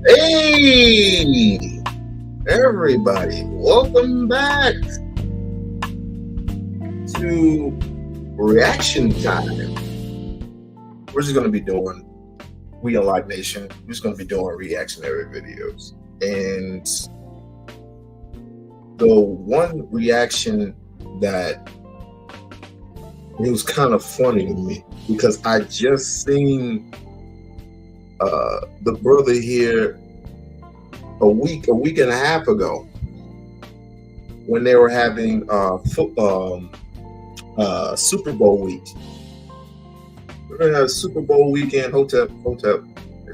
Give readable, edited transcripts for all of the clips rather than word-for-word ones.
Hey, everybody, welcome back to Reaction Time. We're just going to be doing We-On-Loc Nation. We're just going to be doing reactionary videos. And the one reaction that it was kind of funny to me because I just seen the brother here a week and a half ago when they were having Super Bowl week. We're gonna have Super Bowl weekend. Hotep. We're gonna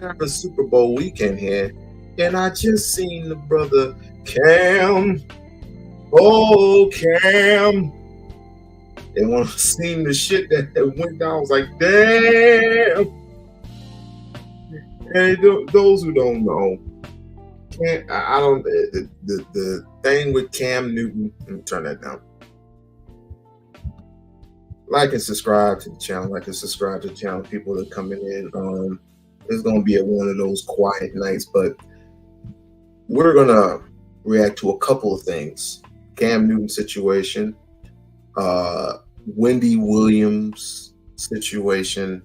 have a Super Bowl weekend here, and I just seen the brother Cam. Oh, Cam! And when I seen the shit that went down, I was like, damn. And those who don't know, I don't. The thing with Cam Newton. Let me turn that down. Like and subscribe to the channel. People that are coming in. It's gonna be one of those quiet nights, but we're gonna react to a couple of things. Cam Newton situation, Weny Williams situation.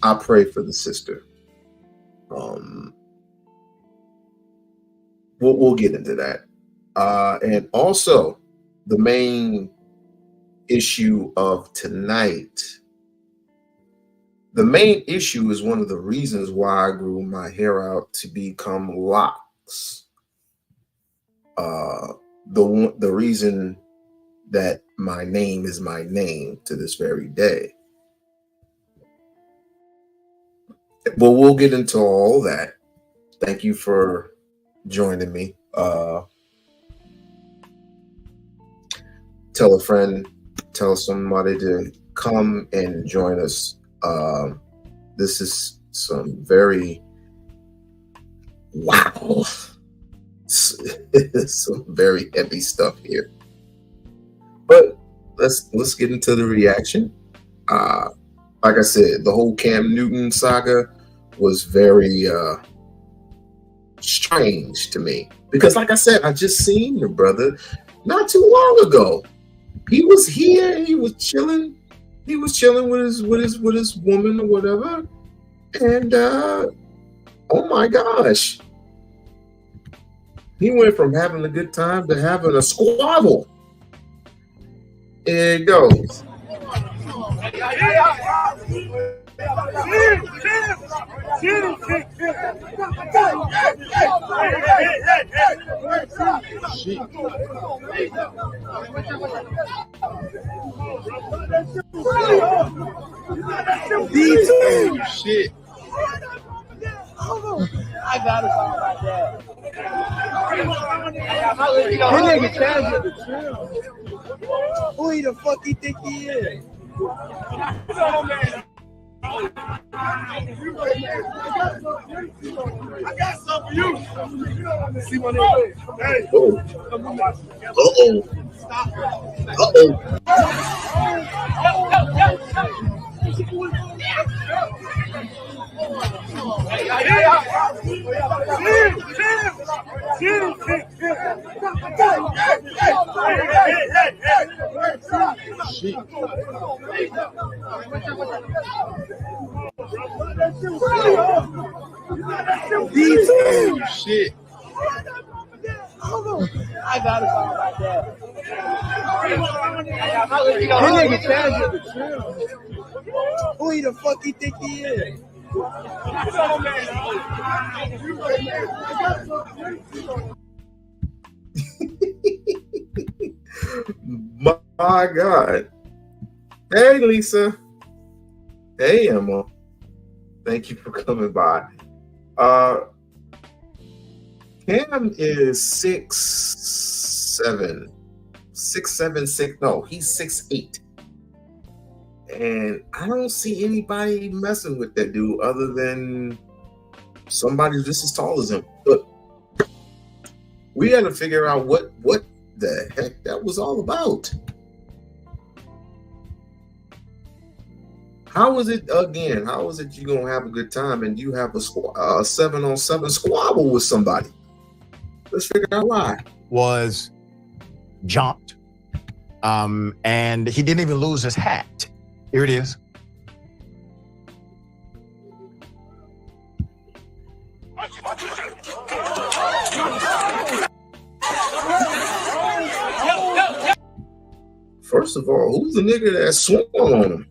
I pray for the sister. We'll get into that. And also the main issue of tonight. The main issue is one of the reasons why I grew my hair out to become locks. The reason that my name is my name to this very day. But we'll get into all that. Thank you for joining me. Tell a friend, tell somebody to come and join us. This is some very wow. Some very heavy stuff here. But let's get into the reaction. Like I said, the whole Cam Newton saga was very strange to me because, like I said, I just seen the brother not too long ago. He was here. He was chilling. He was chilling with his woman or whatever. And oh my gosh, he went from having a good time to having a squabble. Here it goes. Shit. I got it on my dad. That nigga Chaz with the trim. Who the fuck you think he is? I got something for you. See my name. Hey. Shit. I got it on my dad. That nigga Chaz with the trim. Who the fuck you think he is? My God. Hey, Lisa. Hey, Emma. Thank you for coming by. Cam is 6'7", 6'7", no, he's 6'8". And I don't see anybody messing with that dude other than somebody just as tall as him. But we got to figure out what the heck that was all about. How is it again? How is it you gonna have a good time and you have a 7-on-7 squabble with somebody? Let's figure out why. Was jumped, and he didn't even lose his hat. Here it is. First of all, who's the nigga that swung on him?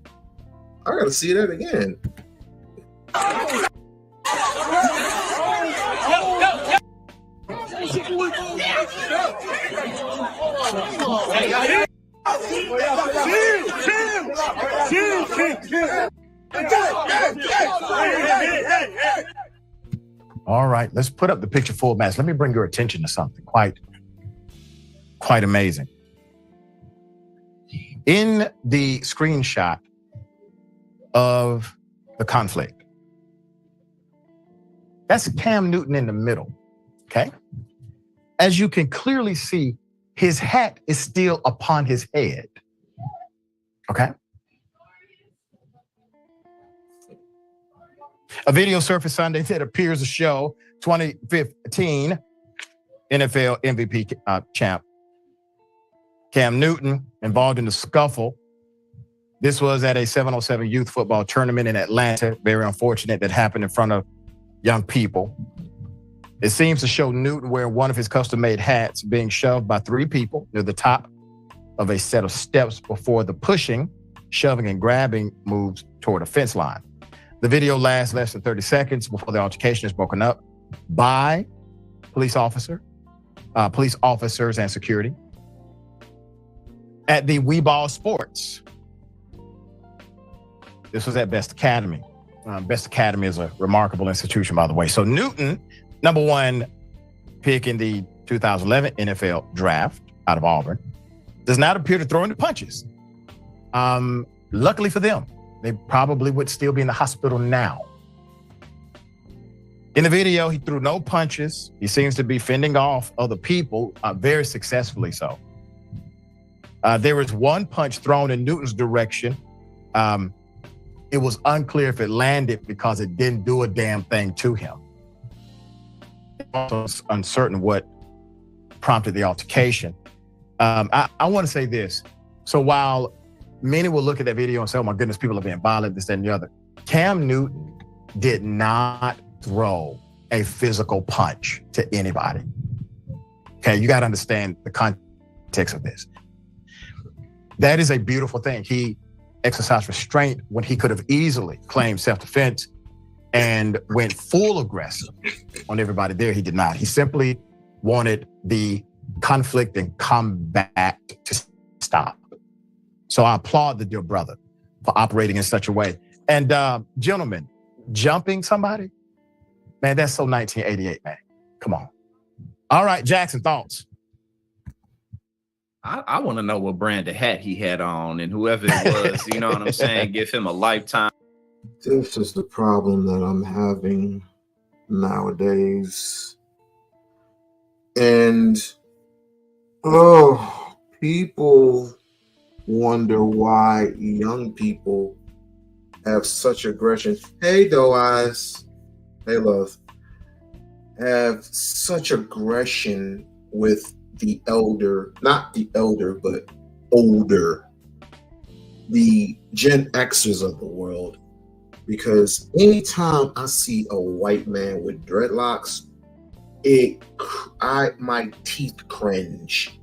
I gotta see that again. All right, let's put up the picture full match. Let me bring your attention to something quite amazing. In the screenshot of the conflict, that's Cam Newton in the middle, okay? As you can clearly see, his hat is still upon his head, okay? A video surfaced Sunday that appears to show 2015 NFL MVP champ Cam Newton involved in the scuffle. This was at a 7-on-7 youth football tournament in Atlanta. Very unfortunate that happened in front of young people. It seems to show Newton wearing one of his custom-made hats being shoved by 3 people near the top of a set of steps before the pushing, shoving, and grabbing moves toward a fence line. The video lasts less than 30 seconds before the altercation is broken up by police officers and security at the WOL Sports. This was at Best Academy. Best Academy is a remarkable institution, by the way. So Newton, number 1 pick in the 2011 NFL draft out of Auburn, does not appear to throw any punches. Luckily for them, they probably would still be in the hospital now. In the video, he threw no punches. He seems to be fending off other people, very successfully so. There was 1 punch thrown in Newton's direction. It was unclear if it landed because it didn't do a damn thing to him. Also uncertain what prompted the altercation. I want to say this. So while many will look at that video and say, oh my goodness, people are being violent, this, that, and the other, Cam Newton did not throw a physical punch to anybody. Okay, you got to understand the context of this. That is a beautiful thing. He exercised restraint when he could have easily claimed self-defense and went full aggressive on everybody there. He did not. He simply wanted the conflict and combat to stop. So I applaud the dear brother for operating in such a way. And gentlemen, jumping somebody, man, that's so 1988, man. Come on. All right, Jackson, thoughts? I want to know what brand of hat he had on, and whoever it was, you know what I'm saying, give him a lifetime. This is the problem that I'm having nowadays. And, people wonder why young people have such aggression. Hey, doe eyes. Hey, love. Have such aggression with the elder, not the elder, but older, the Gen Xers of the world. Because anytime I see a white man with dreadlocks, my teeth cringe.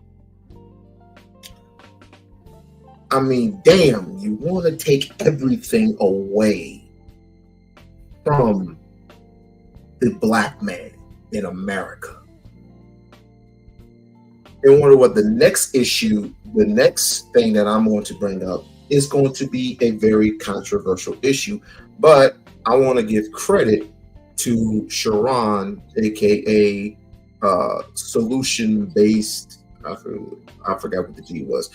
I mean, damn, you want to take everything away from the black man in America. And wonder what the next issue, the next thing that I'm going to bring up is going to be a very controversial issue. But I want to give credit to Sharon, aka solution-based. I forgot what the G was,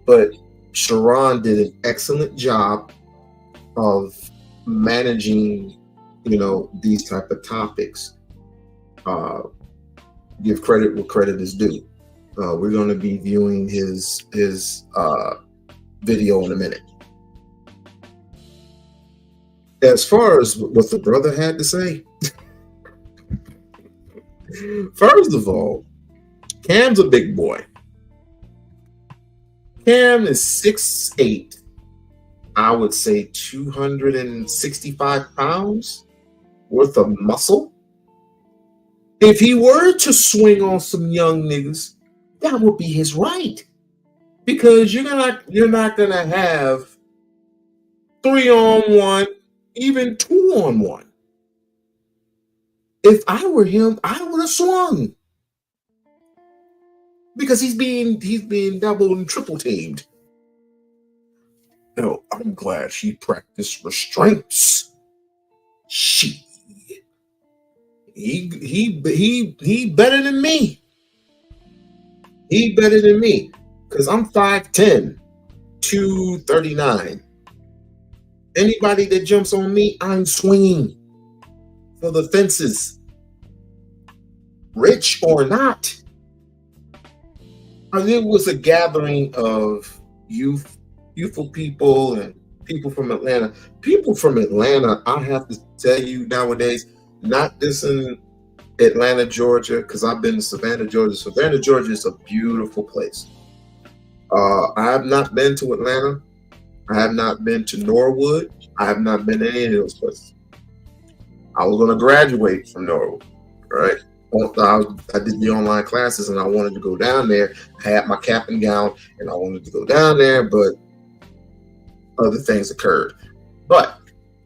but Sharon did an excellent job of managing, these type of topics. Give credit where credit is due. We're going to be viewing his video in a minute. as far as what the brother had to say, first of all, Cam's a big boy. Cam is 6'8", I would say 265 pounds worth of muscle. If he were to swing on some young niggas, that would be his right. Because you're not gonna have 3-on-1, even 2-on-1. If I were him, I would have swung. Because he's being double and triple teamed. No, I'm glad she practiced restraints. She, he better than me. He better than me. Because I'm 5'10", 239. Anybody that jumps on me, I'm swinging for the fences. Rich or not. It was a gathering of youthful people and people from Atlanta. People from Atlanta, I have to tell you nowadays, not this in Atlanta, Georgia, because I've been to Savannah, Georgia. Savannah, Georgia is a beautiful place. I have not been to Atlanta. I have not been to Norwood. I have not been to any of those places. I was going to graduate from Norwood, right? I did the online classes and I wanted to go down there. I had my cap and gown and I wanted to go down there, but other things occurred. But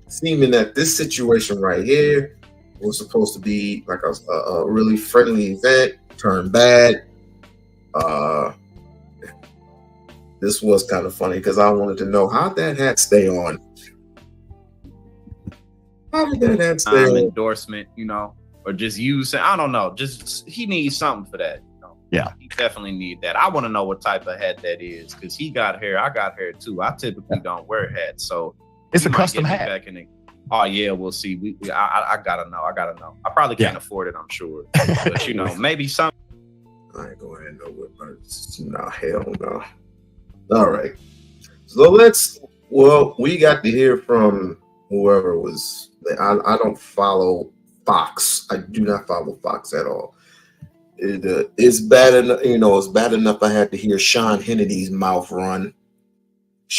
seeming that this situation right here was supposed to be like a really friendly event, turned bad. This was kind of funny because I wanted to know how that hat stay on. How did that hat stay on? Endorsement, or just use, I don't know. Just he needs something for that. Yeah, he definitely need that. I want to know what type of hat that is because he got hair. I got hair too. I typically don't wear hats, so it's a custom hat. Oh yeah, we'll see. I gotta know. I probably can't afford it. I'm sure, but maybe some. I ain't going to know what. No, hell no. All right, so we got to hear from whoever was. I don't follow Fox. I do not follow Fox at all. It's bad enough, it's bad enough I had to hear Sean Hannity's mouth run.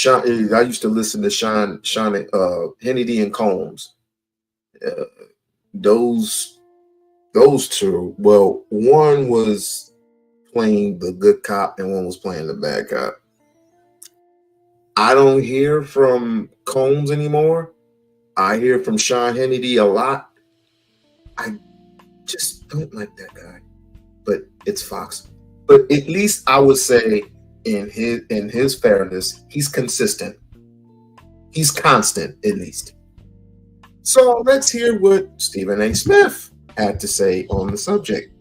I used to listen to Sean Hannity and Combs. Those two. Well, one was playing the good cop and one was playing the bad cop. I don't hear from Combs anymore. I hear from Sean Hannity a lot. I just don't like that guy. But it's Fox. But at least I would say in his fairness, he's consistent. He's constant, at least. So let's hear what Stephen A. Smith had to say on the subject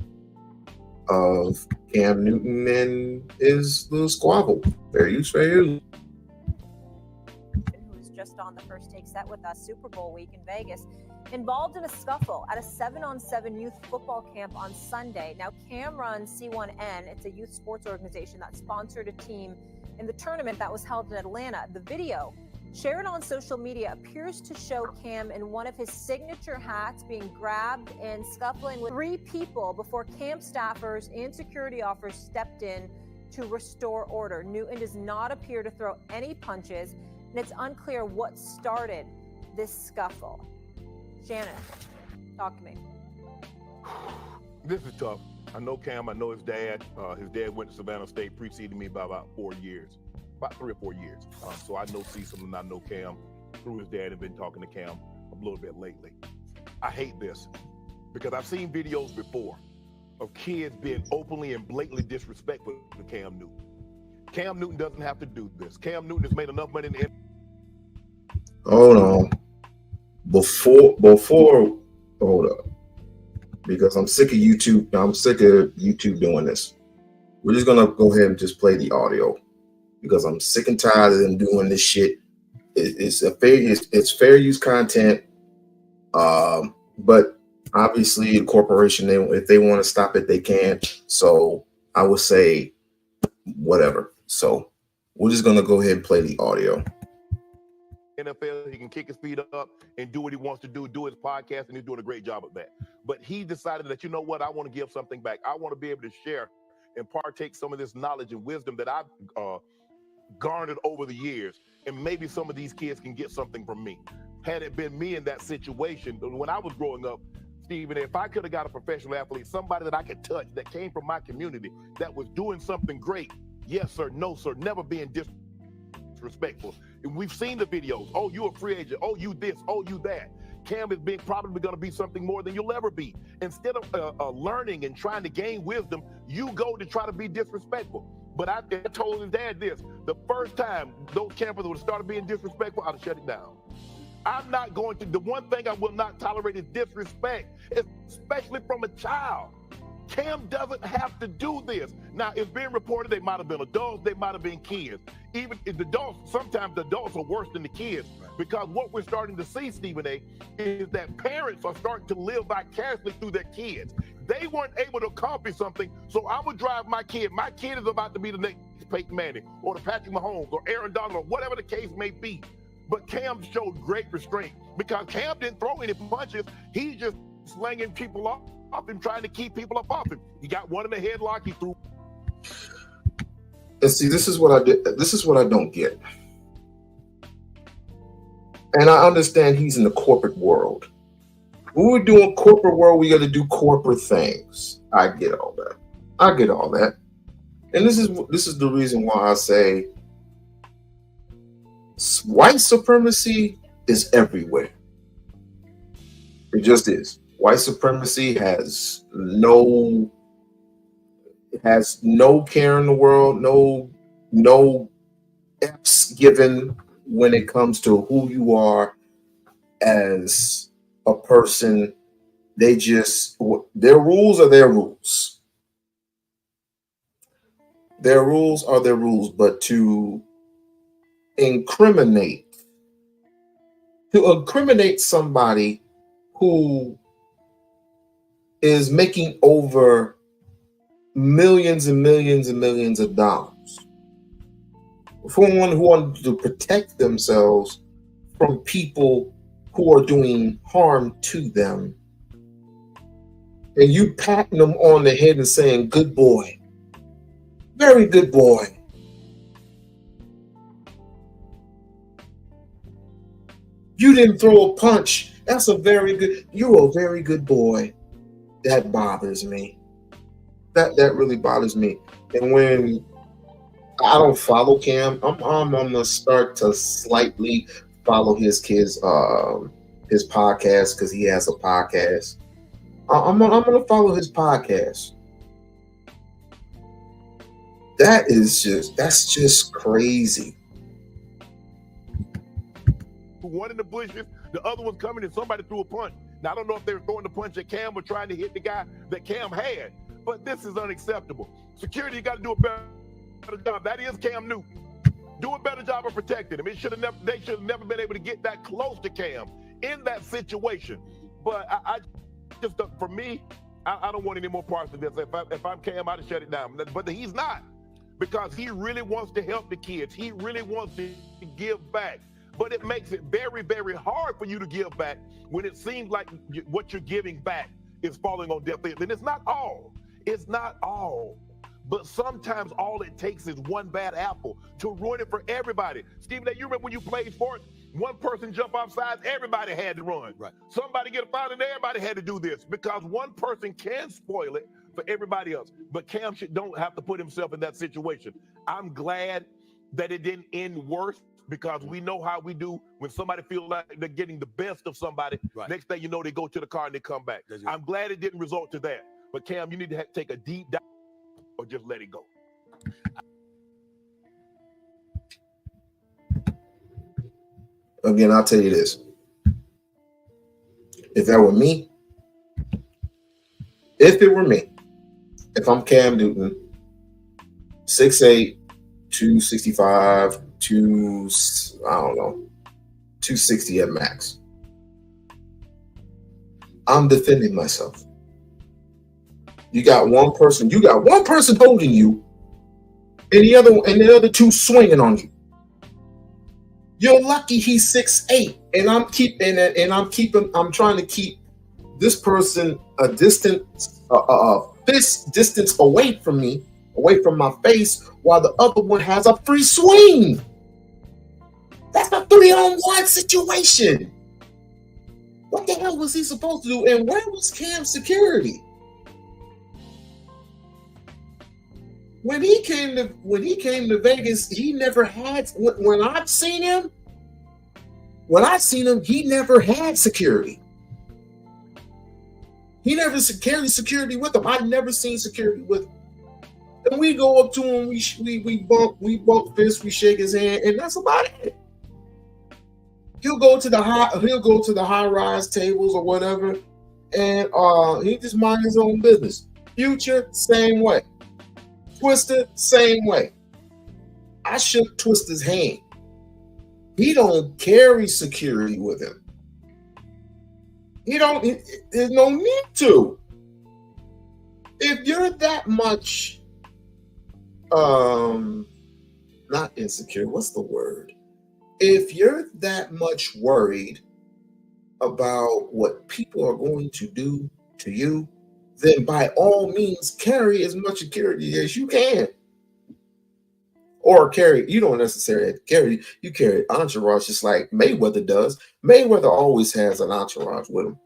of Cam Newton and his little squabble. Fair use, fair use. Who's just on the First Take set with us, Super Bowl week in Vegas, involved in a scuffle at a 7-on-7 youth football camp on Sunday. Now, Cam runs C1N. It's a youth sports organization that sponsored a team in the tournament that was held in Atlanta. The video shared on social media appears to show Cam in one of his signature hats being grabbed and scuffling with 3 people before camp staffers and security officers stepped in to restore order. Newton does not appear to throw any punches, and it's unclear what started this scuffle. Shannon, talk to me. This is tough. I know Cam. I know his dad. His dad went to Savannah State, preceded me by about 4 years, about 3 or 4 years. So I know Cecil and I know Cam through his dad and been talking to Cam a little bit lately. I hate this because I've seen videos before of kids being openly and blatantly disrespectful to Cam Newton. Cam Newton doesn't have to do this. Cam Newton has made enough money in the Hold on. Before, hold up. Because I'm sick of YouTube. I'm sick of YouTube doing this. We're just gonna go ahead and just play the audio because I'm sick and tired of them doing this shit. It's fair use content. But obviously the corporation, if they want to stop it, they can. So I would say whatever. So we're just gonna go ahead and play the audio. NFL. He can kick his feet up and do what he wants to do his podcast, and he's doing a great job of that. But he decided that, you know what, I want to give something back. I want to be able to share and partake some of this knowledge and wisdom that I've garnered over the years, and maybe some of these kids can get something from me. Had it been me in that situation, when I was growing up, Stephen, if I could have got a professional athlete, somebody that I could touch, that came from my community, that was doing something great, yes sir, no sir, never being disrespectful. And we've seen the videos. Oh, you a free agent. Oh, you this. Oh, you that. Cam is probably going to be something more than you'll ever be. Instead of learning and trying to gain wisdom, you go to try to be disrespectful. But I told his dad this: the first time those campers would have started being disrespectful, I'd have shut it down. I'm not going to. The one thing I will not tolerate is disrespect, especially from a child. Cam doesn't have to do this. Now, it's being reported they might have been adults, they might have been kids. Even the adults, sometimes the adults are worse than the kids, because what we're starting to see, Stephen A., is that parents are starting to live vicariously through their kids. They weren't able to accomplish something, so I would drive my kid. My kid is about to be the next Peyton Manning or the Patrick Mahomes or Aaron Donald or whatever the case may be. But Cam showed great restraint because Cam didn't throw any punches. He just slinging people off him, trying to keep people up off him. He got one in the headlock. He threw. And see, this is what I did. This is what I don't get. And I understand he's in the corporate world. When we're doing corporate world, we got to do corporate things. I get all that. I get all that. And this is the reason why I say white supremacy is everywhere. It just is. White supremacy has no care in the world, no F's given when it comes to who you are as a person. They just, their rules are their rules. Their rules are their rules, but to incriminate somebody who is making over millions and millions and millions of dollars, for one who wanted to protect themselves from people who are doing harm to them, and you patting them on the head and saying, good boy, very good boy. You didn't throw a punch. That's you're a very good boy. That bothers me. That really bothers me. And when I don't follow Cam, I'm gonna start to slightly follow his podcast because he has a podcast. I'm gonna follow his podcast. That's just crazy. One in the bushes, the other one's coming, and somebody threw a punch. Now, I don't know if they were throwing the punch at Cam or trying to hit the guy that Cam had, but this is unacceptable. Security, you got to do a better job. That is Cam Newton. Do a better job of protecting him. They should have never been able to get that close to Cam in that situation. But I just, for me, I don't want any more parts of this. If I'm Cam, I'd shut it down. But he's not, because he really wants to help the kids. He really wants to give back. But it makes it very, very hard for you to give back when it seems like what you're giving back is falling on deaf ears. And it's not all. It's not all. But sometimes all it takes is one bad apple to ruin it for everybody. Stephen, you remember when you played sports? One person jump offside, everybody had to run. Right. Somebody get a foul, and everybody had to do this, because one person can spoil it for everybody else. But Cam don't have to put himself in that situation. I'm glad that it didn't end worse, because we know how we do when somebody feels like they're getting the best of somebody. Right. Next thing you know, they go to the car and they come back. I'm glad it didn't result to that. But Cam, you need to take a deep dive or just let it go. Again, I'll tell you this. If that were me, if I'm Cam Newton, 6'8", 265, 260 at max, I'm defending myself. You got one person holding you, and the other two swinging on you. You're lucky he's 6'8", and I'm trying to keep this person a fist distance away from me, away from my face, while the other one has a free swing. That's a 3-on-1 situation. What the hell was he supposed to do? And where was Cam's security? When he came to Vegas, he never had. When I've seen him, he never had security. He never carried security with him. I've never seen security with him. And we go up to him, we bump fists, we shake his hand, and that's about it. He'll go to the high-rise tables or whatever, and he just mind his own business. Future, same way. Twister, same way. I shook Twister's hand. He don't carry security with him. There's no need to. If you're that much, not insecure, what's the word? If you're that much worried about what people are going to do to you, then by all means carry as much security as you can. Or you don't necessarily have to carry, you carry entourage just like Mayweather does. Mayweather always has an entourage with him.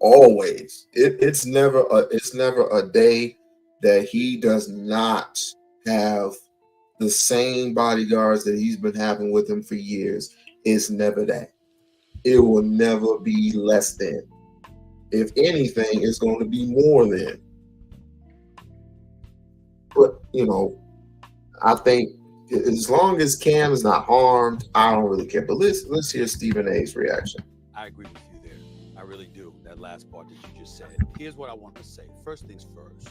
Always. It's never a day that he does not have the same bodyguards that he's been having with him for years. It's never that. It will never be less than. If anything, it's going to be more than. But, I think as long as Cam is not harmed, I don't really care. But let's hear Stephen A's reaction. I agree with you there. I really do. That last part that you just said. Here's what I want to say. First things first.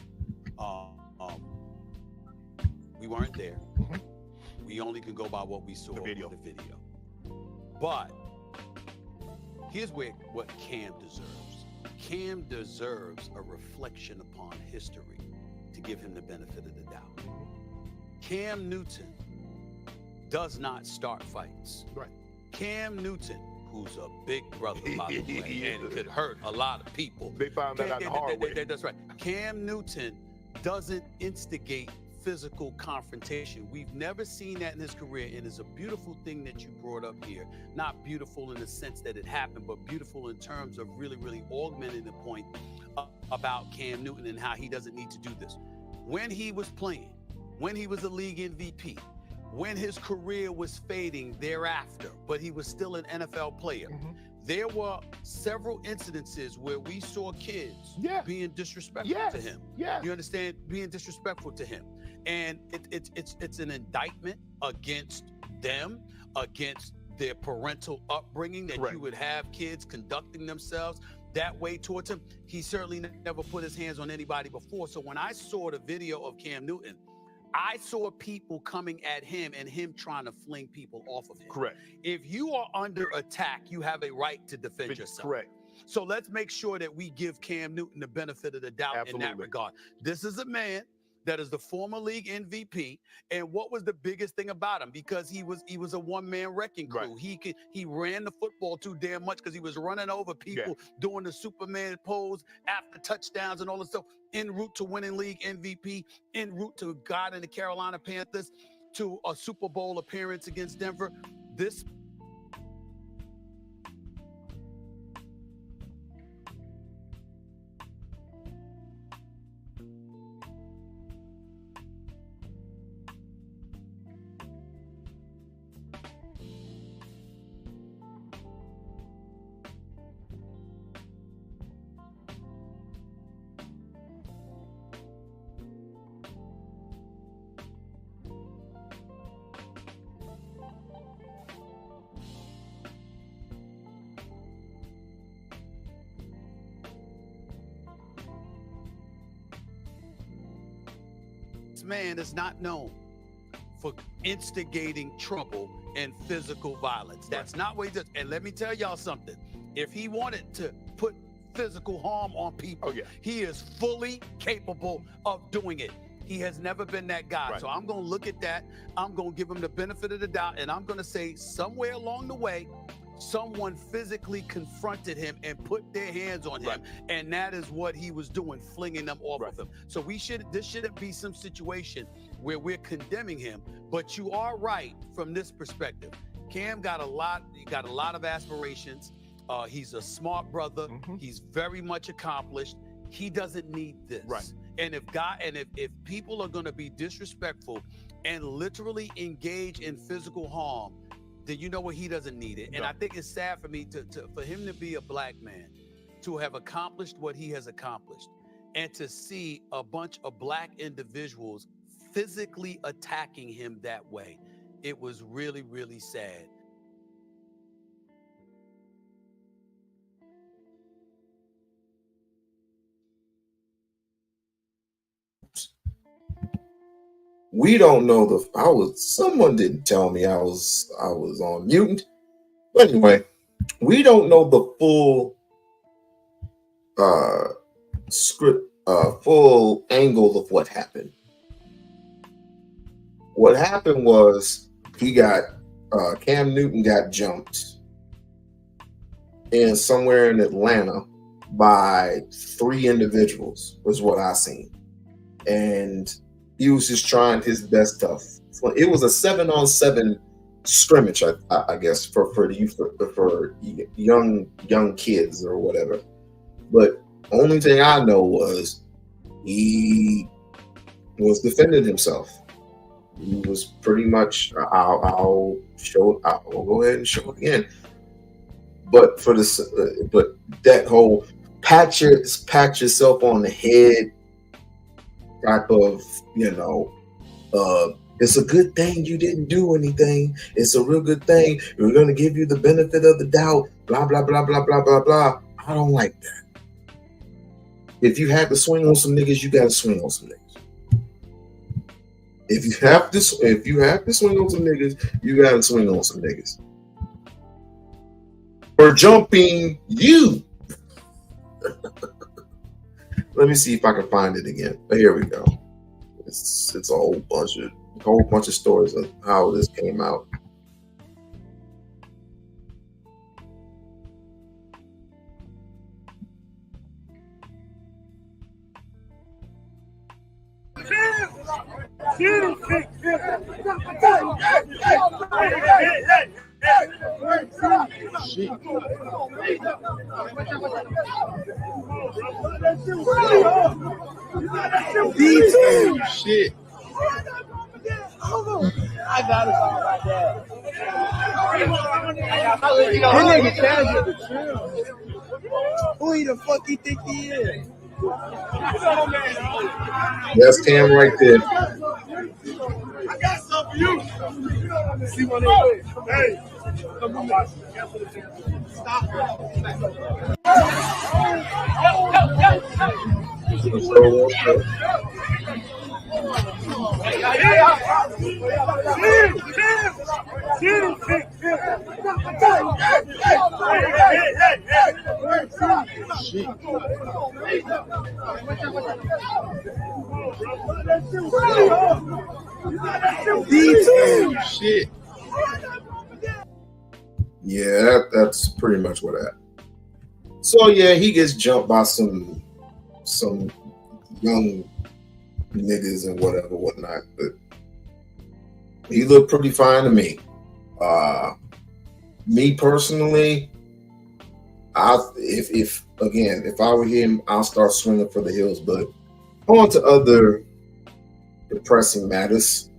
We weren't there. We only can go by what we saw in the video. But here's what Cam deserves. Cam deserves a reflection upon history to give him the benefit of the doubt. Cam Newton does not start fights. Right. Cam Newton, who's a big brother, by the way, and could hurt a lot of people. They found that out the hard way. That's right. Cam Newton doesn't instigate physical confrontation. We've never seen that in his career, and it's a beautiful thing that you brought up here. Not beautiful in the sense that it happened, but beautiful in terms of really, really augmenting the point about Cam Newton and how he doesn't need to do this. When he was playing, when he was a league MVP, when his career was fading thereafter, but he was still an NFL player, there were several incidences where we saw kids being disrespectful to him. You understand? Being disrespectful to him. And it's an indictment against them, against their parental upbringing, that you would have kids conducting themselves that way towards him. He certainly never put his hands on anybody before. So when I saw the video of Cam Newton, I saw people coming at him and him trying to fling people off of him. Correct. If you are under attack, you have a right to defend yourself. Correct. So let's make sure that we give Cam Newton the benefit of the doubt in that regard. This is a man that is the former league MVP, and what was the biggest thing about him? Because he was a one-man wrecking crew. Right. He ran the football too damn much because he was running over people, doing the Superman pose after touchdowns and all this stuff, en route to winning league MVP, en route to God in the Carolina Panthers, to a Super Bowl appearance against Denver. This man is not known for instigating trouble and physical violence. That's not what he does. And let me tell y'all something. If he wanted to put physical harm on people, he is fully capable of doing it. He has never been that guy. Right. So I'm going to look at that. I'm going to give him the benefit of the doubt. And I'm going to say somewhere along the way, someone physically confronted him and put their hands on him. And that is what he was doing, flinging them off of him. So this shouldn't be some situation where we're condemning him. But you are right from this perspective. Cam got a lot of aspirations. He's a smart brother. He's very much accomplished. He doesn't need this. And if people are going to be disrespectful and literally engage in physical harm, then you know what, he doesn't need it. And I think it's sad for me for him to be a black man, to have accomplished what he has accomplished, and to see a bunch of black individuals physically attacking him that way. It was really, really sad. We don't know someone didn't tell me I was on mutant. But anyway, we don't know the full script, full angle of what happened. What happened was Cam Newton got jumped somewhere in Atlanta by 3 individuals, was what I seen. And he was just trying his best stuff. It was a 7-on-7 scrimmage, I guess, for young kids or whatever. But only thing I know was he was defending himself. He was pretty much. I'll go ahead and show it again. But but that whole pat yourself on the head type of, it's a good thing you didn't do anything. It's a real good thing. We're going to give you the benefit of the doubt. Blah, blah, blah, blah, blah, blah, blah. I don't like that. If you have to swing on some niggas, you got to swing on some niggas. If you have to swing on some niggas, you got to swing on some niggas. For jumping you. Let me see if I can find it again. But here we go. It's a whole bunch of stories of how this came out. Shit. I got it all like that. That nigga casual to chill. Who the fuck you think he is? That's Cam right there. I got something for you. See what they do. Hey, come on, watch. Stop. Shit. Yeah, that's pretty much what happened. So yeah, he gets jumped by some young niggas and whatnot, but he looked pretty fine to me. Me personally, if I were him, I'll start swinging for the hills. But on to other depressing matters,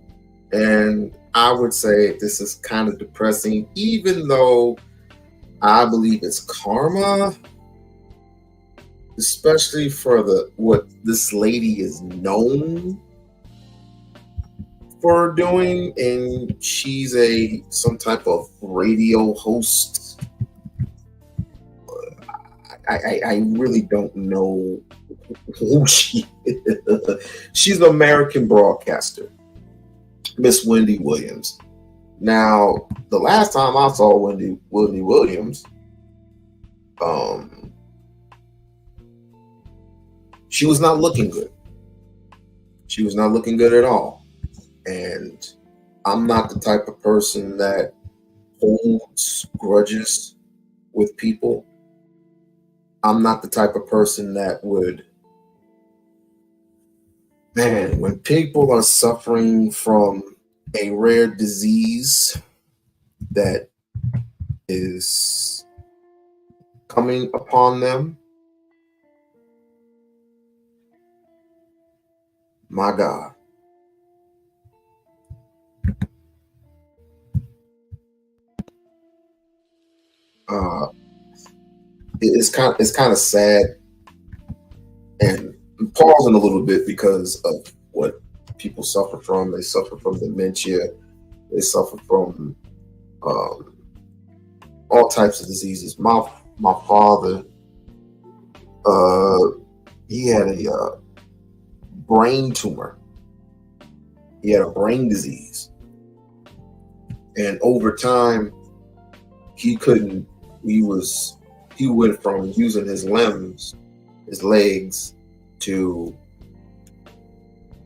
and I would say this is kind of depressing, even though I believe it's karma, especially for what this lady is known for doing, and she's some type of radio host. I really don't know who she is. She's an American broadcaster, Miss Weny Williams. Now, the last time I saw Weny Williams, she was not looking good. She was not looking good at all. And I'm not the type of person that holds grudges with people. I'm not the type of person that would, man, when people are suffering from a rare disease that is coming upon them, my God. It's kind of sad, and I'm pausing a little bit because of what people suffer from. They suffer from dementia. They suffer from all types of diseases. My father, he had a brain tumor. He had a brain disease, and over time, he went from using his limbs, his legs, to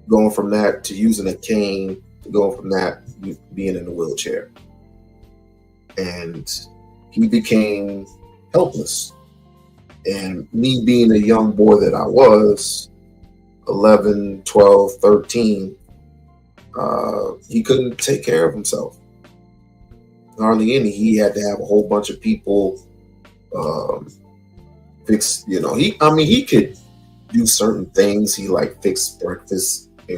going from that to using a cane, to going from that being in a wheelchair. And he became helpless. And me being a young boy that I was, 11, 12, 13, he couldn't take care of himself. Hardly any. He had to have a whole bunch of people fix, he could do certain things. He like fixed breakfast, he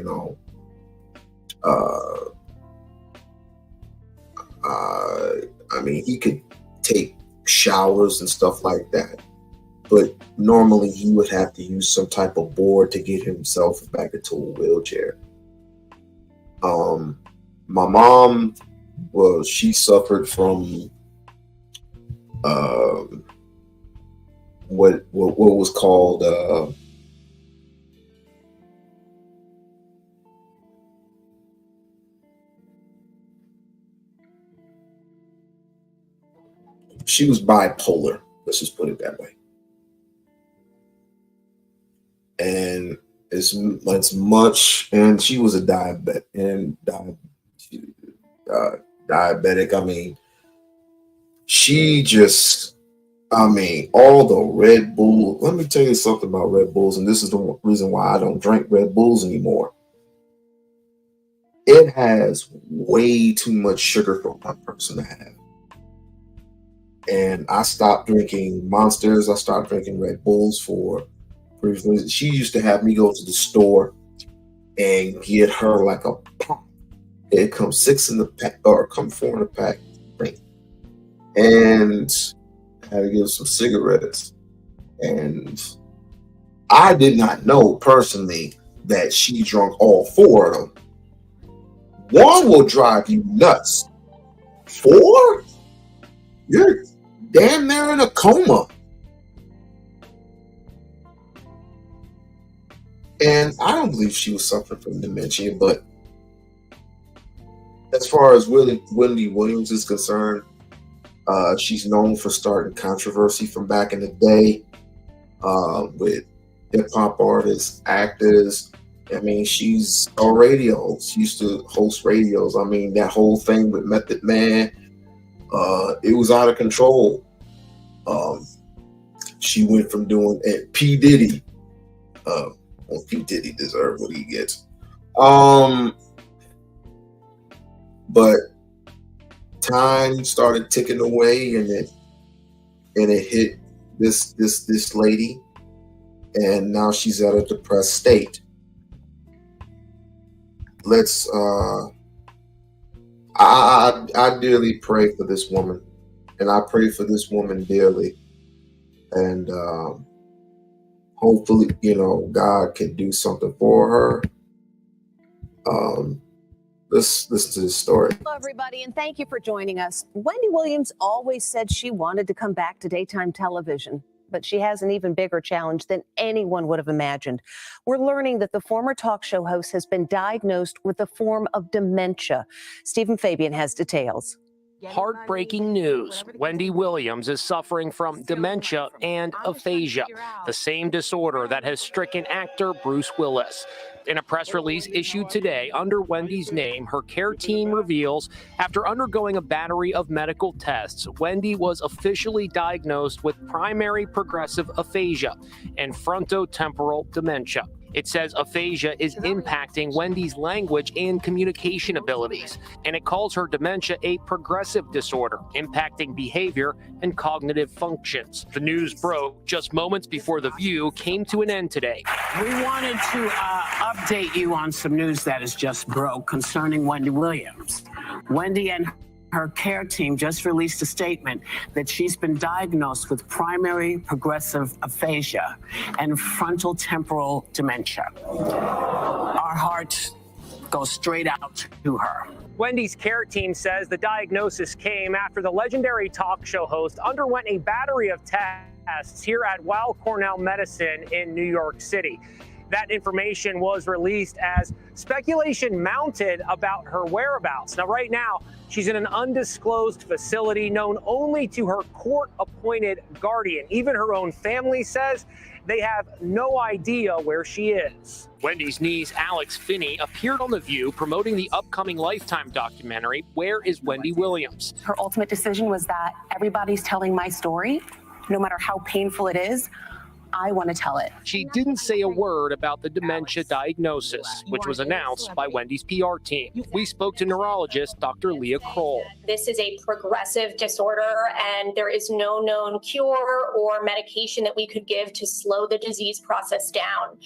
could take showers and stuff like that. But normally he would have to use some type of board to get himself back into a wheelchair. My mom, well, she suffered from what was called she was bipolar. Let's just put it that way. And it's much, and she was a diabetic. I mean, she just, all the Red Bull. Let me tell you something about Red Bulls, and this is the reason why I don't drink Red Bulls anymore. It has way too much sugar for one person to have. And I stopped drinking Monsters. I stopped drinking Red Bulls for reasons. She used to have me go to the store and get her like a pump. It comes 6 in the pack, or come 4 in the pack, and I had to give some cigarettes. And I did not know personally that she drank all 4 of them. One will drive you nuts. 4? You're damn near in a coma. And I don't believe she was suffering from dementia, but as far as Weny Williams is concerned, she's known for starting controversy from back in the day with hip-hop artists, actors. She's on radio. She used to host radios. That whole thing with Method Man, it was out of control. She went from doing P. Diddy. P. Diddy deserves what he gets. But time started ticking away, and it hit this lady, and now she's at a depressed state. I dearly pray for this woman, and I pray for this woman dearly, and hopefully, God can do something for her. Let's listen to this story. Hello, everybody, and thank you for joining us. Weny Williams always said she wanted to come back to daytime television, but she has an even bigger challenge than anyone would have imagined. We're learning that the former talk show host has been diagnosed with a form of dementia. Stephen Fabian has details. Heartbreaking news. Weny Williams is suffering from dementia and aphasia, the same disorder that has stricken actor Bruce Willis. In a press release issued today under Weny's name, her care team reveals after undergoing a battery of medical tests, Weny was officially diagnosed with primary progressive aphasia and frontotemporal dementia. It says aphasia is impacting Weny's language and communication abilities, and it calls her dementia a progressive disorder, impacting behavior and cognitive functions. The news broke just moments before The View came to an end today. We wanted to update you on some news that has just broke concerning Weny Williams. Weny and her care team just released a statement that she's been diagnosed with primary progressive aphasia and frontal temporal dementia. Our hearts go straight out to her. Weny's care team says the diagnosis came after the legendary talk show host underwent a battery of tests here at Weill Cornell Medicine in New York City. That information was released as speculation mounted about her whereabouts. Now, right now, she's in an undisclosed facility known only to her court-appointed guardian. Even her own family says they have no idea where she is. Weny's niece, Alex Finney, appeared on The View promoting the upcoming Lifetime documentary, Where is Weny Williams? Her ultimate decision was that everybody's telling my story, no matter how painful it is. I want to tell it. She didn't say a word about the dementia diagnosis, which was announced by Weny's PR team. We spoke to neurologist Dr. Leah Kroll. This is a progressive disorder, and there is no known cure or medication that we could give to slow the disease process down.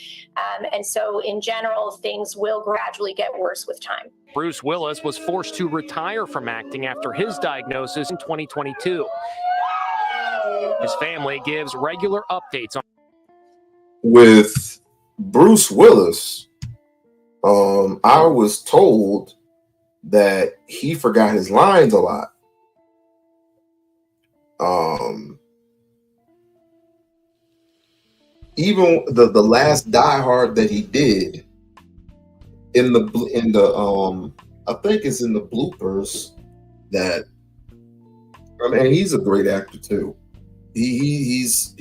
And so, in general, things will gradually get worse with time. Bruce Willis was forced to retire from acting after his diagnosis in 2022. His family gives regular updates on. With Bruce Willis, I was told that he forgot his lines a lot. Even the last Die Hard that he did in the I think it's in the bloopers that, I mean, he's a great actor too. He's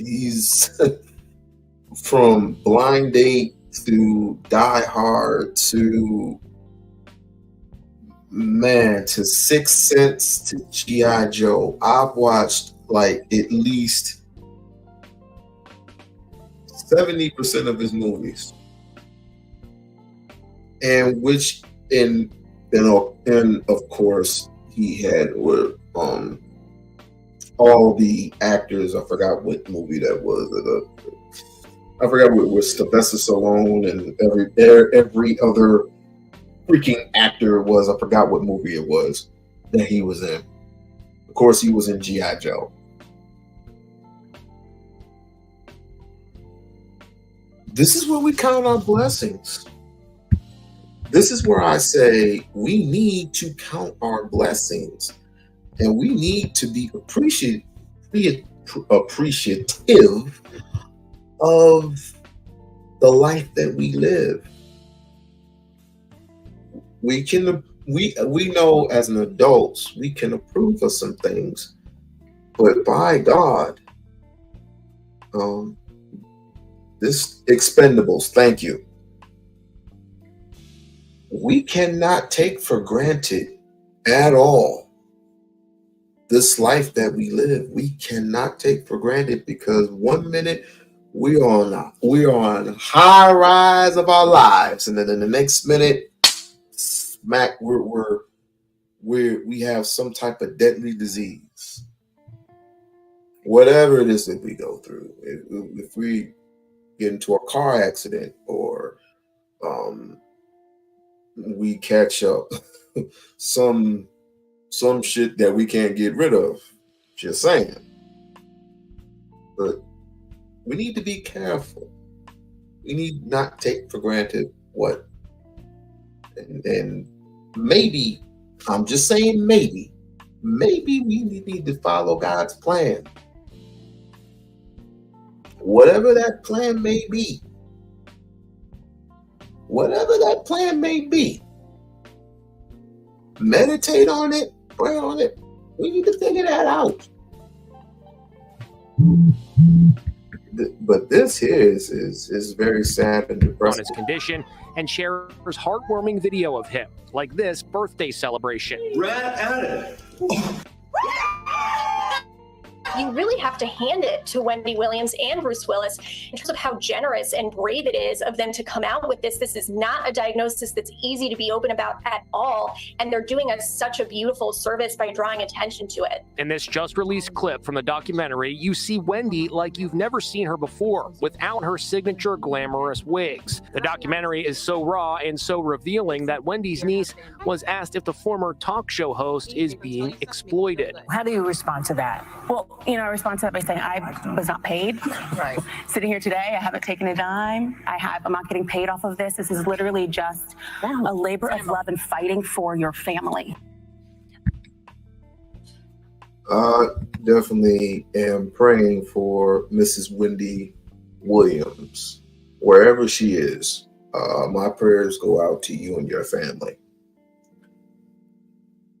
from Blind Date to Die Hard to Sixth Sense to G.I. Joe. I've watched like at least 70% of his movies, and of course he had with all the actors. I forgot what movie that was. I forgot what was Sylvester Stallone and every other freaking actor it was. I forgot what movie it was that he was in. Of course, he was in G.I. Joe. This is where we count our blessings. This is where I say we need to count our blessings, and we need to be appreciative of the life that we live. We know as an adults we can approve of some things, but by God, this Expendables, thank you. We cannot take for granted at all this life that we live. We cannot take for granted, because one minute we're on high rise of our lives, and then in the next minute, smack, we have some type of deadly disease. Whatever it is that we go through, if we get into a car accident, or we catch up some shit that we can't get rid of, just saying. But we need to be careful. We need not take for granted what, and maybe, I'm just saying maybe we need to follow God's plan. Whatever that plan may be. Meditate on it, pray on it, We need to figure that out. But this here is very sad and on depressing. his condition and shares heartwarming video of him, like this birthday celebration. Right at it. You really have to hand it to Weny Williams and Bruce Willis in terms of how generous and brave it is of them to come out with this. This is not a diagnosis that's easy to be open about at all. And they're doing us such a beautiful service by drawing attention to it. In this just released clip from the documentary, you see Wendy like you've never seen her before, without her signature glamorous wigs. The documentary is so raw and so revealing that Wendy's niece was asked if the former talk show host is being exploited. How do you respond to that? Well, I respond to that by saying I was not paid. Right. Sitting here today, I haven't taken a dime. I'm not getting paid off of this. This is literally just a labor of love and fighting for your family. Definitely am praying for Mrs. Weny Williams, wherever she is. My prayers go out to you and your family.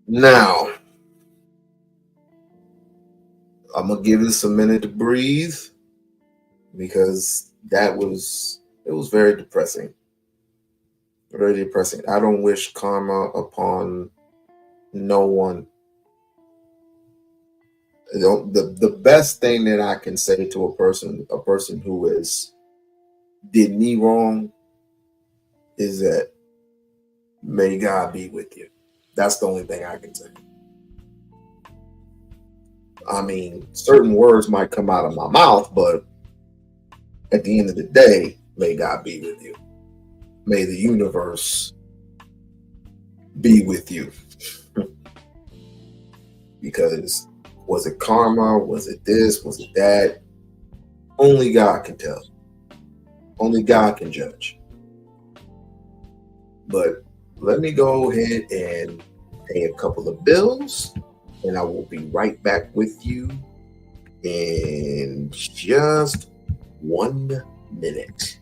Now, I'm gonna give this a minute to breathe because it was very depressing. Very depressing. I don't wish karma upon no one. The best thing that I can say to a person who has did me wrong is that may God be with you. That's the only thing I can say. I mean, certain words might come out of my mouth, but at the end of the day, may God be with you. May the universe be with you. Because was it karma? Was it this? Was it that? Only God can tell. Only God can judge. But let me go ahead and pay a couple of bills, and I will be right back with you in just 1 minute.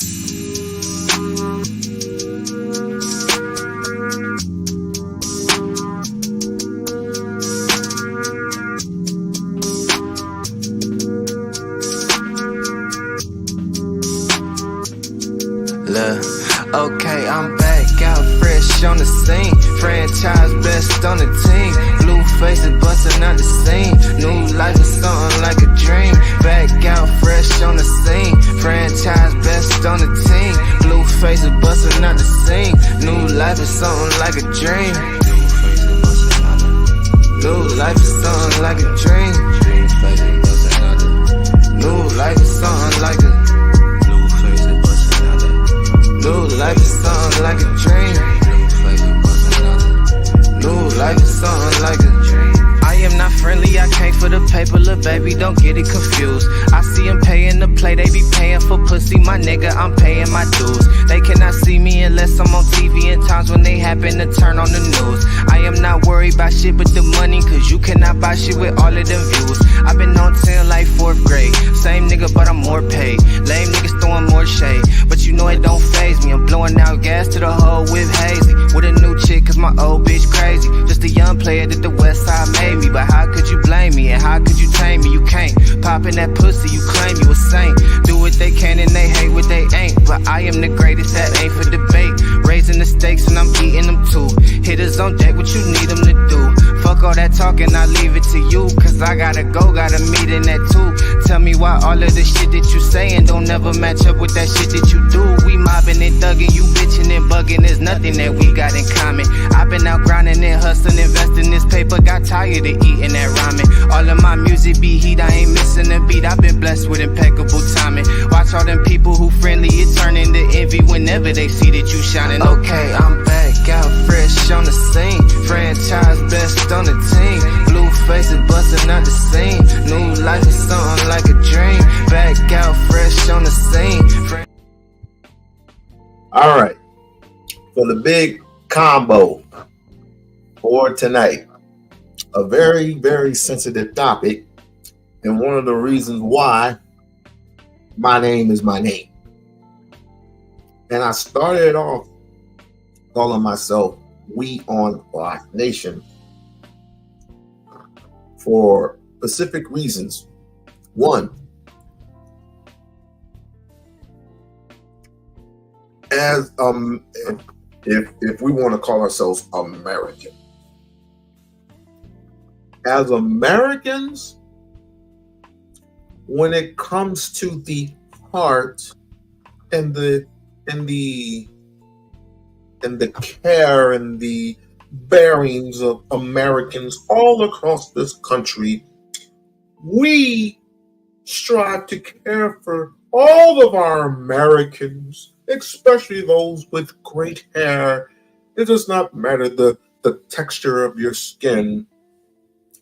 Look, okay, I'm back out fresh on the scene. Franchise best on the team. Blue faces busting out the scene. New life is something like a dream. Back out fresh on the scene. Franchise best on the team. Blue faces busting out the scene. New life is something like a dream. New life is something like a dream. New life is something like a New life is something like a dream. New life is something like a dream. I am not friendly, I came for the paper, little baby, don't get it confused. I see them paying to play, they be paying for pussy, my nigga, I'm paying my dues. They cannot see me unless I'm on TV in times when they happen to turn on the news. I am not worried about shit but the money, cause you cannot buy shit with all of them views. I've been on 10 like 4th grade, same nigga but I'm more paid. Lame niggas throwing more shade, but you know it don't faze me. I'm blowing out gas to the whole whip hazy, with a new chick cause my old bitch crazy. Just a young player that the west side made me, but how could you blame me and how could you tame me? You can't poppin' that pussy, you claim you a saint. Do what they can and they hate what they ain't, but I am the greatest, that ain't for debate. Raising the stakes and I'm eating them too. Hitters on deck, what you need them to do? Fuck all that talking, I leave it to you, cause I gotta go, got a meeting at 2. Tell me why all of the shit that you saying don't never match up with that shit that you do. We mobbing and thugging, you bitching and bugging, there's nothing that we got in common. I've been out grinding and hustling, investing this paper, got tired of eating that ramen. All of my music be heat, I ain't missing a beat, I've been blessed with impeccable timing. Watch all them people who friendly, it turn into envy whenever they see that you shining. Okay, I'm back out fresh on the scene. Franchise best on the team. Blue faces busting out the scene. New life is something like a dream. Back out fresh on the scene. All right, for the big combo for tonight, a very, very sensitive topic, and one of the reasons why my name is my name. And I started off calling myself We-On-Loc Nation for specific reasons. One, as if we want to call ourselves American, as Americans, when it comes to the heart and the care and the bearings of Americans all across this country, we strive to care for all of our Americans, especially those with great hair. It does not matter the texture of your skin.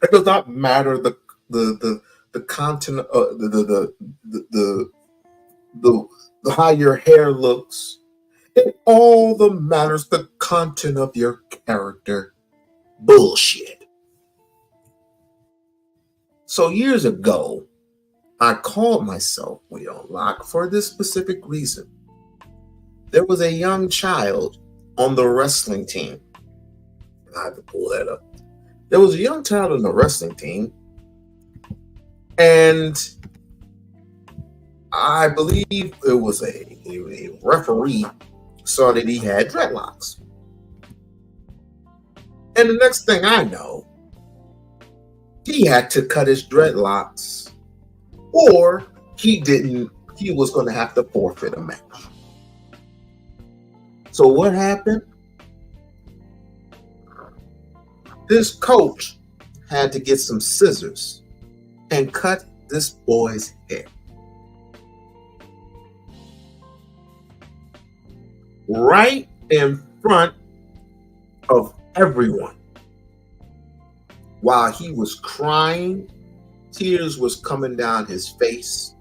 It does not matter the content, the how your hair looks. It all the matters the content of your character. Bullshit. So years ago, I called myself We-On-Loc for this specific reason. There was a young child on the wrestling team. I have to pull that up. There was a young child on the wrestling team, and I believe it was a referee saw that he had dreadlocks. And the next thing I know, he had to cut his dreadlocks, or he was going to have to forfeit a match. So what happened? This coach had to get some scissors and cut this boy's hair. Right in front of everyone. While he was crying, tears was coming down his face,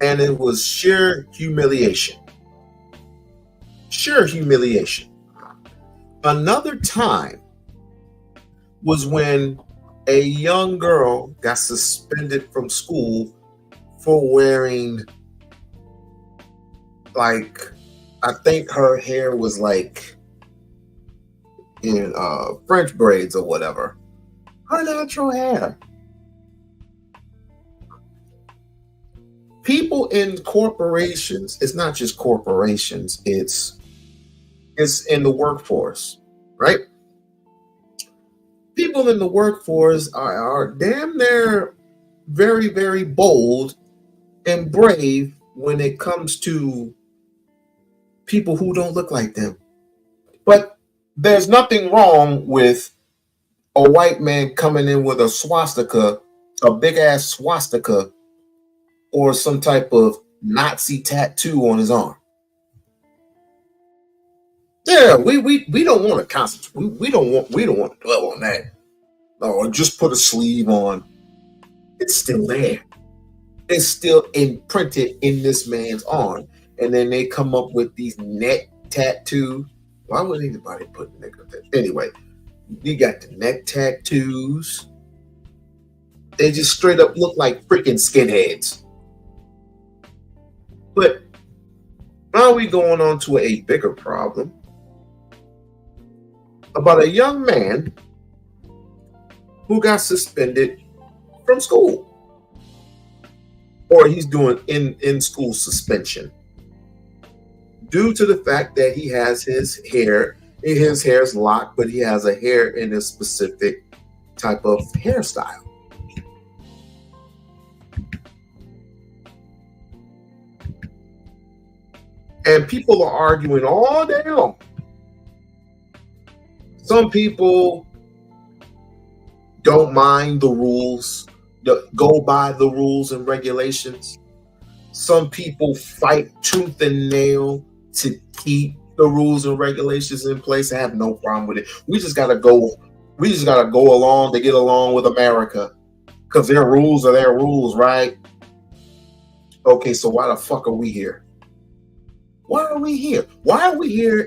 and it was sheer humiliation. Sheer humiliation. Another time was when a young girl got suspended from school for wearing, like, I think her hair was like in French braids or whatever. Her natural hair. People in corporations, it's not just corporations, it's in the workforce, right? People in the workforce are damn near very, very bold and brave when it comes to people who don't look like them. But there's nothing wrong with a white man coming in with a swastika, a big ass swastika, or some type of Nazi tattoo on his arm. Yeah, we don't want to concentrate. We don't want to dwell on that. Or just put a sleeve on. It's still there. It's still imprinted in this man's arm. And then they come up with these neck tattoos. Why would anybody put neck tattoos? Anyway, you got the neck tattoos. They just straight up look like freaking skinheads. But now we going on to a bigger problem about a young man who got suspended from school, or he's doing in school suspension due to the fact that he has his hair's locked, but he has a hair in a specific type of hairstyle. And people are arguing all day long. Some people don't mind the rules, go by the rules and regulations. Some people fight tooth and nail to keep the rules and regulations in place. I have no problem with it. We just gotta go along to get along with America, because their rules are their rules, right? Okay, so why the fuck are we here? Why are we here? Why are we here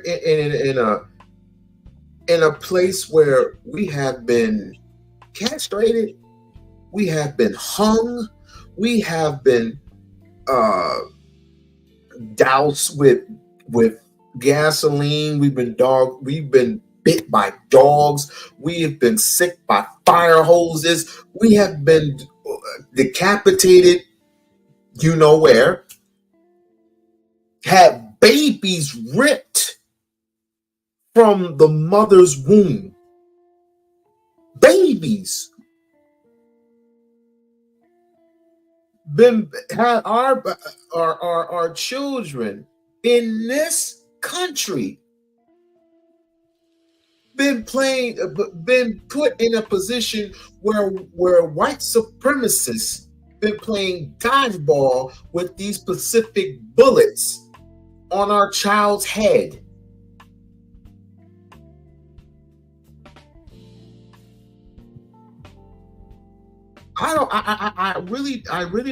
in a place where we have been castrated, we have been hung, we have been doused with gasoline, we've been bit by dogs. We have been sick by fire hoses. We have been decapitated, you know where. Had babies ripped from the mother's womb. Babies. Had our children in this country been put in a position where white supremacists been playing dodgeball with these specific bullets on our child's head. I really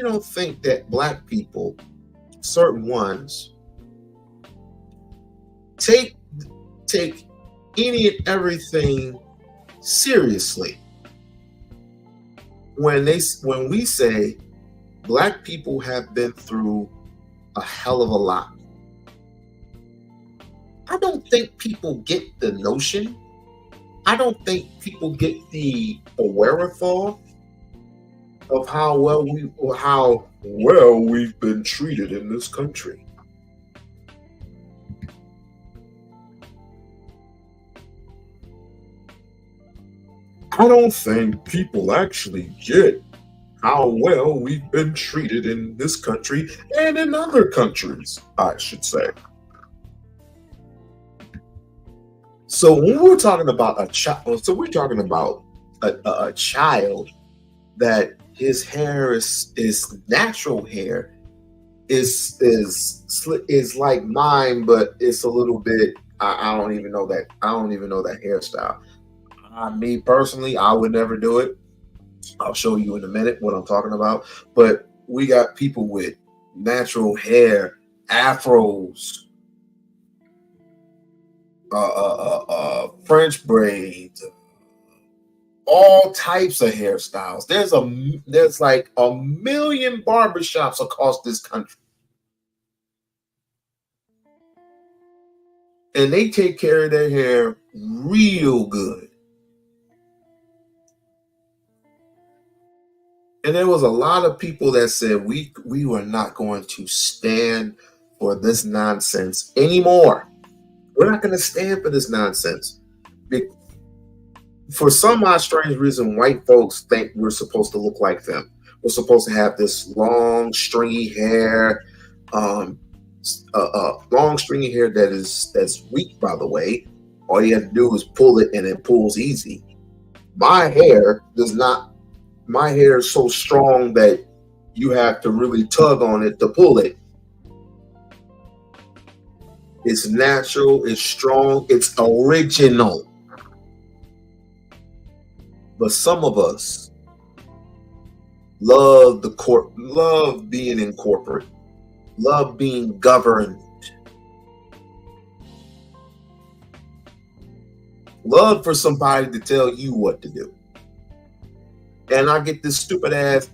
don't think that black people, certain ones, take any and everything seriously. When we say black people have been through a hell of a lot, I don't think people get the notion. I don't think people get the wherewithal of how well we've been treated in this country. I don't think people actually get how well we've been treated in this country and in other countries, I should say. So when we're talking about a child, we're talking about a child that his hair is natural hair is like mine, but it's a little bit. I don't even know that hairstyle. Me personally, I would never do it. I'll show you in a minute what I'm talking about. But we got people with natural hair, afros, French braids, all types of hairstyles. There's like a million barbershops across this country. And they take care of their hair real good. And there was a lot of people that said we were not going to stand for this nonsense anymore. We're not going to stand for this nonsense. For some odd strange reason, white folks think we're supposed to look like them. We're supposed to have this long, stringy hair, that's weak, by the way. All you have to do is pull it, and it pulls easy. My hair does not. My hair is so strong that you have to really tug on it to pull it. It's natural, it's strong, it's original. But some of us love being in corporate, love being governed, love for somebody to tell you what to do. And I get this stupid ass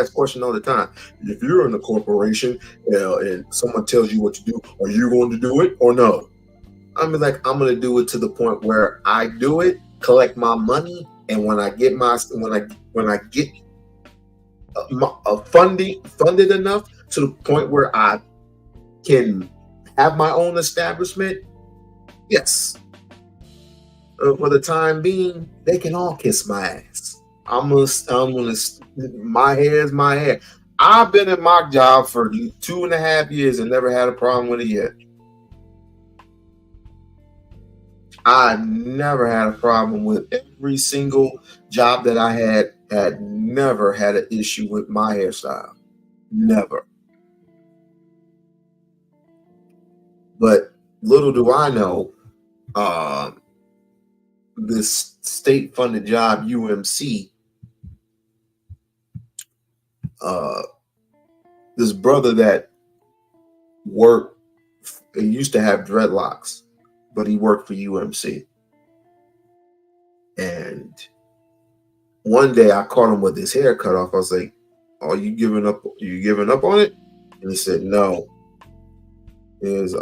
question all the time. If you're in a corporation and someone tells you what to do, are you going to do it or no? I'm like, I'm going to do it to the point where I do it, collect my money, and when I get funded enough to the point where I can have my own establishment, yes. For the time being, they can all kiss my ass. My hair is my hair. I've been in my job for 2.5 years and never had a problem with it yet. I never had a problem with every single job that I had never had an issue with my hairstyle. Never. But little do I know, this state-funded job, UMC, this brother that worked, he used to have dreadlocks, but he worked for UMC. And one day I caught him with his hair cut off. I was like, "Are you giving up? Are you giving up on it?" And he said, "No." Is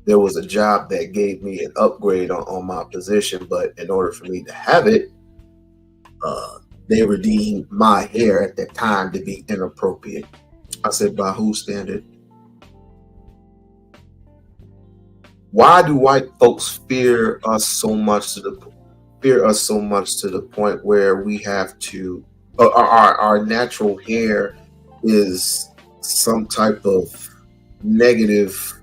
there was a job that gave me an upgrade on my position, but in order for me to have it, they redeemed my hair at that time to be inappropriate. I said, by whose standard? Why do white folks fear us so much to the point where we have to our natural hair is some type of negative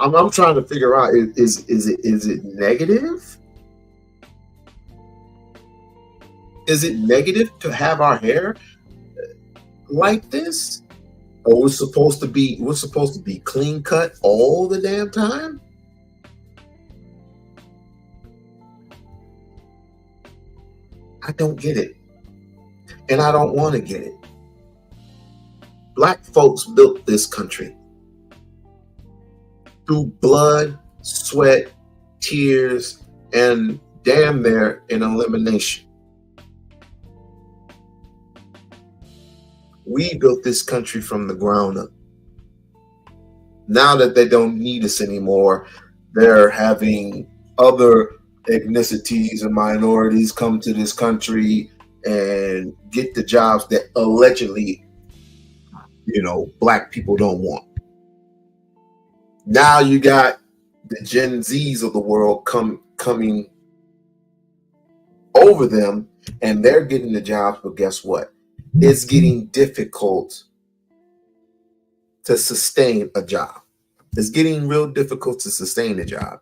I'm trying to figure out, is it negative? Is it negative to have our hair like this? Or we're supposed to be clean cut all the damn time? I don't get it. And I don't want to get it. Black folks built this country through blood, sweat, tears, and damn near an elimination. We built this country from the ground up. Now that they don't need us anymore, they're having other ethnicities and minorities come to this country and get the jobs that allegedly, black people don't want. Now you got the Gen Zs of the world coming over them, and they're getting the jobs, but guess what? It's getting difficult to sustain a job. It's getting real difficult to sustain a job.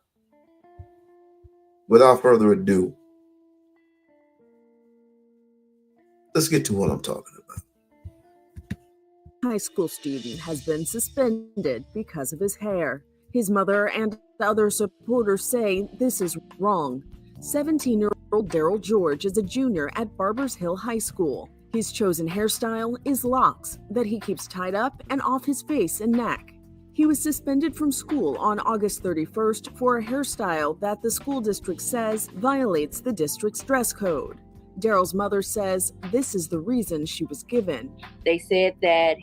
Without further ado, let's get to what I'm talking about. High school student has been suspended because of his hair. His mother and other supporters say this is wrong. 17-year-old Daryl George is a junior at Barbers Hill High School. His chosen hairstyle is locks that he keeps tied up and off his face and neck. He was suspended from school on August 31st for a hairstyle that the school district says violates the district's dress code. Daryl's mother says this is the reason she was given. They said that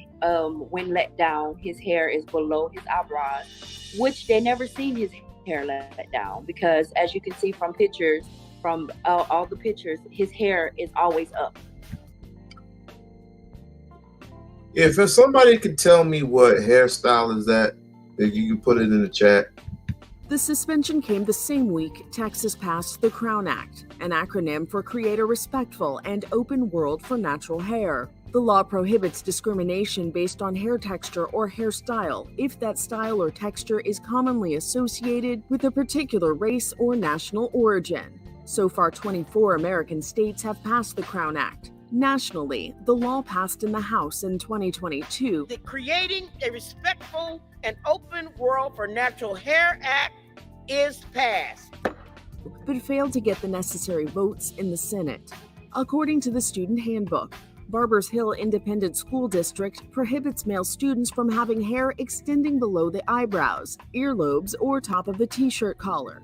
when let down, his hair is below his eyebrows, which they never seen his hair let down because, as you can see from pictures, from all the pictures, his hair is always up. If somebody could tell me what hairstyle is that, if you can put it in the chat. The suspension came the same week Texas passed the Crown Act, an acronym for Create a Respectful and Open World for Natural Hair. The law prohibits discrimination based on hair texture or hairstyle if that style or texture is commonly associated with a particular race or national origin. So far, 24 American states have passed the Crown Act. Nationally, the law passed in the House in 2022. The Creating a Respectful and Open World for Natural Hair Act is passed, but failed to get the necessary votes in the Senate. According to the student handbook, Barbers Hill Independent School District prohibits male students from having hair extending below the eyebrows, earlobes, or top of the t-shirt collar.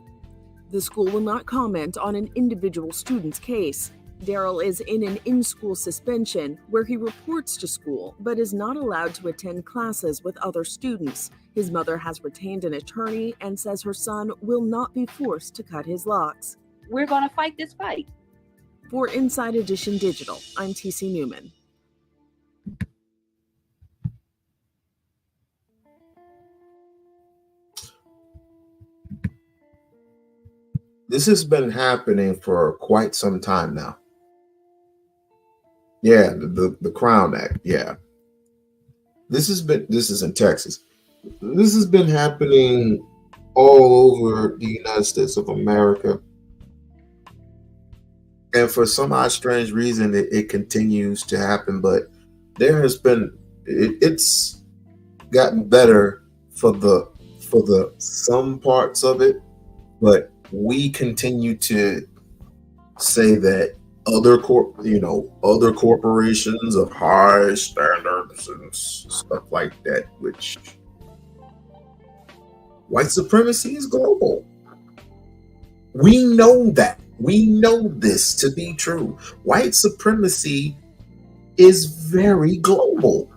The school will not comment on an individual student's case. Daryl is in an in-school suspension where he reports to school but is not allowed to attend classes with other students. His mother has retained an attorney and says her son will not be forced to cut his locks. We're going to fight this fight. For Inside Edition Digital, I'm TC Newman. This has been happening for quite some time now. Yeah, the Crown Act. Yeah, this is in Texas. This has been happening all over the United States of America, and for some odd strange reason, it continues to happen. But there has been it's gotten better for the some parts of it, but we continue to say that other corporations of high standards and stuff like that, which white supremacy is global. We know that. We know this to be true. White supremacy is very global.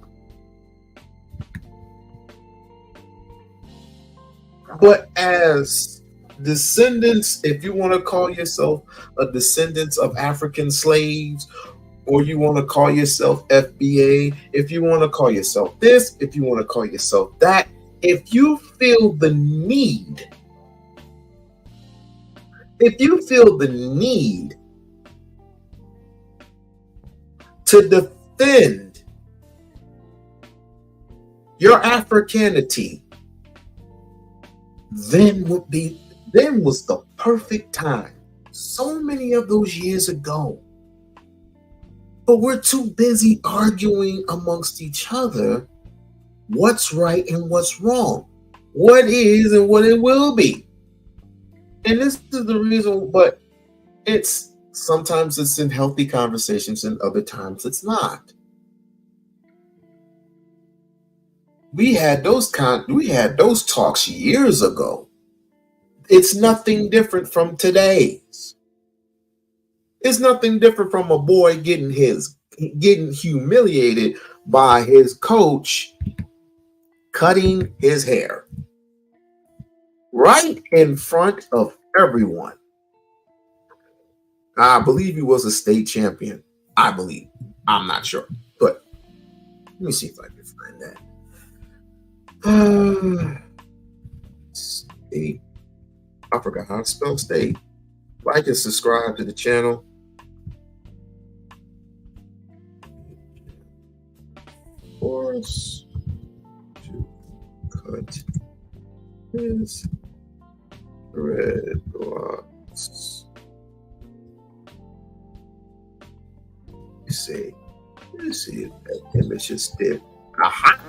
But as descendants, if you want to call yourself a descendant of African slaves, or you want to call yourself FBA, if you want to call yourself this, if you want to call yourself that, if you feel the need, to defend your Africanity, then was the perfect time. So many of those years ago. But we're too busy arguing amongst each other what's right and what's wrong, what is and what it will be. And this is the reason, but sometimes it's in healthy conversations and other times it's not. We had those talks years ago. It's nothing different from today's. It's nothing different from a boy getting humiliated by his coach cutting his hair right in front of everyone. I believe he was a state champion. I believe. I'm not sure. But let me see if I can find that. State. I forgot how to spell state. Like and subscribe to the channel. Force to cut his dreadlocks. Let's see if that image is there. Aha!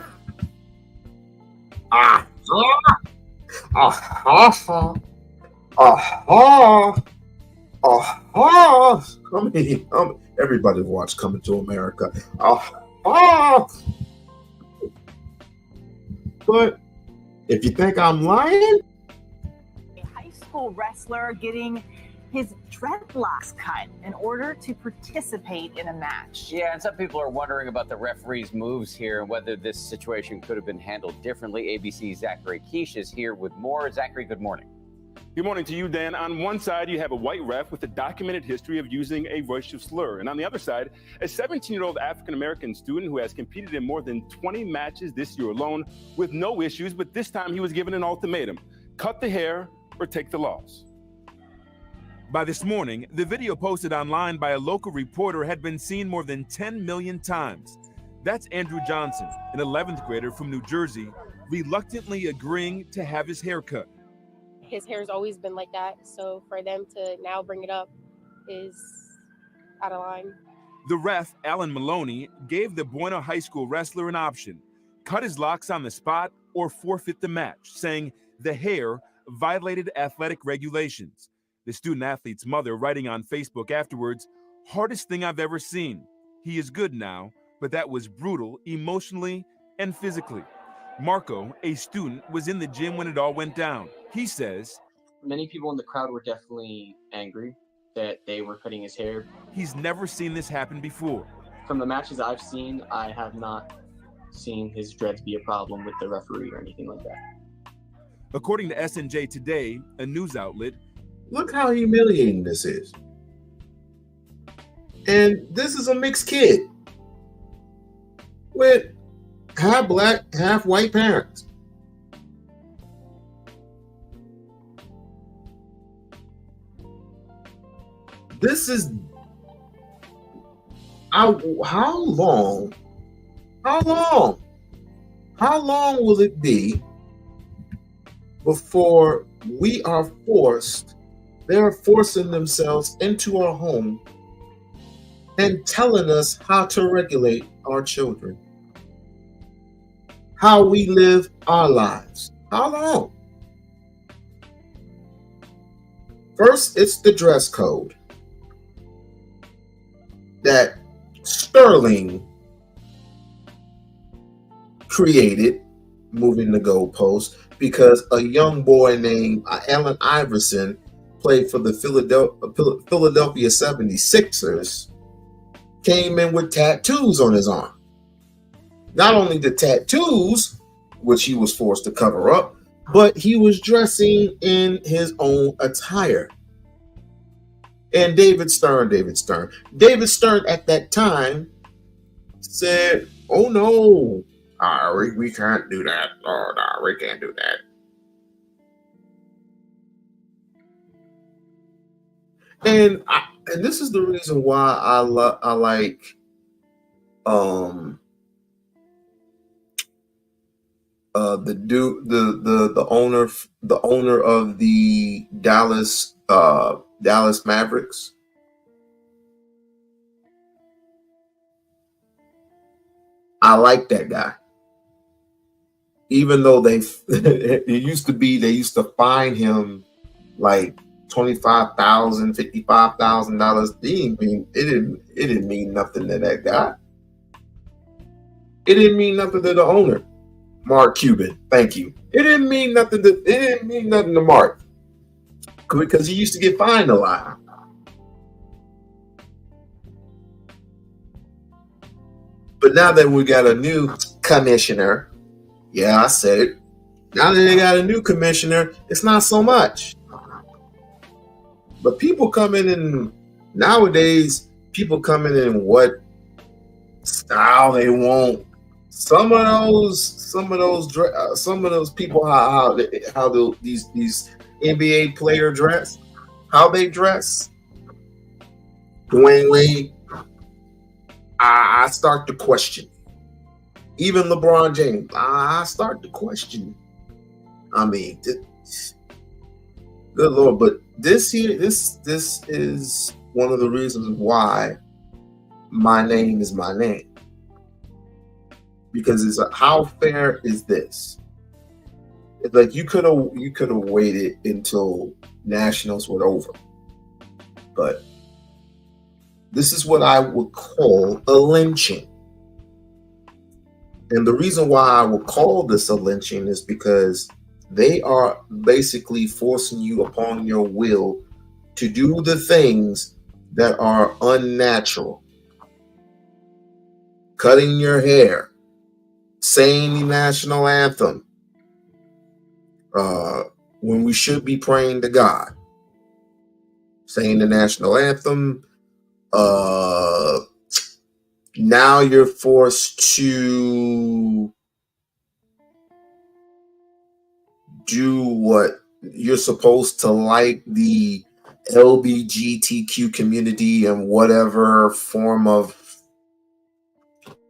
Aha! Aha! Aha! Aha! Everybody watch Coming to America. Aha! But if you think I'm lying, a high school wrestler getting his dreadlocks cut in order to participate in a match. Yeah, and some people are wondering about the referee's moves here and whether this situation could have been handled differently. ABC's Zachary Keish is here with more. Zachary, good morning. Good morning to you, Dan. On one side, you have a white ref with a documented history of using a racial slur. And on the other side, a 17-year-old African-American student who has competed in more than 20 matches this year alone with no issues, but this time he was given an ultimatum: cut the hair or take the loss. By this morning, the video posted online by a local reporter had been seen more than 10 million times. That's Andrew Johnson, an 11th grader from New Jersey, reluctantly agreeing to have his hair cut. His hair's always been like that, so for them to now bring it up is out of line. The ref, Alan Maloney, gave the Buena High School wrestler an option: cut his locks on the spot or forfeit the match, saying the hair violated athletic regulations. The student athlete's mother writing on Facebook afterwards, "Hardest thing I've ever seen. He is good now, but that was brutal emotionally and physically." Marco, a student, was in the gym when it all went down. He says, many people in the crowd were definitely angry that they were cutting his hair. He's never seen this happen before. From the matches I've seen, I have not seen his dreads be a problem with the referee or anything like that. According to SNJ Today, a news outlet, look how humiliating this is. And this is a mixed kid with half black, half white parents. This is how long will it be before they're forcing themselves into our home and telling us how to regulate our children, how we live our lives? How long? First, it's the dress code that Sterling created, moving the goalpost, because a young boy named Allen Iverson played for the Philadelphia 76ers, came in with tattoos on his arm. Not only the tattoos, which he was forced to cover up, but he was dressing in his own attire. And David Stern at that time said, "Oh no, we can't do that. Oh no, we can't do that." And this is the reason why I like the owner of the Dallas Mavericks. I like that guy. Even though they used to fine him like $25,000, $55,000. It didn't mean nothing to that guy. It didn't mean nothing to the owner, Mark Cuban. Thank you. It didn't mean nothing to Mark, because he used to get fined a lot. But now that we got a new commissioner, yeah, I said it. Now that they got a new commissioner, it's not so much. But people coming in nowadays, what style they want. Some of those people, how these NBA player dress, how they dress. Dwayne Wade, I start to question. Even LeBron James, I start to question. I mean, good Lord, but this is one of the reasons why my name is my name. Because it's how fair is this? It's like you could have waited until Nationals were over. But this is what I would call a lynching. And the reason why I would call this a lynching is because they are basically forcing you upon your will to do the things that are unnatural. Cutting your hair, saying the national anthem when we should be praying to God. Saying the national anthem. Now you're forced to do what you're supposed to, like the LGBTQ community and whatever form of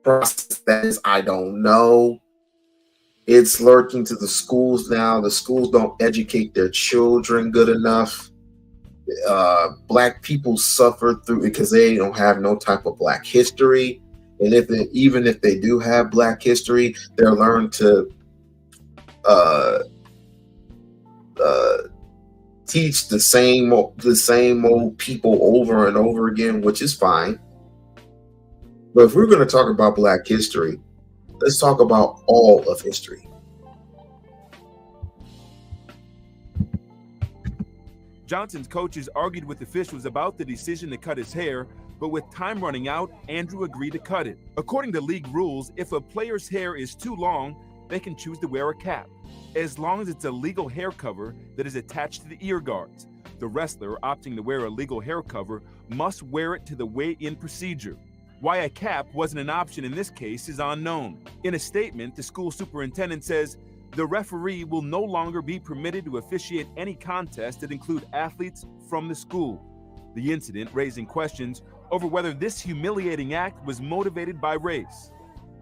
process that is, I don't know. It's lurking to the schools now. The schools don't educate their children good enough. Black people suffer through it because they don't have no type of Black history. And even if they do have Black history, they're learned to teach the same old people over and over again, which is fine. But if we're going to talk about Black history, let's talk about all of history. Johnson's coaches argued with officials about the decision to cut his hair, but with time running out, Andrew agreed to cut it. According to league rules, if a player's hair is too long, they can choose to wear a cap, as long as it's a legal hair cover that is attached to the ear guards. The wrestler opting to wear a legal hair cover must wear it to the weigh-in procedure. Why a cap wasn't an option in this case is unknown. In a statement, the school superintendent says, the referee will no longer be permitted to officiate any contests that include athletes from the school. The incident raising questions over whether this humiliating act was motivated by race.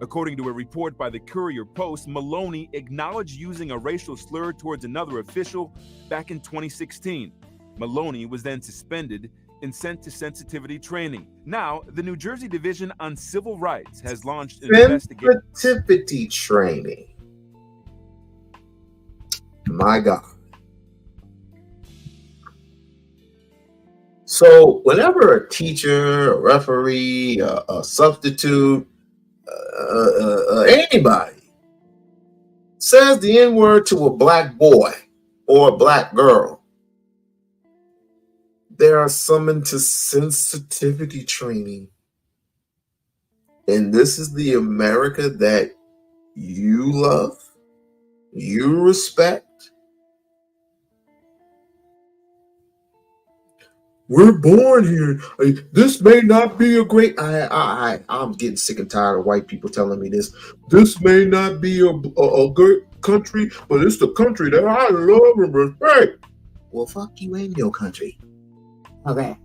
According to a report by the Courier Post, Maloney acknowledged using a racial slur towards another official back in 2016. Maloney was then suspended and sent to sensitivity training. Now, the New Jersey Division on Civil Rights has launched an investigation. Sensitivity training. My God. So whenever a teacher, a referee, a substitute, anybody says the N-word to a Black boy or a Black girl, they are summoned to sensitivity training. And this is the America that you love, you respect, we're born here. This may not be a great. I'm getting sick and tired of white people telling me this. This may not be a good country, but it's the country that I love and respect. Well, fuck you and your country. Okay.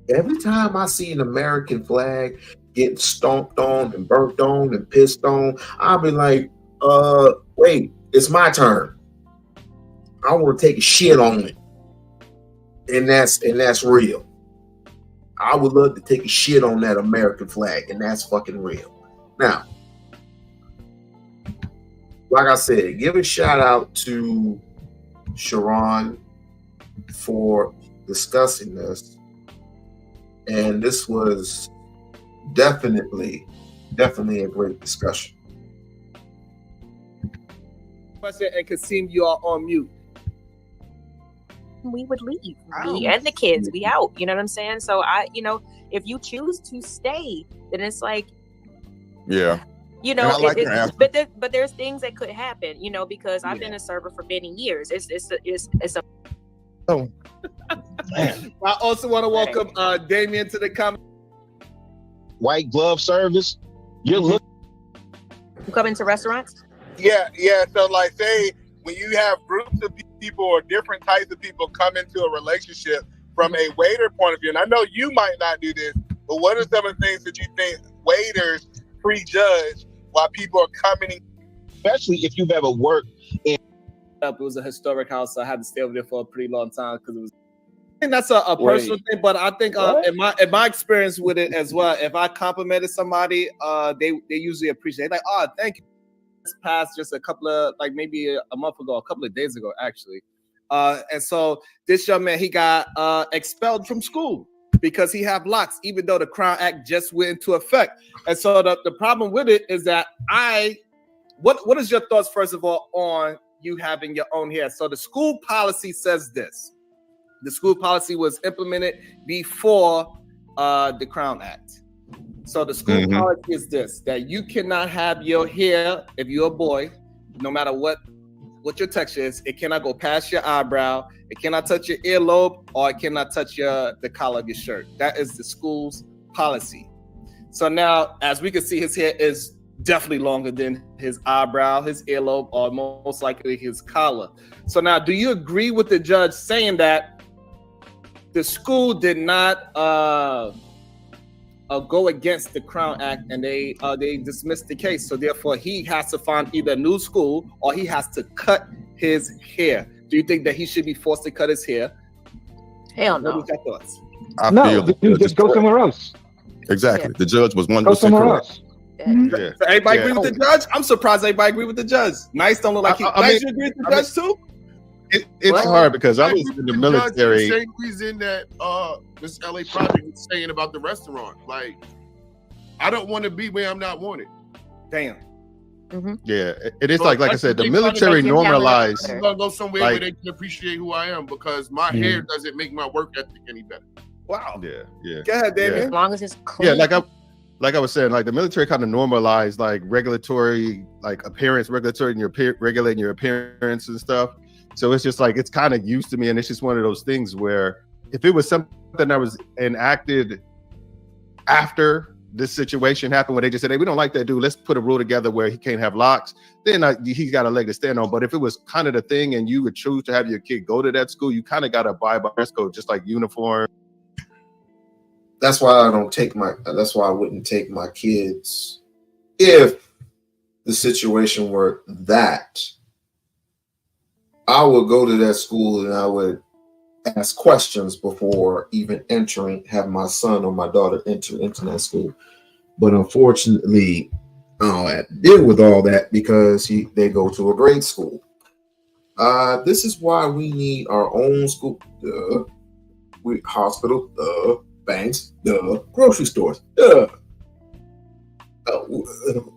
Every time I see an American flag getting stomped on and burnt on and pissed on, I'll be like, wait, it's my turn. I want to take a shit on it. And that's real. I would love to take a shit on that American flag, and that's fucking real. Now, like I said, give a shout out to Sharon for discussing this. And this was definitely a great discussion. And Kasim, you are on mute. We would leave. Me and the kids, we out. You know what I'm saying? So if you choose to stay, then it's like, yeah. But there's things that could happen, because I've been a server for many years. It's a. Oh. I also want to welcome Damien to the comment. White glove service. You're looking. You come into restaurants? Yeah. So, like, say when you have groups of people or different types of people come into a relationship from a waiter point of view, and I know you might not do this, but what are some of the things that you think waiters prejudge while people are coming in? Especially if you've ever worked in. It was a historic house, so I had to stay over there for a pretty long time because it was. I think that's a personal thing, but I think in my experience with it as well, if I complimented somebody, they usually appreciate it. Like, oh, thank you. It's past just a couple of, like, maybe a month ago, a couple of days ago, actually. And so this young man, he got expelled from school because he had locks, even though the Crown Act just went into effect. And so the problem with it is that what is your thoughts, first of all, on you having your own hair? So the school policy says this. The school policy was implemented before the Crown Act. So the school policy is this, that you cannot have your hair, if you're a boy, no matter what your texture is, it cannot go past your eyebrow, it cannot touch your earlobe, or it cannot touch the collar of your shirt. That is the school's policy. So now, as we can see, his hair is definitely longer than his eyebrow, his earlobe, or most likely his collar. So now, do you agree with the judge saying that the school did not go against the Crown Act and they dismissed the case? So therefore, he has to find either a new school or he has to cut his hair. Do you think that he should be forced to cut his hair? Hell no. What are your thoughts? I feel you just go somewhere else. Exactly. Yeah. The judge was 100% correct. Yeah. So everybody agree with the judge? I'm surprised everybody agree with the judge. Nice don't look like he. Nice, you agree with the judge too? It's hard because I was in the military. The same reason that this LA project is saying about the restaurant. Like, I don't want to be where I'm not wanted. Damn. Yeah, it is like I said, the military normalized. I'm gonna go somewhere where they can appreciate who I am because my hair doesn't make my work ethic any better. Wow. Yeah. Go ahead, David. Yeah. As long as it's clean. Yeah, like I was saying, like the military kind of normalized like regulatory, like appearance, regulating your appearance and stuff. So it's just like, it's kind of used to me. And it's just one of those things where if it was something that was enacted after this situation happened, where they just said, hey, we don't like that dude, let's put a rule together where he can't have locks, then he's got a leg to stand on. But if it was kind of the thing and you would choose to have your kid go to that school, you kind of got to abide by dress code, just like uniform. That's why I wouldn't take my kids if the situation were that. I would go to that school and I would ask questions before even have my son or my daughter enter into that school. But unfortunately, I don't have to deal with all that because they go to a grade school. This is why we need our own school, hospital, banks, grocery stores.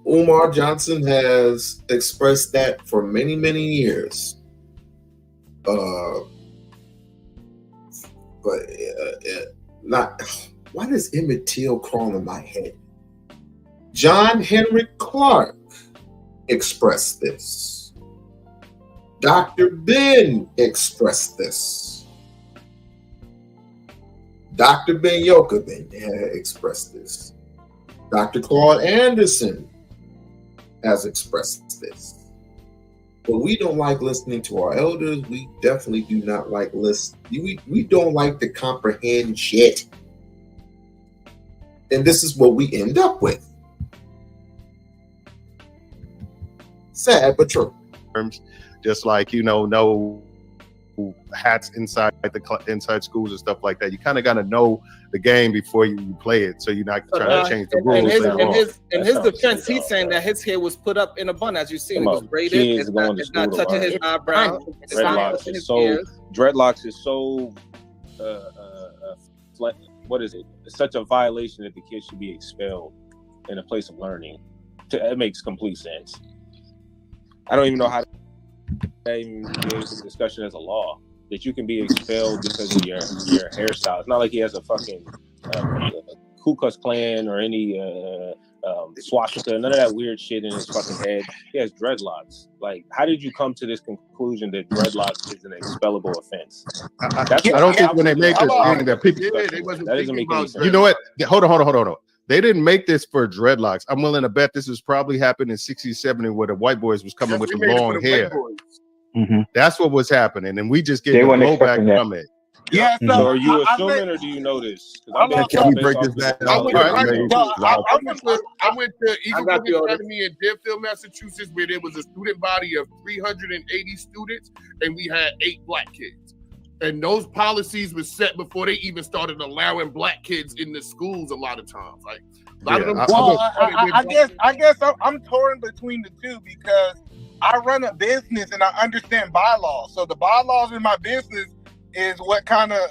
Umar Johnson has expressed that for many, many years. Why does Emmett Till crawl in my head? John Henry Clark expressed this. Dr. Ben expressed this. Dr. Ben Yoka expressed this. Dr. Claude Anderson has expressed this. But we don't like listening to our elders. We definitely do not like listening. We don't like to comprehend shit. And this is what we end up with. Sad but true. Just like, no hats inside schools and stuff like that. You kind of got to know the game before you play it, so you're not trying to change the rules. In his defense, he's saying that his hair was put up in a bun, as you see. It was braided. It's not touching his eyebrow. Dreadlocks is so what is it? It's such a violation that the kids should be expelled in a place of learning. It makes complete sense. I don't even know how to even get into the discussion as a law that you can be expelled because of your hairstyle. It's not like he has a fucking Ku Klux Klan or any swastika, none of that weird shit in his fucking head. He has dreadlocks. Like, how did you come to this conclusion that dreadlocks is an expellable offense? I don't think when they made this thing that people that doesn't make any sense. You know what? Hold on. They didn't make this for dreadlocks. I'm willing to bet this was probably happened in 60s, 70s where the white boys was coming with the long hair. Mm-hmm. That's what was happening, and we just get blowback from it. Yeah. So are you assuming, or do you know this? Can we break this down? I went to Eagle Academy in Deerfield, Massachusetts, where there was a student body of 380 students, and we had 8 black kids. And those policies were set before they even started allowing black kids in the schools. A lot of times, like a lot of them. Well, I guess I'm torn between the two because I run a business and I understand bylaws. So the bylaws in my business is what kind of.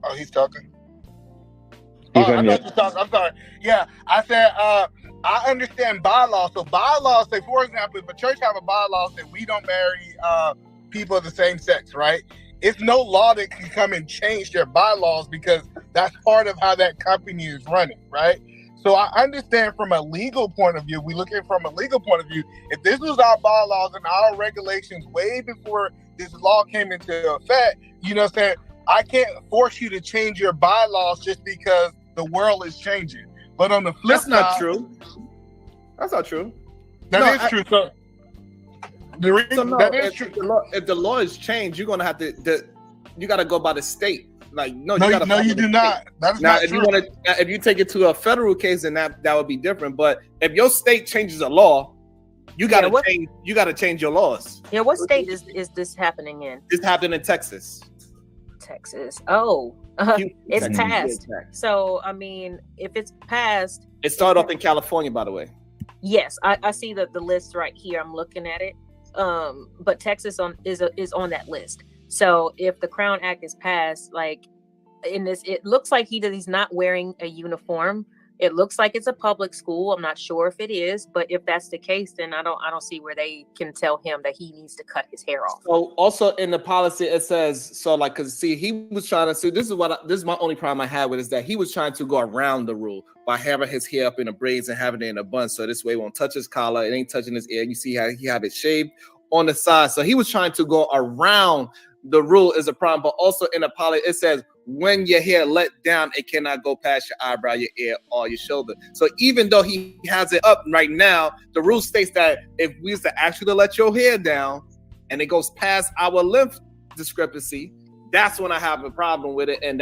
Oh, he's talking. I thought you were talking. I'm sorry. Yeah, I said I understand bylaws. So bylaws say, for example, if a church have a bylaw that we don't marry people of the same sex, right? It's no law that can come and change their bylaws because that's part of how that company is running, right? So I understand from a legal point of view, we look at it from a legal point of view, if this was our bylaws and our regulations way before this law came into effect, you know what I'm saying? I can't force you to change your bylaws just because the world is changing. But on the flip side... That's not true. That's not true. That is true. So, that is true. If the law is changed, you're gonna have to. You got to go by the state. Like you do not. That's now, not true. If you take it to a federal case, then that would be different. But if your state changes a law, you got to change. You got to change your laws. Yeah, what state is this happening in? This happened in Texas. Texas. Oh, it's passed. So I mean, if it's passed, it started off in California, by the way. Yes, I see the list right here. I'm looking at it. But Texas is on that list. So if the Crown Act is passed, like in this, it looks like he's not wearing a uniform. It looks like it's a public school. I'm not sure if it is, but if that's the case, then I don't see where they can tell him that he needs to cut his hair off. So also in the policy, it says, so like, cause see, he was trying to, this is my only problem I had with it, is that he was trying to go around the rule by having his hair up in the braids and having it in a bun. So this way it won't touch his collar. It ain't touching his ear. You see how he have it shaved on the side. So he was trying to go around the rule is a problem, but also in the policy, it says when your hair let down, it cannot go past your eyebrow, your ear, or your shoulder. So even though he has it up right now, the rule states that if we was to ask you to let your hair down and it goes past our length discrepancy, that's when I have a problem with it. And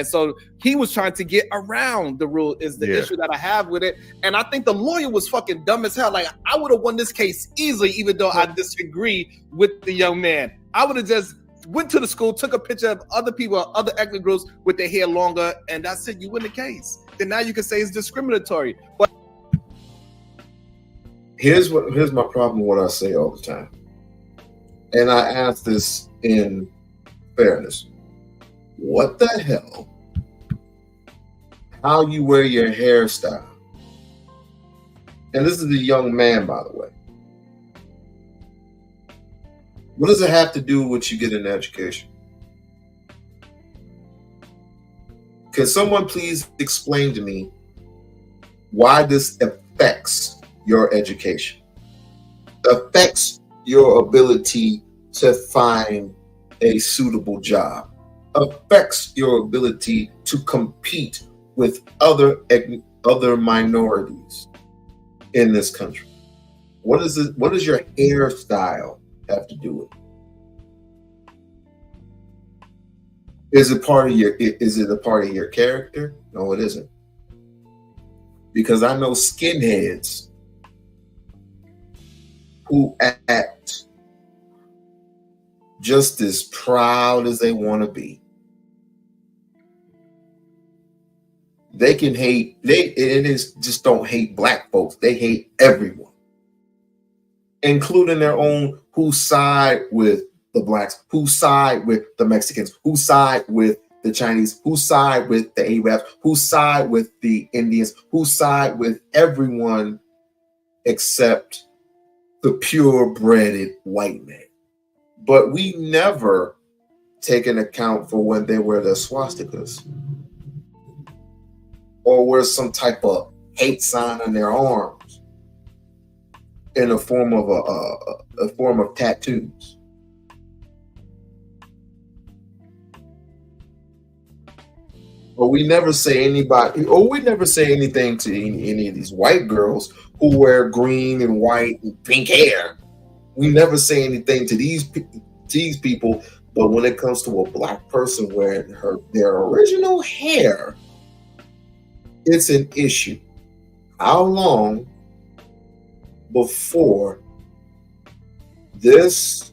so he was trying to get around the rule is the issue that I have with it. And I think the lawyer was fucking dumb as hell. Like, I would have won this case easily, even though I disagree with the young man. I would have just went to the school, took a picture of other people, other ethnic groups with their hair longer, and that's it. You win the case. Then now you can say it's discriminatory. But here's my problem with what I say all the time. And I ask this in fairness. What the hell? How you wear your hairstyle? And this is a young man, by the way. What does it have to do with what you get in education? Can someone please explain to me why this affects your education? Affects your ability to find a suitable job? affects your ability to compete with other minorities in this country. What does your hairstyle have to do with it? Is it a part of your character? No, it isn't. Because I know skinheads who act just as proud as they want to be. They can hate, just don't hate black folks. They hate everyone, including their own, who side with the blacks, who side with the Mexicans, who side with the Chinese, who side with the Arabs, who side with the Indians, who side with everyone except the purebred white man. But we never take an account for when they wear their swastikas or wear some type of hate sign on their arms in a form of a form of tattoos. Or we never say anything to any of these white girls who wear green and white and pink hair. We never say anything to these people, but when it comes to a black person wearing their original hair, it's an issue. How long before this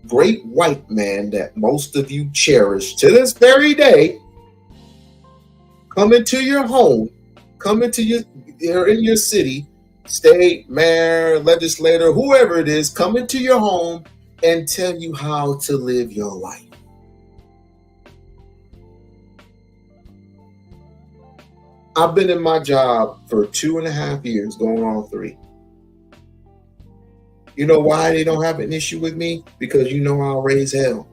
great white man that most of you cherish to this very day come into your home, you're in your city, state, mayor, legislator, whoever it is, come into your home and tell you how to live your life? I've been in my job for 2.5 years, going on 3. You know why they don't have an issue with me? Because you know I'll raise hell.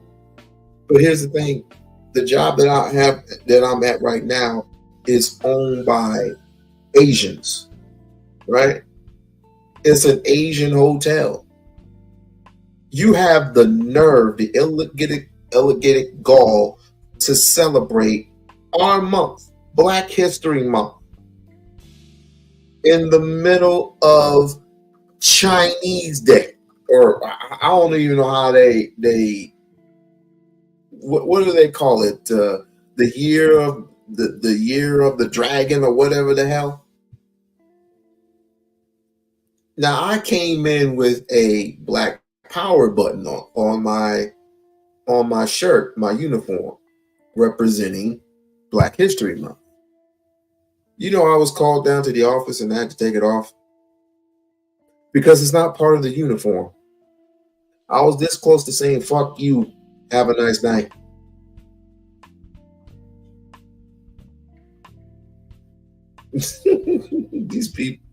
But here's the thing. The job that I'm at right now is owned by Asians, right? It's an Asian hotel. You have the nerve, the illegitimate gall to celebrate our month, Black History Month, in the middle of Chinese Day, or I don't even know how they what do they call it? The year of the year of the dragon, or whatever the hell. Now I came in with a Black Power button on my shirt, my uniform, representing Black History Month. You know, I was called down to the office and I had to take it off because it's not part of the uniform. I was this close to saying, fuck you, have a nice night. These people,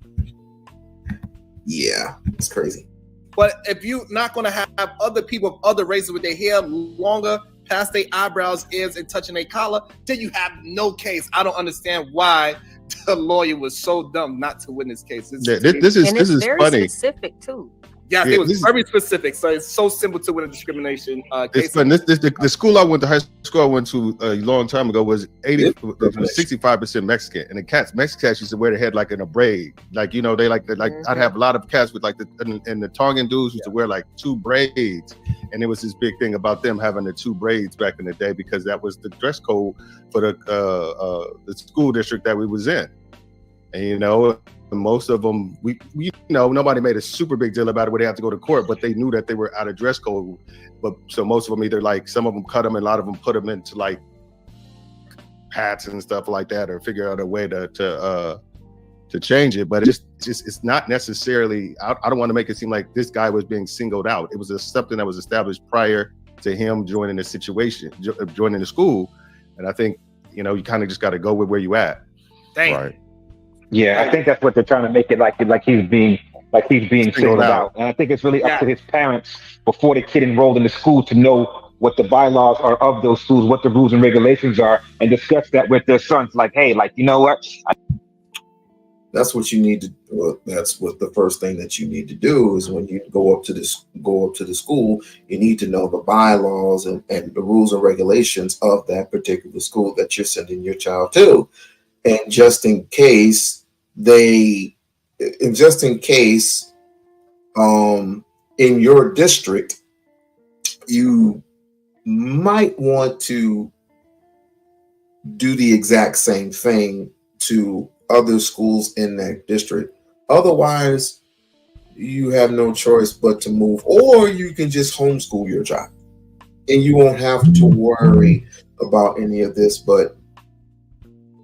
yeah, it's crazy. But if you're not going to have other people of other races with their hair longer past their eyebrows, ears, and touching their collar, then you have no case. I don't understand why the lawyer was so dumb not to win this case. This is very funny. Specific too. Yes, it was very specific. So it's so simple to win a discrimination case. It's fun. The school I went to, high school I went to a long time ago, was 65% Mexican, and the Mexican cats used to wear their head like in a braid. Like, you know, they like I'd have a lot of cats with like the Tongan dudes used to wear like 2 braids, and there was this big thing about them having the 2 braids back in the day because that was the dress code for the school district that we was in, and you know. Most of them, we nobody made a super big deal about it where they have to go to court, but they knew that they were out of dress code. But so most of them either like some of them cut them, and a lot of them put them into like hats and stuff like that, or figure out a way to change it. But it's not necessarily. I don't want to make it seem like this guy was being singled out. It was something that was established prior to him joining the situation, joining the school. And I think you kind of just got to go with where you at. Dang. Right. Yeah, I think that's what they're trying to make it like he's being singled out. And I think it's really up to his parents before the kid enrolled in the school to know what the bylaws are of those schools, what the rules and regulations are, and discuss that with their sons. Like, hey, like, you know what? That's what you need to. Well, that's what the first thing that you need to do is when you go up to the school, you need to know the bylaws and the rules and regulations of that particular school that you're sending your child to, and just in case in your district, you might want to do the exact same thing to other schools in that district. Otherwise, you have no choice but to move, or you can just homeschool your child and you won't have to worry about any of this. But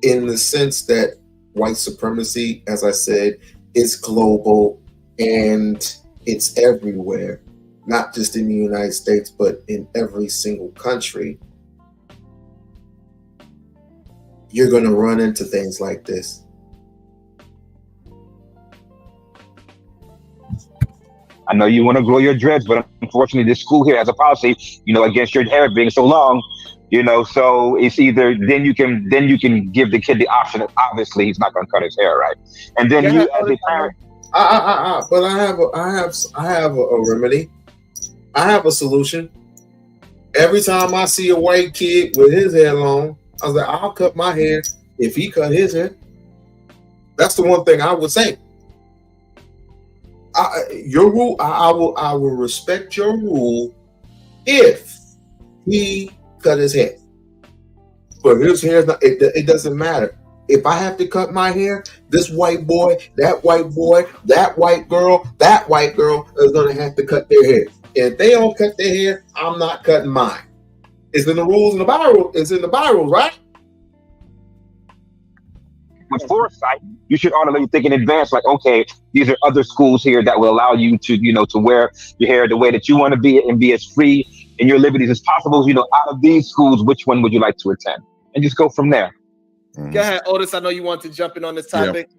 in the sense that white supremacy, as I said, is global and it's everywhere, not just in the United States, but in every single country, you're going to run into things like this. I know you want to grow your dreads, but unfortunately this school here has a policy, against your hair being so long, so it's either then you can give the kid the option that obviously he's not going to cut his hair, right? And then you as a parent. But I have a remedy. I have a solution. Every time I see a white kid with his hair long, I was like, I'll cut my hair if he cut his hair. That's the one thing I would say. Your rule, I will respect your rule if he cut his hair. But his hair is not. It doesn't matter. If I have to cut my hair, this white boy, that white white girl is going to have to cut their hair. If they don't cut their hair, I'm not cutting mine. It's in the rules in the Bible. It's in the Bible, right? With foresight, you should automatically think in advance, like, okay, these are other schools here that will allow you to, to wear your hair the way that you want to be and be as free in your liberties as possible. Out of these schools, which one would you like to attend? And just go from there. Go ahead, Otis. I know you want to jump in on this topic. Yeah.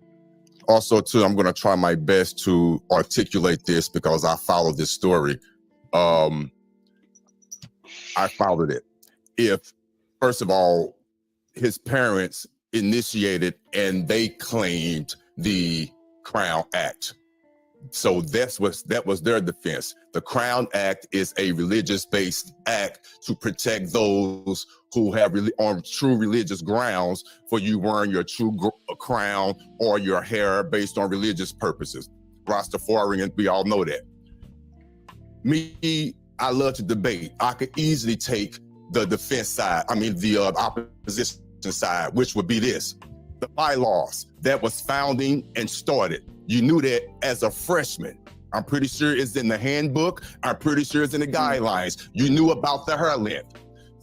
Also, too, I'm going to try my best to articulate this because I followed this story. I followed it. If, first of all, his parents initiated and they claimed the Crown Act. So that was their defense. The Crown Act is a religious-based act to protect those who have on true religious grounds for you wearing your true crown or your hair based on religious purposes. Rastafarian, we all know that. Me, I love to debate. I could easily take the defense side. The opposition side, which would be this: the bylaws that was founding and started. You knew that as a freshman. I'm pretty sure it's in the handbook. I'm pretty sure it's in the guidelines. You knew about the hair length.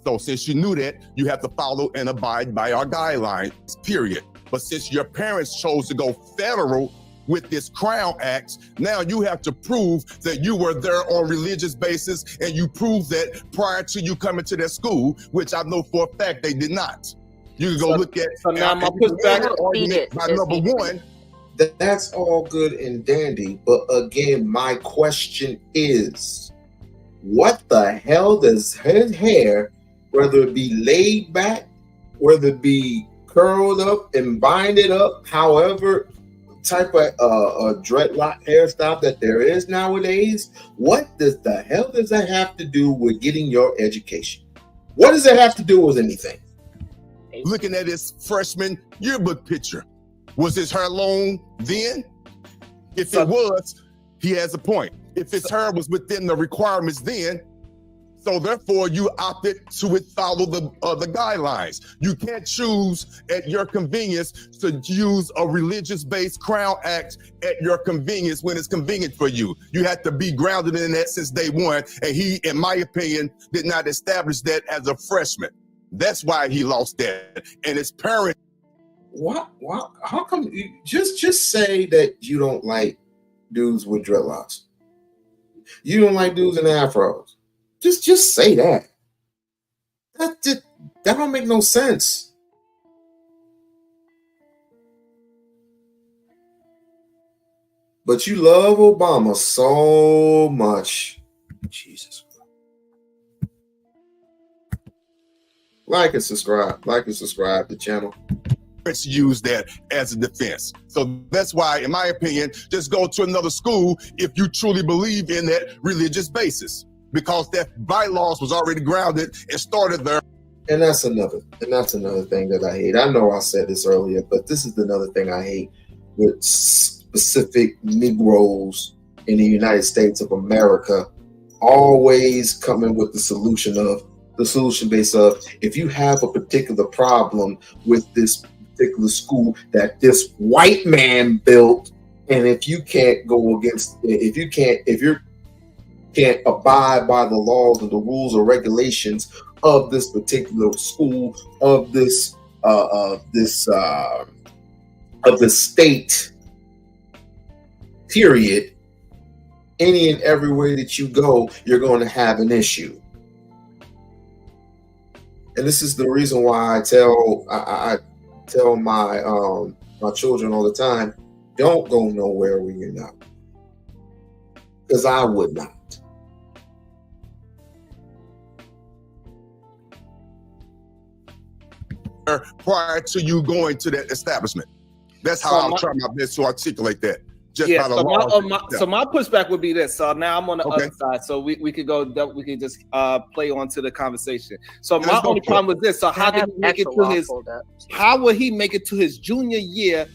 So since you knew that, you have to follow and abide by our guidelines, period. But since your parents chose to go federal with this Crown Act, now you have to prove that you were there on religious basis, and you prove that prior to you coming to that school, which I know for a fact they did not. You can go look at. So now my pushback by number one. That's all good and dandy, but again, my question is, what the hell does his hair, whether it be laid back, whether it be curled up and binded up, however type of dreadlock hairstyle that there is nowadays, what the hell does that have to do with getting your education? What does it have to do with anything? Looking at his freshman yearbook picture, was his hair long then? If it was, he has a point. If his hair was within the requirements then, so therefore you opted to follow the guidelines. You can't choose at your convenience to use a religious-based Crown Act at your convenience when it's convenient for you. You have to be grounded in that since day one, and he, in my opinion, did not establish that as a freshman. That's why he lost that. And his parents. What? How come you just say that you don't like dudes with dreadlocks? You don't like dudes in afros. Just say that. That don't make no sense. But you love Obama so much. Jesus. Like and subscribe. Like and subscribe to the channel. parents use that as a defense. So that's why, in my opinion, just go to another school if you truly believe in that religious basis, because that bylaws was already grounded and started there. And that's another thing that I hate. I know I said this earlier, but this is another thing I hate with specific Negroes in the United States of America, always coming with the solution based of, if you have a particular problem with this particular school that this white man built, and if you can't go against, if you can't abide by the laws or the rules or regulations of this particular school, of this state, period, any and every way that you go, you're going to have an issue. And this is the reason why I tell my my children all the time, don't go nowhere where you're not, because I would not. Prior to you going to that establishment. That's how I'll try my best to articulate that. Just by the law. So my pushback would be this. So now I'm on the other side. So we could just play on to the conversation. So my only problem with this. So how did he make it to his? How would he make it to his junior year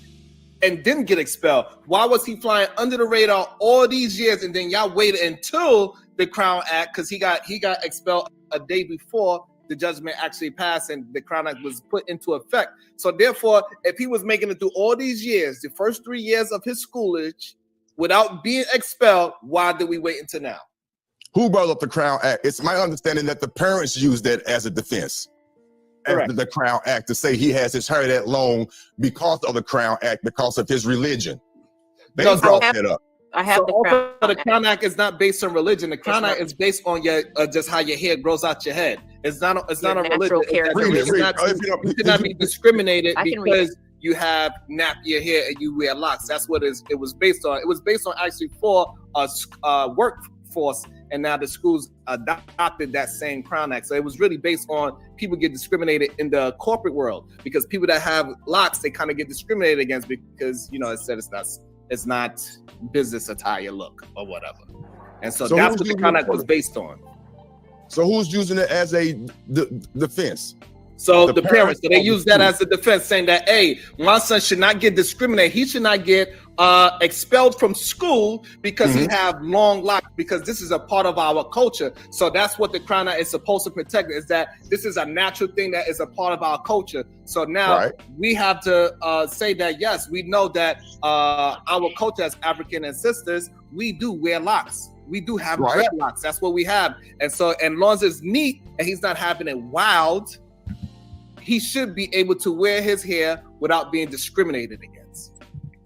and didn't get expelled? Why was he flying under the radar all these years, and then y'all waited until the Crown Act, because he got expelled a day before the judgment actually passed and the Crown Act was put into effect. So therefore, if he was making it through all these years, the first 3 years of his schoolage, without being expelled, why did we wait until now? Who brought up the Crown Act? It's my understanding that the parents used that as a defense. After the Crown Act, to say he has his hair that long because of the Crown Act, because of his religion. They brought that up. I have the Crown Act is not based on religion. The Crown Act is based on your just how your hair grows out your head. It's not a religion. You cannot be discriminated because you have nappier hair and you wear locks. That's what it was based on. It was based on actually for a workforce, and now the schools adopted that same Crown Act. So it was really based on people get discriminated in the corporate world, because people that have locks, they kind of get discriminated against because, you know, it said it's not business attire look or whatever. And so that's what the Crown Act was based on. So who's using it as a defense? So the parents, so they use that as a defense, saying that, hey, my son should not get discriminated. He should not get expelled from school because he have long locks, because this is a part of our culture. So that's what the Crown Act is supposed to protect, is that this is a natural thing that is a part of our culture. So now we have to say that, yes, we know that our culture as African ancestors, we do wear locks. We do have dreadlocks. That's what we have. And so, as long as it's neat and he's not having it wild, he should be able to wear his hair without being discriminated against.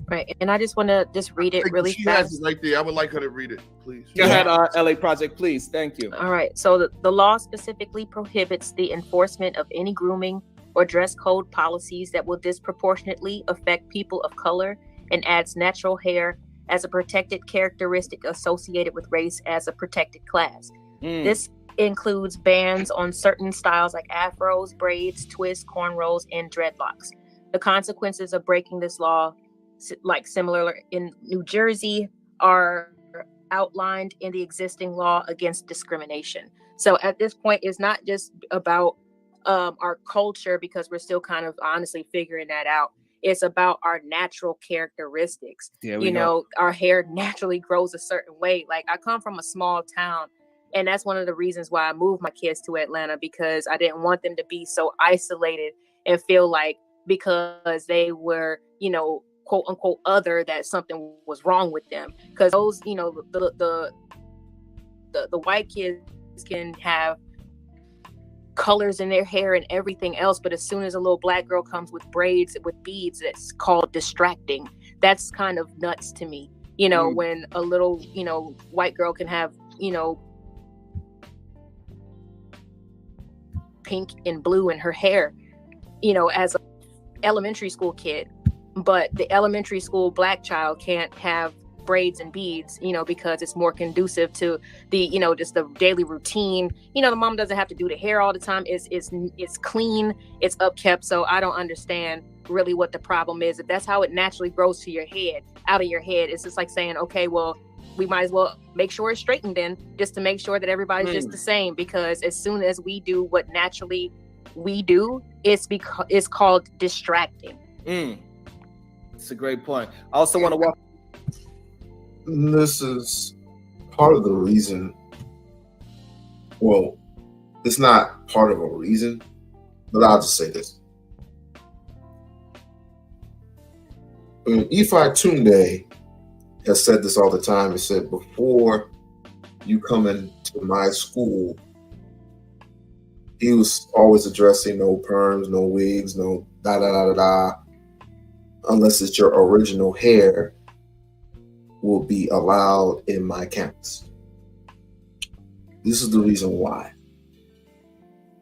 Right. And I just want to read it really fast. Right there. I would like her to read it, please. Go ahead, LA Project, please. Thank you. All right. So the law specifically prohibits the enforcement of any grooming or dress code policies that will disproportionately affect people of color, and adds natural hair as a protected characteristic associated with race as a protected class. This includes bans on certain styles like afros, braids, twists, cornrows, and dreadlocks. The consequences of breaking this law, like similar in New Jersey, are outlined in the existing law against discrimination. So at this point, it's not just about our culture, because we're still kind of honestly figuring that out. It's about our natural characteristics. You know, our hair naturally grows a certain way. Like, I come from a small town, and that's one of the reasons why I moved my kids to Atlanta, because I didn't want them to be so isolated and feel like because they were, you know, quote unquote other, that something was wrong with them. Because those, you know, the white kids can have colors in their hair and everything else, but as soon as a little black girl comes with braids with beads, it's called distracting. That's kind of nuts to me, you know, when a little, you know, white girl can have, you know, pink and blue in her hair, you know, as an elementary school kid, but the elementary school black child can't have braids and beads, you know, because it's more conducive to the, you know, just the daily routine. You know, the mom doesn't have to do the hair all the time. It's clean, it's upkept. So I don't understand really what the problem is. If that's how it naturally grows to your head, out of your head, it's just like saying, okay, well, we might as well make sure it's straightened in, just to make sure that everybody's just the same. Because as soon as we do what naturally we do, it's called distracting. It's a great point. I also want to walk. This is part of the reason. Well, it's not part of a reason, but I'll just say this. Ife Tunde has said this all the time. He said, before you come into my school, he was always addressing no perms, no wigs, no da-da-da-da-da, unless it's your original hair will be allowed in my campus. This is the reason why.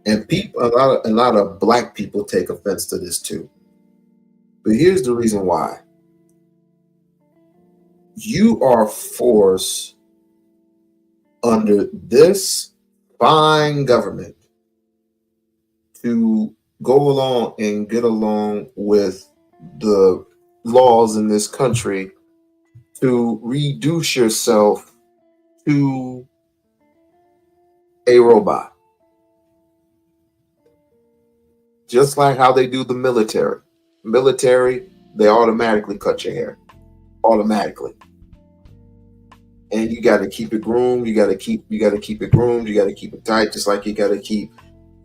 And people, a lot of black people take offense to this too. But here's the reason why. You are forced under this fine government to go along and get along with the laws in this country to reduce yourself to a robot. Just like how they do the military. Military, they automatically cut your hair. Automatically. And you got to keep it groomed. You got to keep it groomed. You got to keep it tight, just like you got to keep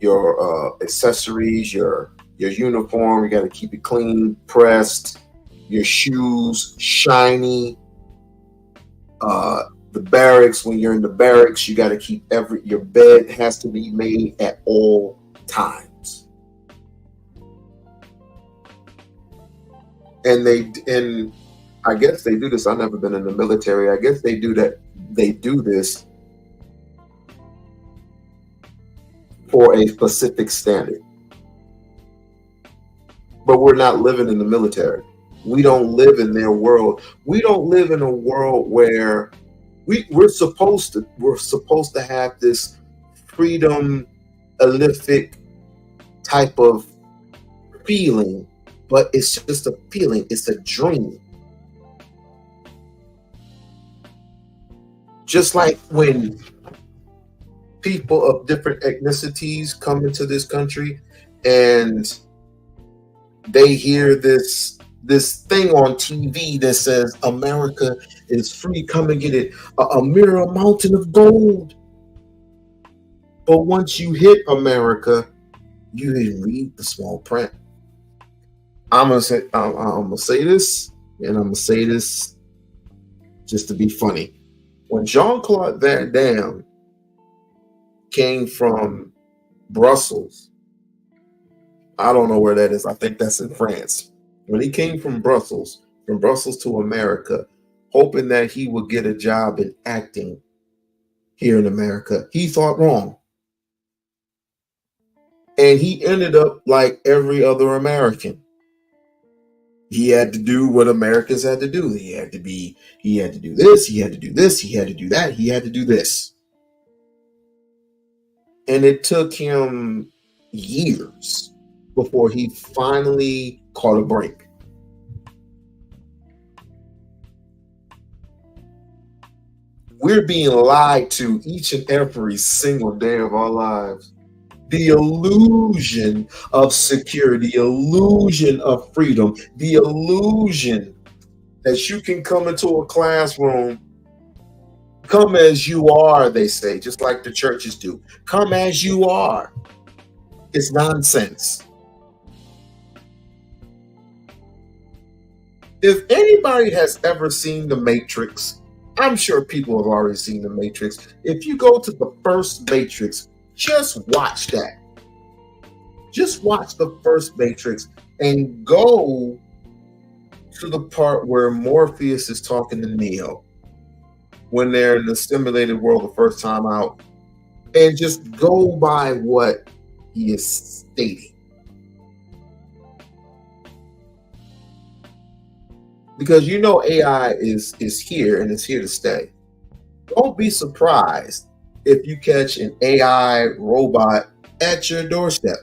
your accessories, your uniform. You got to keep it clean, pressed. Your shoes shiny. The barracks, when you're in the barracks, you got to keep your bed has to be made at all times. And I guess they do this. I've never been in the military. I guess they do that. They do this for a specific standard. But we're not living in the military. We don't live in their world. We don't live in a world where we're supposed to have this freedom, prolific type of feeling, but it's just a feeling. It's a dream. Just like when people of different ethnicities come into this country and they hear this thing on TV that says America is free, come and get it, a mere mountain of gold. But once you hit America, you didn't read the small print. I'm gonna say this, and I'm gonna say this just to be funny. When Jean-Claude Van Damme came from Brussels, I don't know where that is. I think that's in France. When he came from Brussels to America, hoping that he would get a job in acting here in America, he thought wrong. And he ended up like every other American. He had to do what Americans had to do. He had to do this, he had to do this, he had to do that, he had to do this. And it took him years before he finally caught a break. We're being lied to each and every single day of our lives. The illusion of security, the illusion of freedom, the illusion that you can come into a classroom, come as you are, they say, just like the churches do. Come as you are. It's nonsense. If anybody has ever seen The Matrix, I'm sure people have already seen The Matrix. If you go to the first Matrix, just watch that. Just watch the first Matrix and go to the part where Morpheus is talking to Neo when they're in the simulated world the first time out, and just go by what he is stating. Because you know AI is here and it's here to stay. Don't be surprised if you catch an AI robot at your doorstep.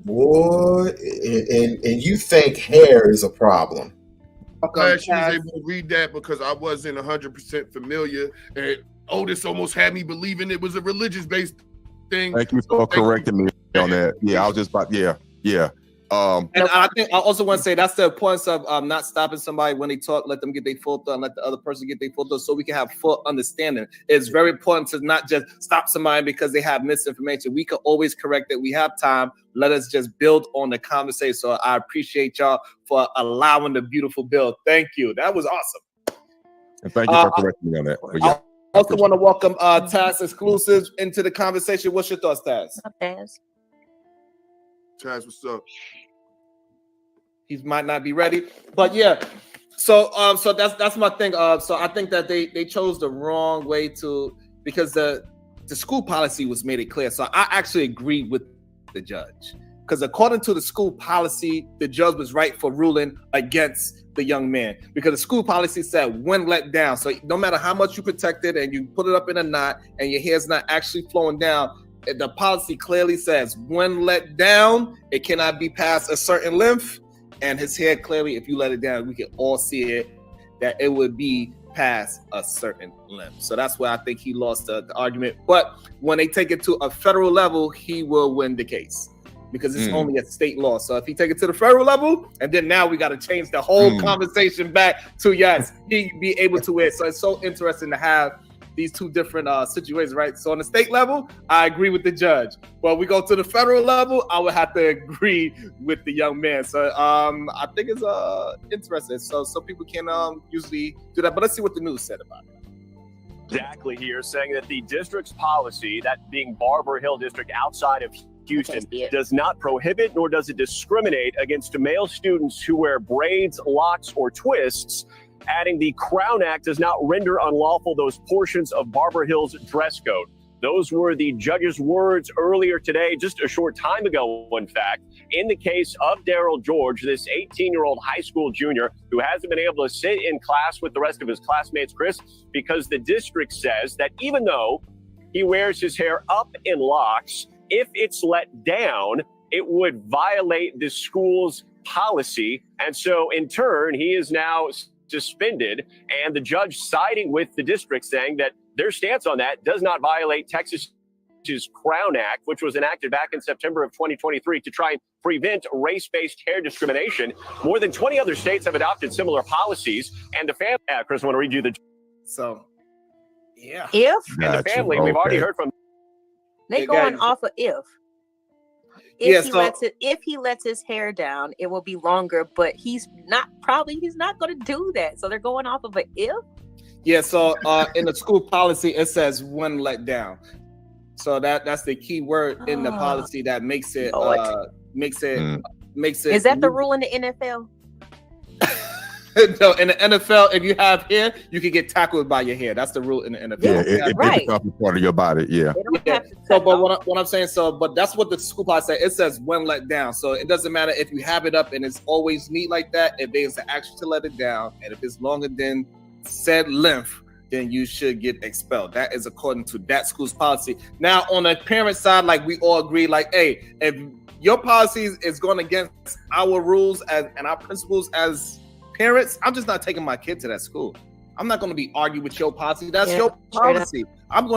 Boy, and you think hair is a problem? Glad she was able to read that because I wasn't 100% familiar, and Otis almost had me believing it was a religious-based thing. Thank you for correcting me on that. Yeah, I was just about yeah. And I think I also want to say that's the importance of not stopping somebody when they talk. Let them get their full thought and let the other person get their full thought so we can have full understanding. It's very important to not just stop somebody because they have misinformation. We can always correct it. We have time. Let us just build on the conversation. So I appreciate y'all for allowing the beautiful build. Thank you. That was awesome. And thank you for correcting me on that. But yeah, I also want to welcome Taz Exclusives into the conversation. What's your thoughts, Taz? Taz, what's up? He might not be ready, but yeah. So that's my thing. So I think that they chose the wrong way to, because the school policy was made it clear. So I actually agreed with the judge, because according to the school policy, the judge was right for ruling against the young man, because the school policy said when let down. So no matter how much you protect it and you put it up in a knot and your hair's not actually flowing down, the policy clearly says when let down, it cannot be past a certain length. And his hair, clearly, if you let it down, we can all see it, that it would be past a certain length. So that's why I think he lost the argument. But when they take it to a federal level, he will win the case, because it's only a state law. So if he take it to the federal level, and then now we got to change the whole conversation back to, yes, he be able to wear. So it's so interesting to have these two different situations, right? So on the state level, I agree with the judge. But we go to the federal level, I would have to agree with the young man. So I think it's interesting. So some people can usually do that. But let's see what the news said about it. Exactly here, saying that the district's policy, that being Barber Hill District outside of Houston, does not prohibit nor does it discriminate against male students who wear braids, locks, or twists. Adding the Crown Act does not render unlawful those portions of Barber Hill's dress code. Those were the judge's words earlier today, just a short time ago, in fact, in the case of Daryl George, this 18-year-old high school junior who hasn't been able to sit in class with the rest of his classmates, Chris, because the district says that even though he wears his hair up in locks, if it's let down, it would violate the school's policy. And so in turn, he is now suspended, and the judge siding with the district, saying that their stance on that does not violate Texas's Crown Act, which was enacted back in September of 2023 to try and prevent race-based hair discrimination. More than 20 other states have adopted similar policies, and the family, Chris, I want to read you the. So, yeah. If and the family, we've already heard from. They going off of if. If he lets his hair down, it will be longer, but he's not going to do that. So they're going off of an if. Yeah. So in the school policy, it says when let down. So that's the key word in the policy that makes it makes it. Is that the rule in the NFL? No, in the NFL, if you have hair, you can get tackled by your hair. That's the rule in the NFL. Yeah, it becomes part of your body. Yeah. So, but what I'm saying, but that's what the school policy says. It says when let down. So it doesn't matter if you have it up and it's always neat like that. If there's an action to let it down, and if it's longer than said length, then you should get expelled. That is according to that school's policy. Now, on the parent side, like we all agree, like, hey, if your policy is going against our rules and our principles as parents, I'm just not taking my kid to that school. I'm not going to be arguing with your policy. That's your policy. I'm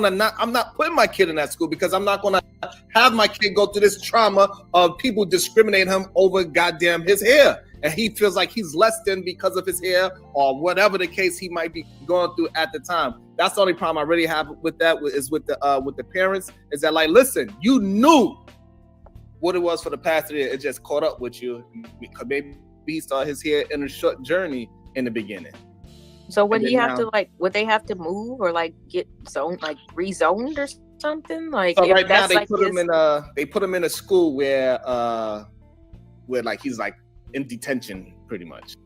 not putting my kid in that school, because I'm not going to have my kid go through this trauma of people discriminating him over goddamn his hair. And he feels like he's less than because of his hair or whatever the case he might be going through at the time. That's the only problem I really have with that is with the parents, is that, like, listen, you knew what it was for the past 3 years. It just caught up with you. Maybe he started his hair in a short journey in the beginning. So would he have to would they have to move or get zoned, rezoned or something? So right now they put him in a school where he's in detention pretty much.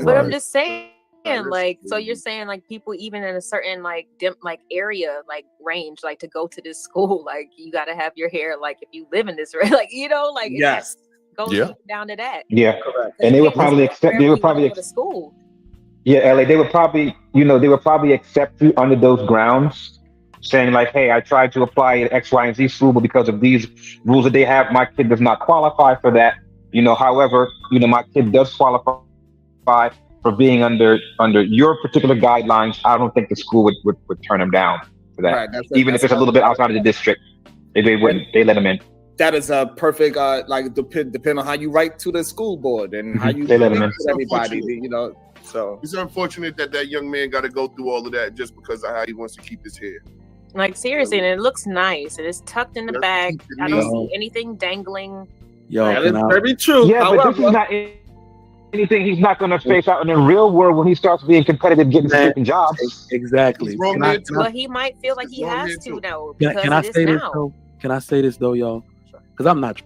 But I'm just saying, like, so you're saying like people even in a certain like area, like range, like to go to this school, like you got to have your hair, like if you live in this, right, like like yes, goes even down to that. Yeah, Correct. and they would probably accept. They would probably go to school. Yeah, LA. They would probably, they would probably accept you under those grounds, saying like, "Hey, I tried to apply at X, Y, and Z school, but because of these rules that they have, my kid does not qualify for that. However, my kid does qualify for being under your particular guidelines. I don't think the school would turn him down for that, Right, even if it's a little bit outside of the district. They wouldn't. They let him in. That is a perfect, like depend on how you write to the school board and how you They let him speak in. to everybody, So it's unfortunate that young man got to go through all of that just because of how he wants to keep his hair. Like seriously, and it looks nice. It is tucked in the bag. I don't see anything dangling. that is very true. Yeah, but However, this is not anything he's not going to face out in the real world when he starts being competitive, getting certain jobs. Exactly. Well, he might feel like he has to though. Because Can I it is say this now. though? Can I say this though, y'all? Because I'm not.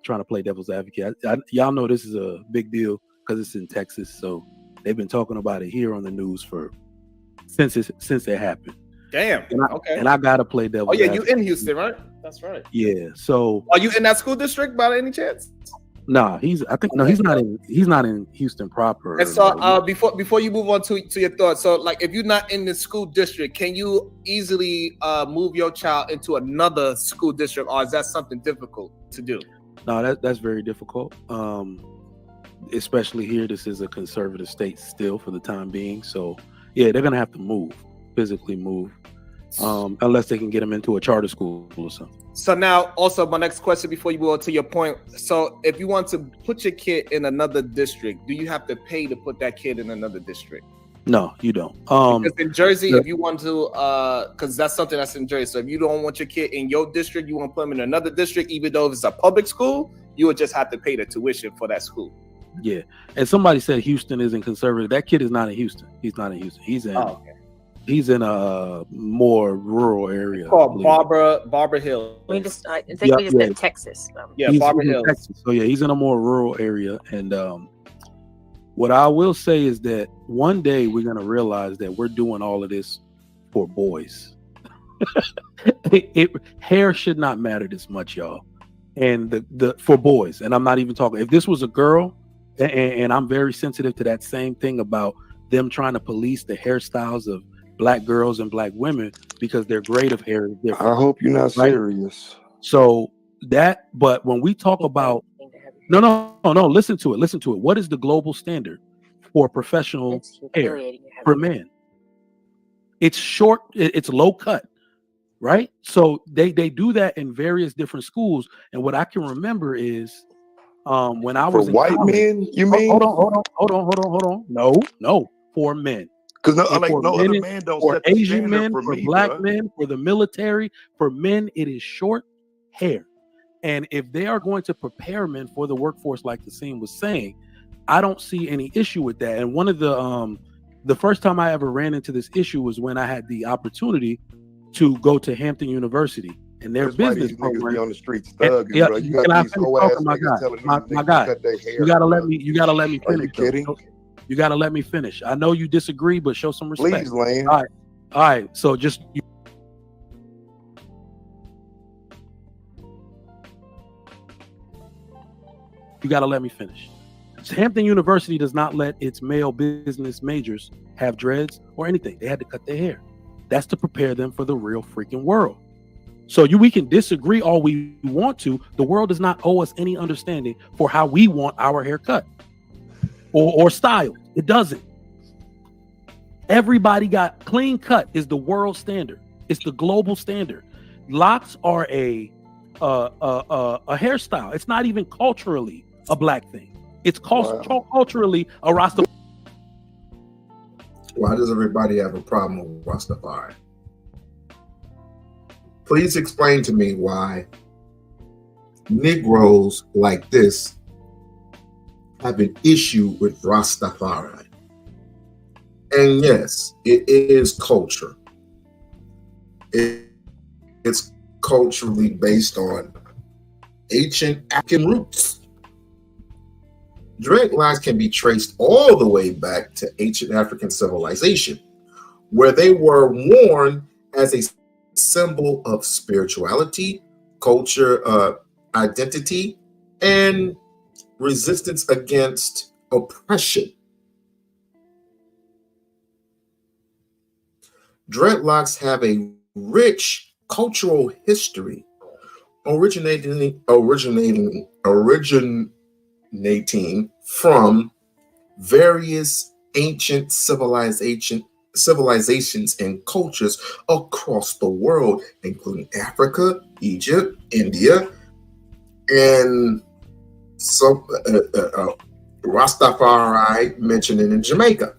Trying to play devil's advocate. Y'all know this is a big deal because it's in Texas, so they've been talking about it here on the news since it happened. Damn. And I gotta play devil's advocate. you in Houston, right? That's right. Yeah. So are you in that school district by any chance? Nah, he's not in Houston proper. And so before you move on to your thoughts, so like if you're not in the school district, can you easily move your child into another school district, or is that something difficult to do? No, that's very difficult. Especially here, this is a conservative state still for the time being. So yeah, they're gonna have to physically move, unless they can get them into a charter school or something. So now, also my next question before you go on to your point. So if you want to put your kid in another district, do you have to pay to put that kid in another district? No, you don't. Because in Jersey, if you want to, because that's something that's in Jersey. So if you don't want your kid in your district, you want to put them in another district, even though if it's a public school, you would just have to pay the tuition for that school. Yeah. And somebody said Houston isn't conservative. That kid is not in Houston. He's not in Houston. He's in a more rural area. It's called Barbara Hill. I think we just said Texas. Yeah, Barbara Hill. Texas. So yeah, he's in a more rural area. And what I will say is that one day we're gonna realize that we're doing all of this for boys. Hair should not matter this much, y'all. And the for boys, and I'm not even talking. If this was a girl, and I'm very sensitive to that same thing about them trying to police the hairstyles of Black girls and Black women because their grade of hair is different. I hope you're not serious. So but when we talk about no, listen to it. What is the global standard for professional hair for men? It's short, it's low cut, right? So they do that in various different schools. And what I can remember is when I was for white college, men, you mean? Hold on. No, for men. Because other man don't for set the Asian standard men, for me, Black bro. men, for the military, for men, it is short hair. And if they are going to prepare men for the workforce, like the scene was saying, I don't see any issue with that. And one of the first time I ever ran into this issue was when I had the opportunity to go to Hampton University and their business program. Be on the streets thugging, yeah, bro. You can got I these finish whole ass talking, my niggas guy? telling My these niggas guy, to cut their hair. you gotta let me finish. Are you kidding? You gotta let me finish. I know you disagree, but show some respect. Please, Lane. All All right, so just you got to let me finish. Hampton University does not let its male business majors have dreads or anything. They had to cut their hair. That's to prepare them for the real freaking world. So we can disagree all we want to. The world does not owe us any understanding for how we want our hair cut or styled. It doesn't. Everybody got clean cut is the world standard. It's the global standard. Locks are a hairstyle. It's not even culturally a black thing. It's culturally a Rastafari. Why does everybody have a problem with Rastafari? Please explain to me why Negroes like this have an issue with Rastafari. And yes, it is culture. It's culturally based on ancient African roots. Dreadlocks can be traced all the way back to ancient African civilization, where they were worn as a symbol of spirituality, culture, identity, and resistance against oppression. Dreadlocks have a rich cultural history, originating from various ancient civilizations and cultures across the world, including Africa, Egypt, India, and some Rastafari mentioned in Jamaica.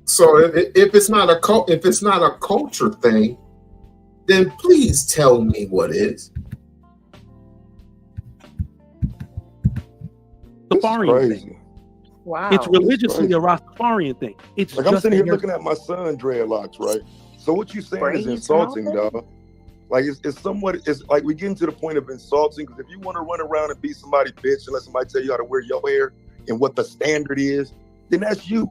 So if it's not a culture thing, then please tell me what is. Rastafarian thing. Wow. It's religiously a Rastafarian thing. It's like just I'm sitting here looking at my son dreadlocks, right? So what you saying is insulting, dog. Like it's somewhat, it's like we getting to the point of insulting, because if you want to run around and be somebody bitch and let somebody tell you how to wear your hair and what the standard is, then that's you.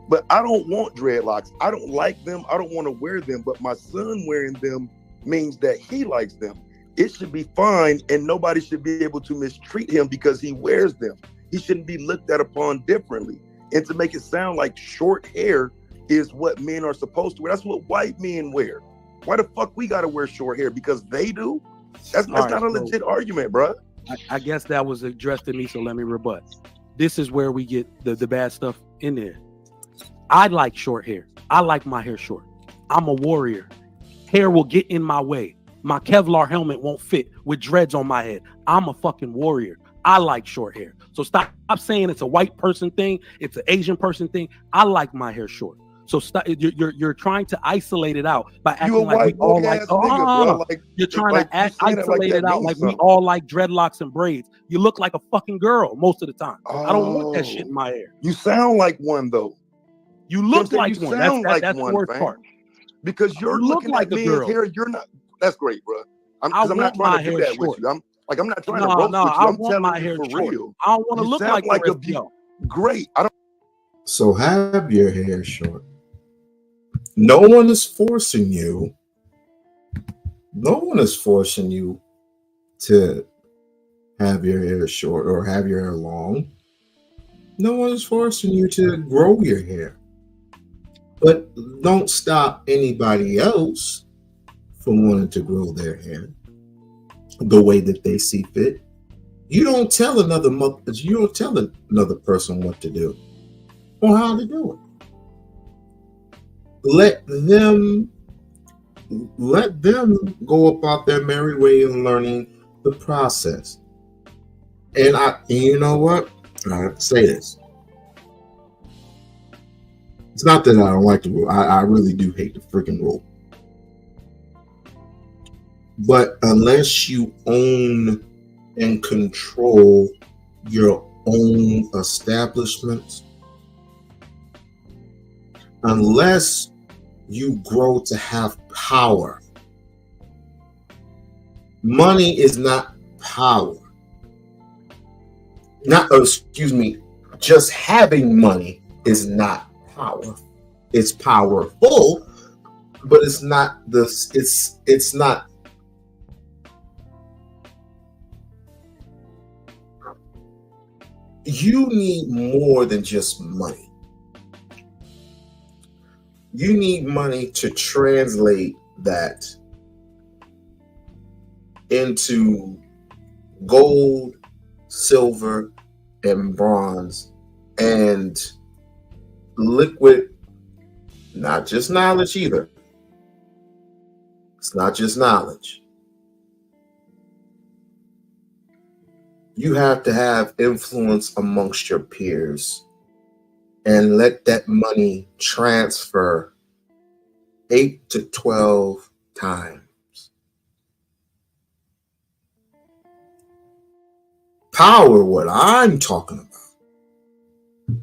But I don't want dreadlocks. I don't like them. I don't want to wear them. But my son wearing them means that he likes them. It should be fine, and nobody should be able to mistreat him because he wears them. He shouldn't be looked at upon differently. And to make it sound like short hair is what men are supposed to wear. That's what white men wear. Why the fuck we gotta wear short hair? Because they do? That's not a legit argument, bro. I guess that was addressed to me, so let me rebut. This is where we get the bad stuff in there. I like short hair. I like my hair short. I'm a warrior. Hair will get in my way. My Kevlar helmet won't fit with dreads on my head. I'm a fucking warrior. I like short hair. So stop saying it's a white person thing. It's an Asian person thing. I like my hair short. So stop. You're trying to isolate it out by acting like we all like. You're trying to isolate it out like we all like dreadlocks and braids. You look like a fucking girl most of the time. I don't want that shit in my hair. You sound like one though. You look like one. That's the worst part. Because you're looking at men's hair. You're not. That's great, bro. I'm not trying to do that with you. I'm not trying to roast with you. I'm telling you for real. I don't want to look like a great. I don't. So have your hair short. No one is forcing you. No one is forcing you to have your hair short or have your hair long. No one is forcing you to grow your hair. But don't stop anybody else from wanting to grow their hair the way that they see fit. You don't tell another person what to do or how to do it. Let them go about their merry way in learning the process. And you know what? I have to say this. It's not that I don't like the rule. I really do hate the freaking rule. But unless you own and control your own establishments, unless you grow to have power, money is not power. just having money is not power. It's powerful, but it's not this. It's not. You need more than just money. You need money to translate that into gold, silver, and bronze, and liquid, not just knowledge either. It's not just knowledge. You have to have influence amongst your peers and let that money transfer 8 to 12 times. Power, what I'm talking about,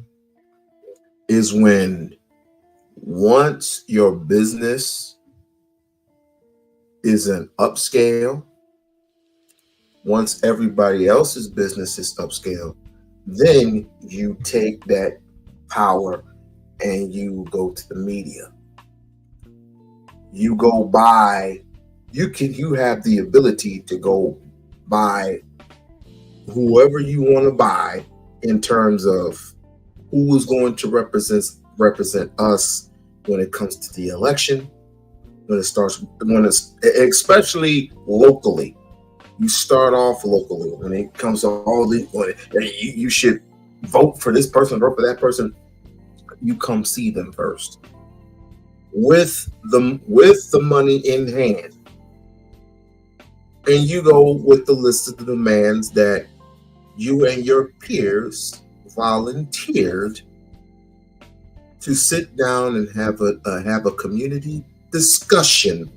is when once your business is an upscale, once everybody else's business is upscale, then you take that power and you go to the media. You go buy, you have the ability to go buy whoever you want to buy in terms of who is going to represent us when it comes to the election, when it's especially locally. You start off locally. When it comes to all the, you should vote for this person, vote for that person. You come see them first with the money in hand, and you go with the list of the demands that you and your peers volunteered to sit down and have a community discussion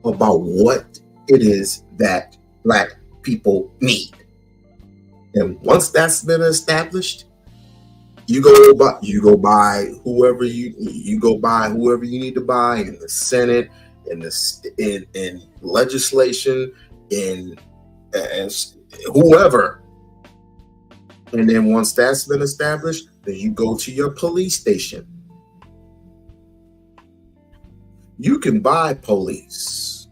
about what it is that Black people need. And once that's been established, you go buy whoever you need to buy in the Senate, in legislation, in whoever. And then once that's been established, then you go to your police station. You can buy police.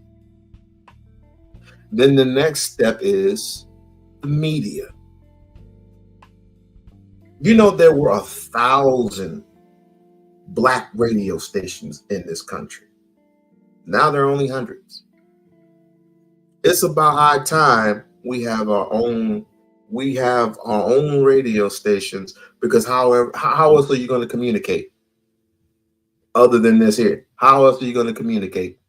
Then the next step is the media. You know, there were 1,000 Black radio stations in this country. Now there are only hundreds. It's about high time we have our own radio stations, because how else are you going to communicate other than this here? How else are you going to communicate?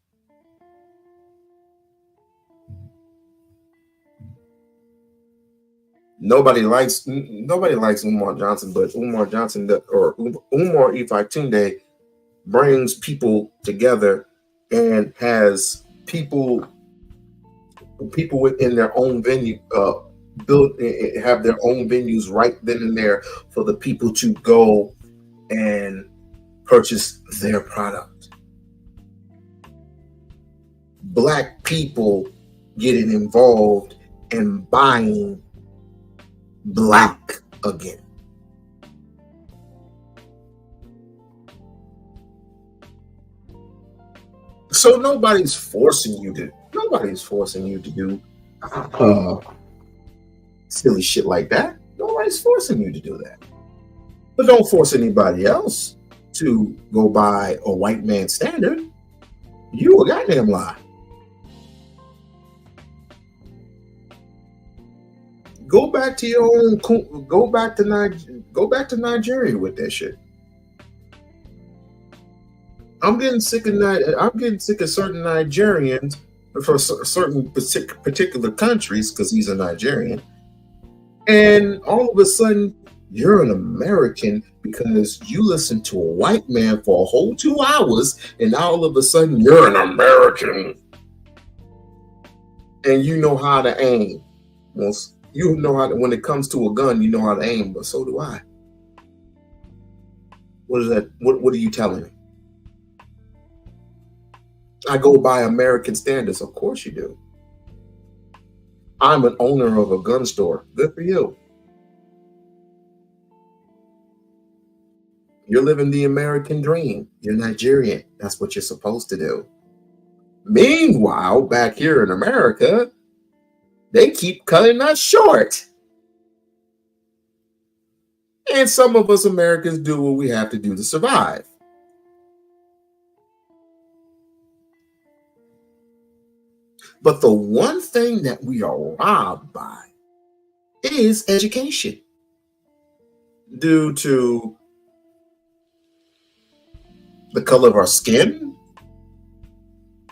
Nobody likes Umar Johnson, but Umar Johnson or Umar Ifatunde brings people together and has people within their own venue have their own venues right then and there for the people to go and purchase their product. Black people getting involved in buying Black again. So nobody's forcing you to do silly shit like that. Nobody's forcing you to do that. But don't force anybody else to go buy a white man standard. You a goddamn lie. Go back to your own. Go back to Nigeria with that shit. I'm getting sick of certain Nigerians for certain particular countries because he's a Nigerian, and all of a sudden you're an American because you listened to a white man for a whole 2 hours, and all of a sudden you're an American, and you know how to aim. Well, you know how to, when it comes to a gun, you know how to aim, but so do I. What is that? What are you telling me? I go by American standards. Of course you do. I'm an owner of a gun store. Good for you. You're living the American dream. You're Nigerian. That's what you're supposed to do. Meanwhile, back here in America, they keep cutting us short. And some of us Americans do what we have to do to survive. But the one thing that we are robbed by is education. Due to the color of our skin.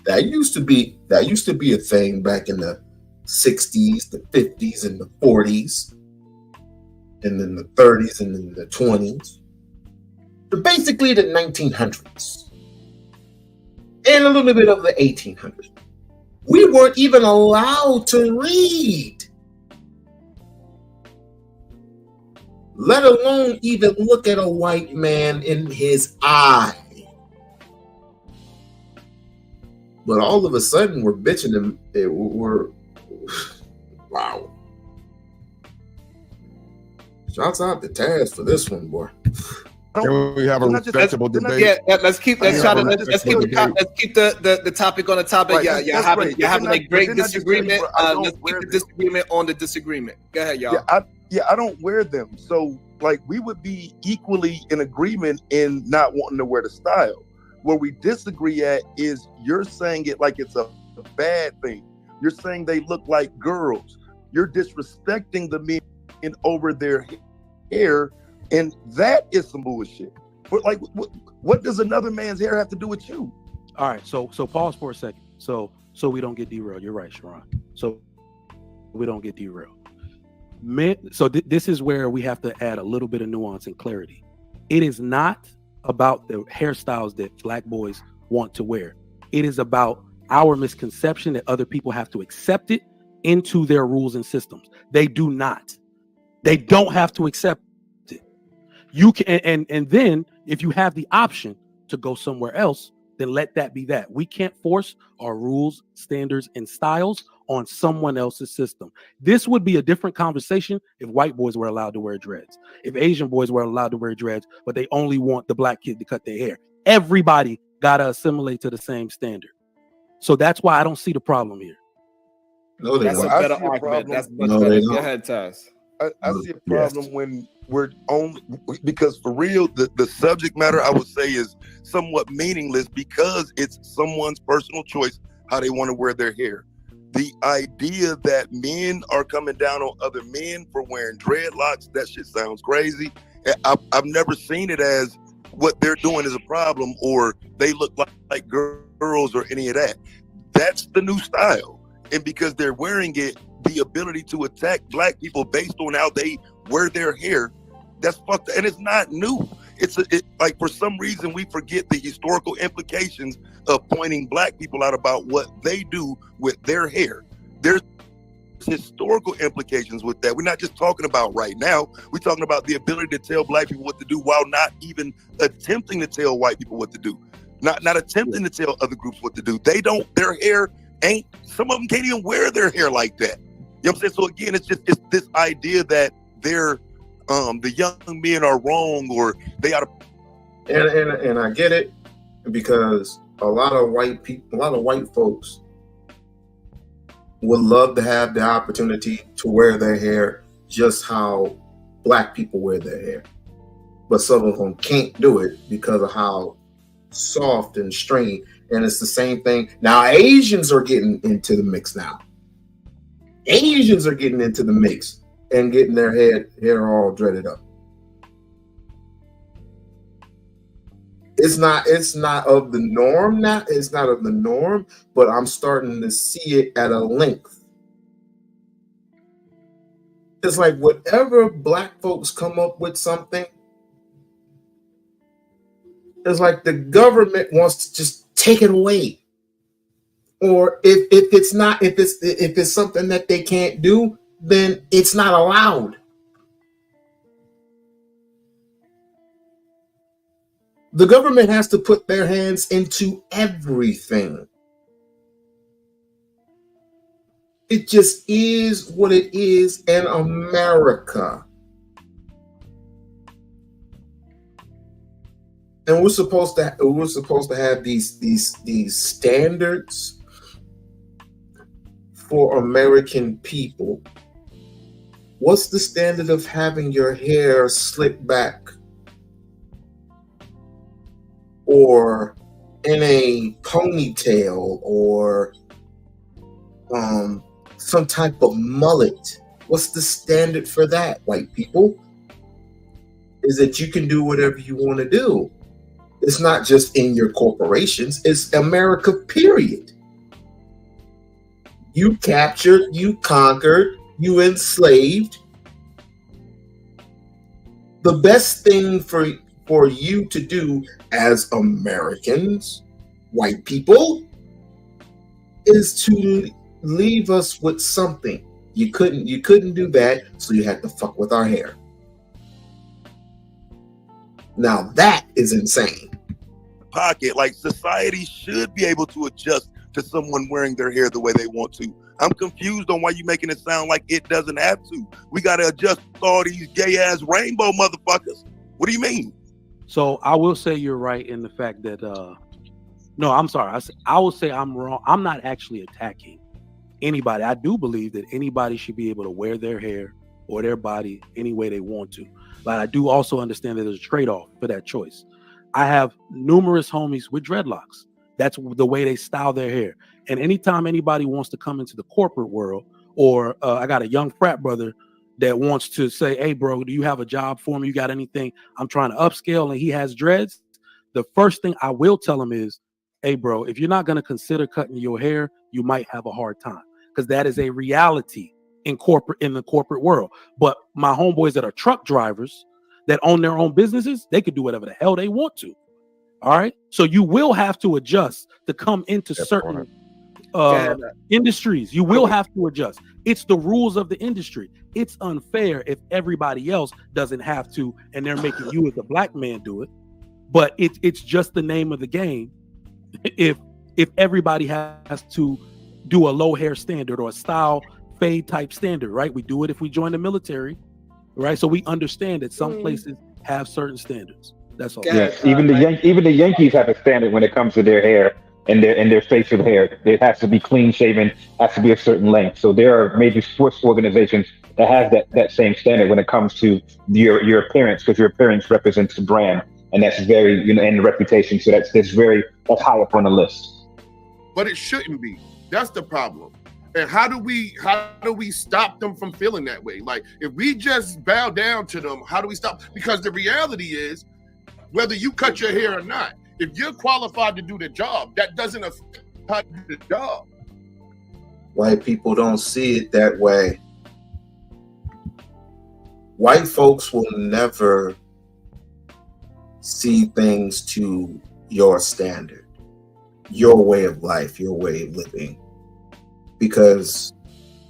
That used to be a thing back in the 60s, the 50s, and the 40s, and then the 30s, and then the 20s. But basically the 1900s. And a little bit of the 1800s. We weren't even allowed to read. Let alone even look at a white man in his eye. But all of a sudden, we're bitching and we're wow. Shouts out to Taz for this one, boy. Can we have a respectable debate? Yeah, let's keep the topic on the topic. Right, You're having a great disagreement. Let's keep the disagreement on the disagreement. Go ahead, y'all. I don't wear them. So like we would be equally in agreement in not wanting to wear the style. Where we disagree at is you're saying it like it's a bad thing. You're saying they look like girls. You're disrespecting the men over their hair, and that is some bullshit. But like, what does another man's hair have to do with you? All right, so pause for a second. So we don't get derailed. You're right, Sharon. So we don't get derailed. This is where we have to add a little bit of nuance and clarity. It is not about the hairstyles that black boys want to wear. It is about our misconception that other people have to accept it into their rules and systems. They do not. They don't have to accept it. You can, and then if you have the option to go somewhere else, then let that be that. We can't force our rules, standards, and styles on someone else's system. This would be a different conversation if white boys were allowed to wear dreads. If Asian boys were allowed to wear dreads, but they only want the black kid to cut their hair. Everybody gotta assimilate to the same standard. So that's why I don't see the problem here. No, that's a better argument. That's much better. Go ahead, Taz. I see a problem when we're only, because for real, the subject matter I would say is somewhat meaningless because it's someone's personal choice how they want to wear their hair. The idea that men are coming down on other men for wearing dreadlocks, that shit sounds crazy. I've never seen it as what they're doing is a problem or they look like girls or any of that. That's the new style. And because they're wearing it, the ability to attack black people based on how they wear their hair, that's fucked up. And it's not new. It's like for some reason we forget the historical implications of pointing black people out about what they do with their hair. There's historical implications with that. We're not just talking about right now. We're talking about the ability to tell black people what to do while not even attempting to tell white people what to do. Not attempting to tell other groups what to do. Their hair ain't, some of them can't even wear their hair like that. You know what I'm saying? So again, it's this idea that they're the young men are wrong or they ought to. And I get it because a lot of white folks would love to have the opportunity to wear their hair just how black people wear their hair, but some of them can't do it because of how soft and straight. And it's the same thing now. Asians are getting into the mix now. Asians are getting into the mix and getting their hair all dreaded up. It's not of the norm now. It's not of the norm, but I'm starting to see it at a length. It's like whatever black folks come up with something, it's like the government wants to just take it away. Or if it's something that they can't do, then it's not allowed. The government has to put their hands into everything. It just is what it is in America. And we're supposed to have these standards for American people. What's the standard of having your hair slicked back or in a ponytail or some type of mullet? What's the standard for that, white people? Is that you can do whatever you want to do. It's not just in your corporations, it's America, period. You captured, you conquered, you enslaved. The best thing for you to do as Americans, white people, is to leave us with something. You couldn't do that, so you had to fuck with our hair. Now that is insane. Pocket, like society should be able to adjust to someone wearing their hair the way they want to. I'm confused on why you making it sound like it doesn't have to. We got to adjust all these gay ass rainbow motherfuckers. What do you mean? So I will say you're right in the fact that no, I'm sorry. I will say I'm wrong. I'm not actually attacking anybody. I do believe that anybody should be able to wear their hair or their body any way they want to. But I do also understand that there's a trade-off for that choice. I have numerous homies with dreadlocks. That's the way they style their hair. And anytime anybody wants to come into the corporate world, or I got a young frat brother that wants to say, hey, bro, do you have a job for me? You got anything? I'm trying to upscale and he has dreads. The first thing I will tell him is, hey, bro, if you're not going to consider cutting your hair, you might have a hard time, because that is a reality in the corporate world. But my homeboys that are truck drivers that own their own businesses, they could do whatever the hell they want to. All right. So you will have to adjust to come into certain industries. You will have to adjust. It's the rules of the industry. It's unfair if everybody else doesn't have to, and they're making you as a black man do it. But it's just the name of the game. If everybody has to do a low hair standard or a style fade type standard, right? We do it if we join the military, right? So we understand that some places have certain standards. That's all. Yes, even the Yankees have a standard when it comes to their hair and their facial hair. It has to be clean shaven, has to be a certain length. So there are major sports organizations that have that same standard when it comes to your appearance, because your appearance represents the brand, and that's very, and the reputation. So that's high up on the list. But it shouldn't be. That's the problem. And how do we stop them from feeling that way? Like, if we just bow down to them, how do we stop? Because the reality is, whether you cut your hair or not, if you're qualified to do the job, that doesn't affect how you do the job. White people don't see it that way. White folks will never see things to your standard, your way of life, your way of living, because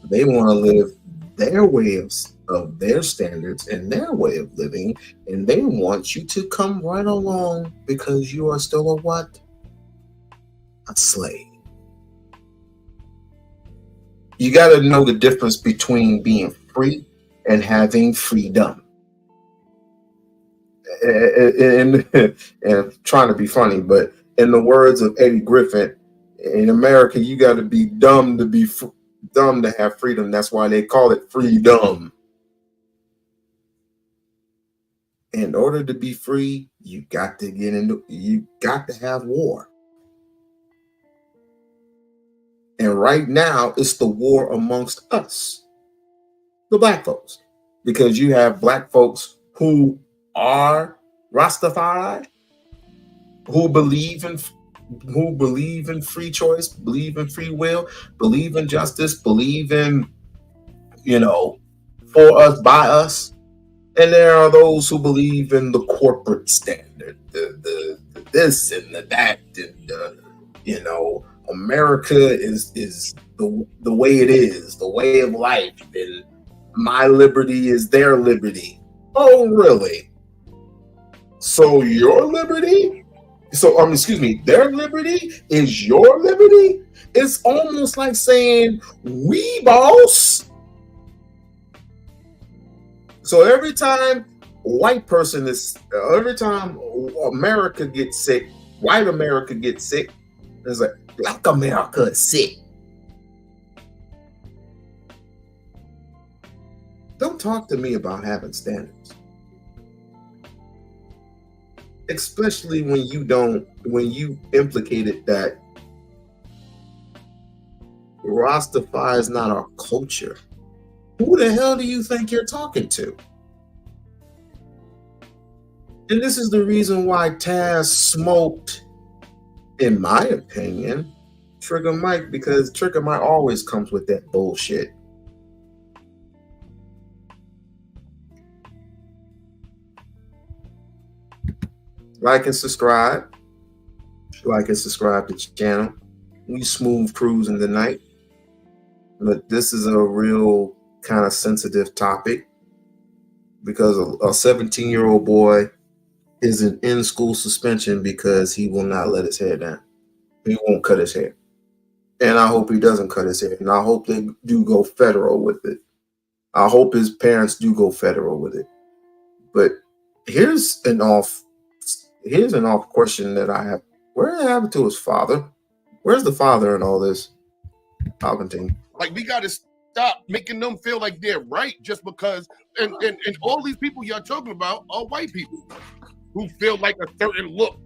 they want to live their way of their standards and their way of living, and they want you to come right along because you are still a what? A slave. You got to know the difference between being free and having freedom. And trying to be funny, but in the words of Eddie Griffin, in America, you got to be dumb to be dumb to have freedom. That's why they call it freedom. In order to be free, you got to have war. And right now, it's the war amongst us, the black folks, because you have black folks who are Rastafari, who believe in free choice, believe in free will, believe in justice, believe in, for us, by us. And there are those who believe in the corporate standard, the this and the that, and America is the way it is, the way of life, and my liberty is their liberty. Oh, really? So your liberty? Their liberty is your liberty? It's almost like saying, we boss. So every time white person is every time America gets sick, white America gets sick. It's like black America is sick. Don't talk to me about having standards. Especially when you implicated that Rastafari is not our culture. Who the hell do you think you're talking to? And this is the reason why Taz smoked, in my opinion, Trigger Mike, because Trigger Mike always comes with that bullshit. Like and subscribe. Like and subscribe to the channel. We smooth cruising tonight. But this is a real kind of sensitive topic because a 17-year-old boy is an in-school suspension because he will not let his hair down. He won't cut his hair. And I hope he doesn't cut his hair. And I hope they do go federal with it. I hope his parents do go federal with it. But here's an off question that I have. Where happened to his father? Where's the father in all this? Palpatine. Like, we got to stop making them feel like they're right just because, and all these people y'all talking about are white people who feel like a certain look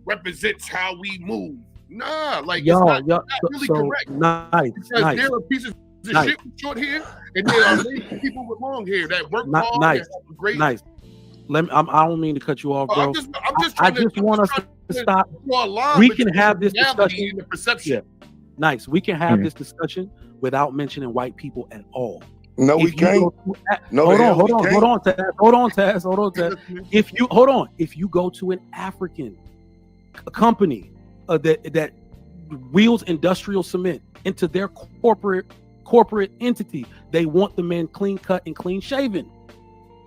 represents how we move. Nah, like it's not really correct. Nice. There are pieces of shit with short hair, and there are people with long hair that work hard. Nice. Great. Nice. I don't mean to cut you off, bro. I just want us to stop. We can have this discussion. The perception. Yeah. Nice. We can have this discussion without mentioning white people at all. No, we can't. Hold on, Taz. If you go to an African company that wheels industrial cement into their corporate entity, they want the men clean cut and clean shaven.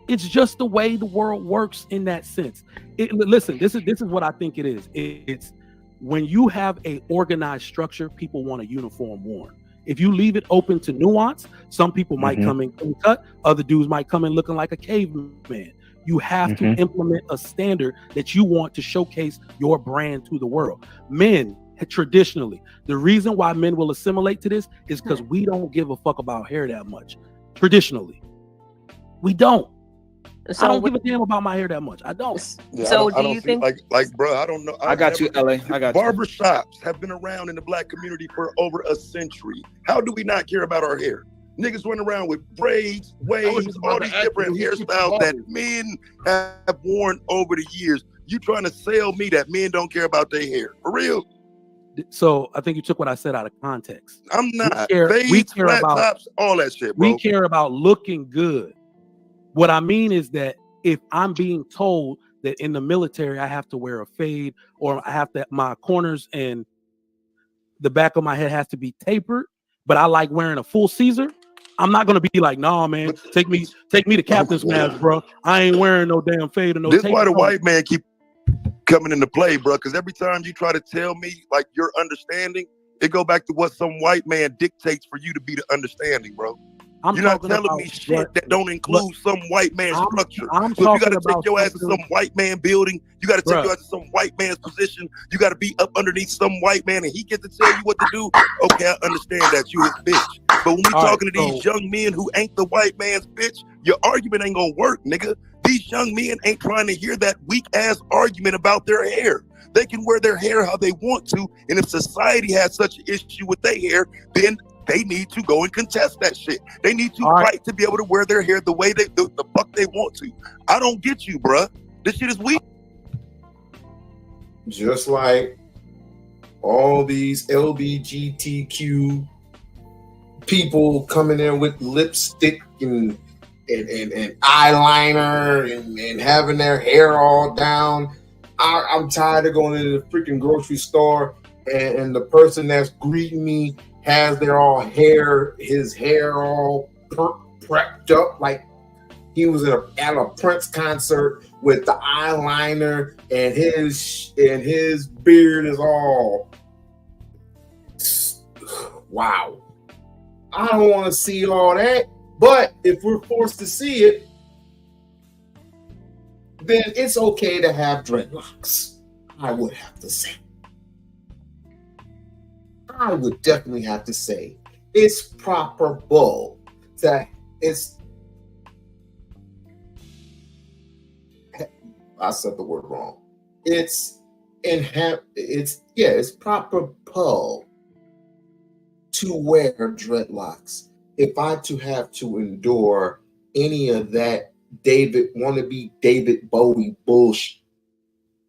It's just the way the world works in that sense. Listen, this is what I think it is. It's when you have a organized structure, people want a uniform worn. If you leave it open to nuance, some people might come in clean cut, other dudes might come in looking like a caveman. You have to implement a standard that you want to showcase your brand to the world. Men, traditionally, the reason why men will assimilate to this is because we don't give a fuck about hair that much. Traditionally, we don't. So I don't give a damn about my hair that much. I don't. Yeah, so do you think like bro, I don't know. I got you, LA. I got you. Barbershops have been around in the black community for over a century. How do we not care about our hair? Niggas run around with braids, waves, all these different hairstyles that men have worn over the years. You trying to sell me that men don't care about their hair? For real? So I think you took what I said out of context. I'm not. We care about tops, all that shit, bro. We care about looking good. What I mean is that if I'm being told that in the military I have to wear a fade or I have to, my corners and the back of my head has to be tapered, but I like wearing a full Caesar, I'm not gonna be like, nah, man, take me to captain's mask, bro. I ain't wearing no damn fade or no. This is why the white man keep coming into play, bro. Because every time you try to tell me like your understanding, it go back to what some white man dictates for you to be the understanding, bro. You're not telling me shit that don't include some white man's structure. So if you got to take your ass to some white man building, you got to take your ass to some white man's position. You got to be up underneath some white man, and he gets to tell you what to do. Okay, I understand that you his bitch. But when we talking to these young men who ain't the white man's bitch, your argument ain't gonna work, nigga. These young men ain't trying to hear that weak ass argument about their hair. They can wear their hair how they want to, and if society has such an issue with their hair, then they need to go and contest that shit. They need to fight to be able to wear their hair the way the fuck they want to. I don't get you, bruh. This shit is weak. Just like all these LGBTQ people coming in with lipstick and eyeliner and having their hair all down. I'm tired of going into the freaking grocery store and the person that's greeting me has his hair all prepped up like he was at a Prince concert with the eyeliner and his beard is all wow. I don't want to see all that, but if we're forced to see it, then it's okay to have dreadlocks. I would have to say. I would definitely have to say it's proper bull. That it's. I said the word wrong. It's proper pull to wear dreadlocks. If I have to endure any of that wannabe David Bowie bullshit.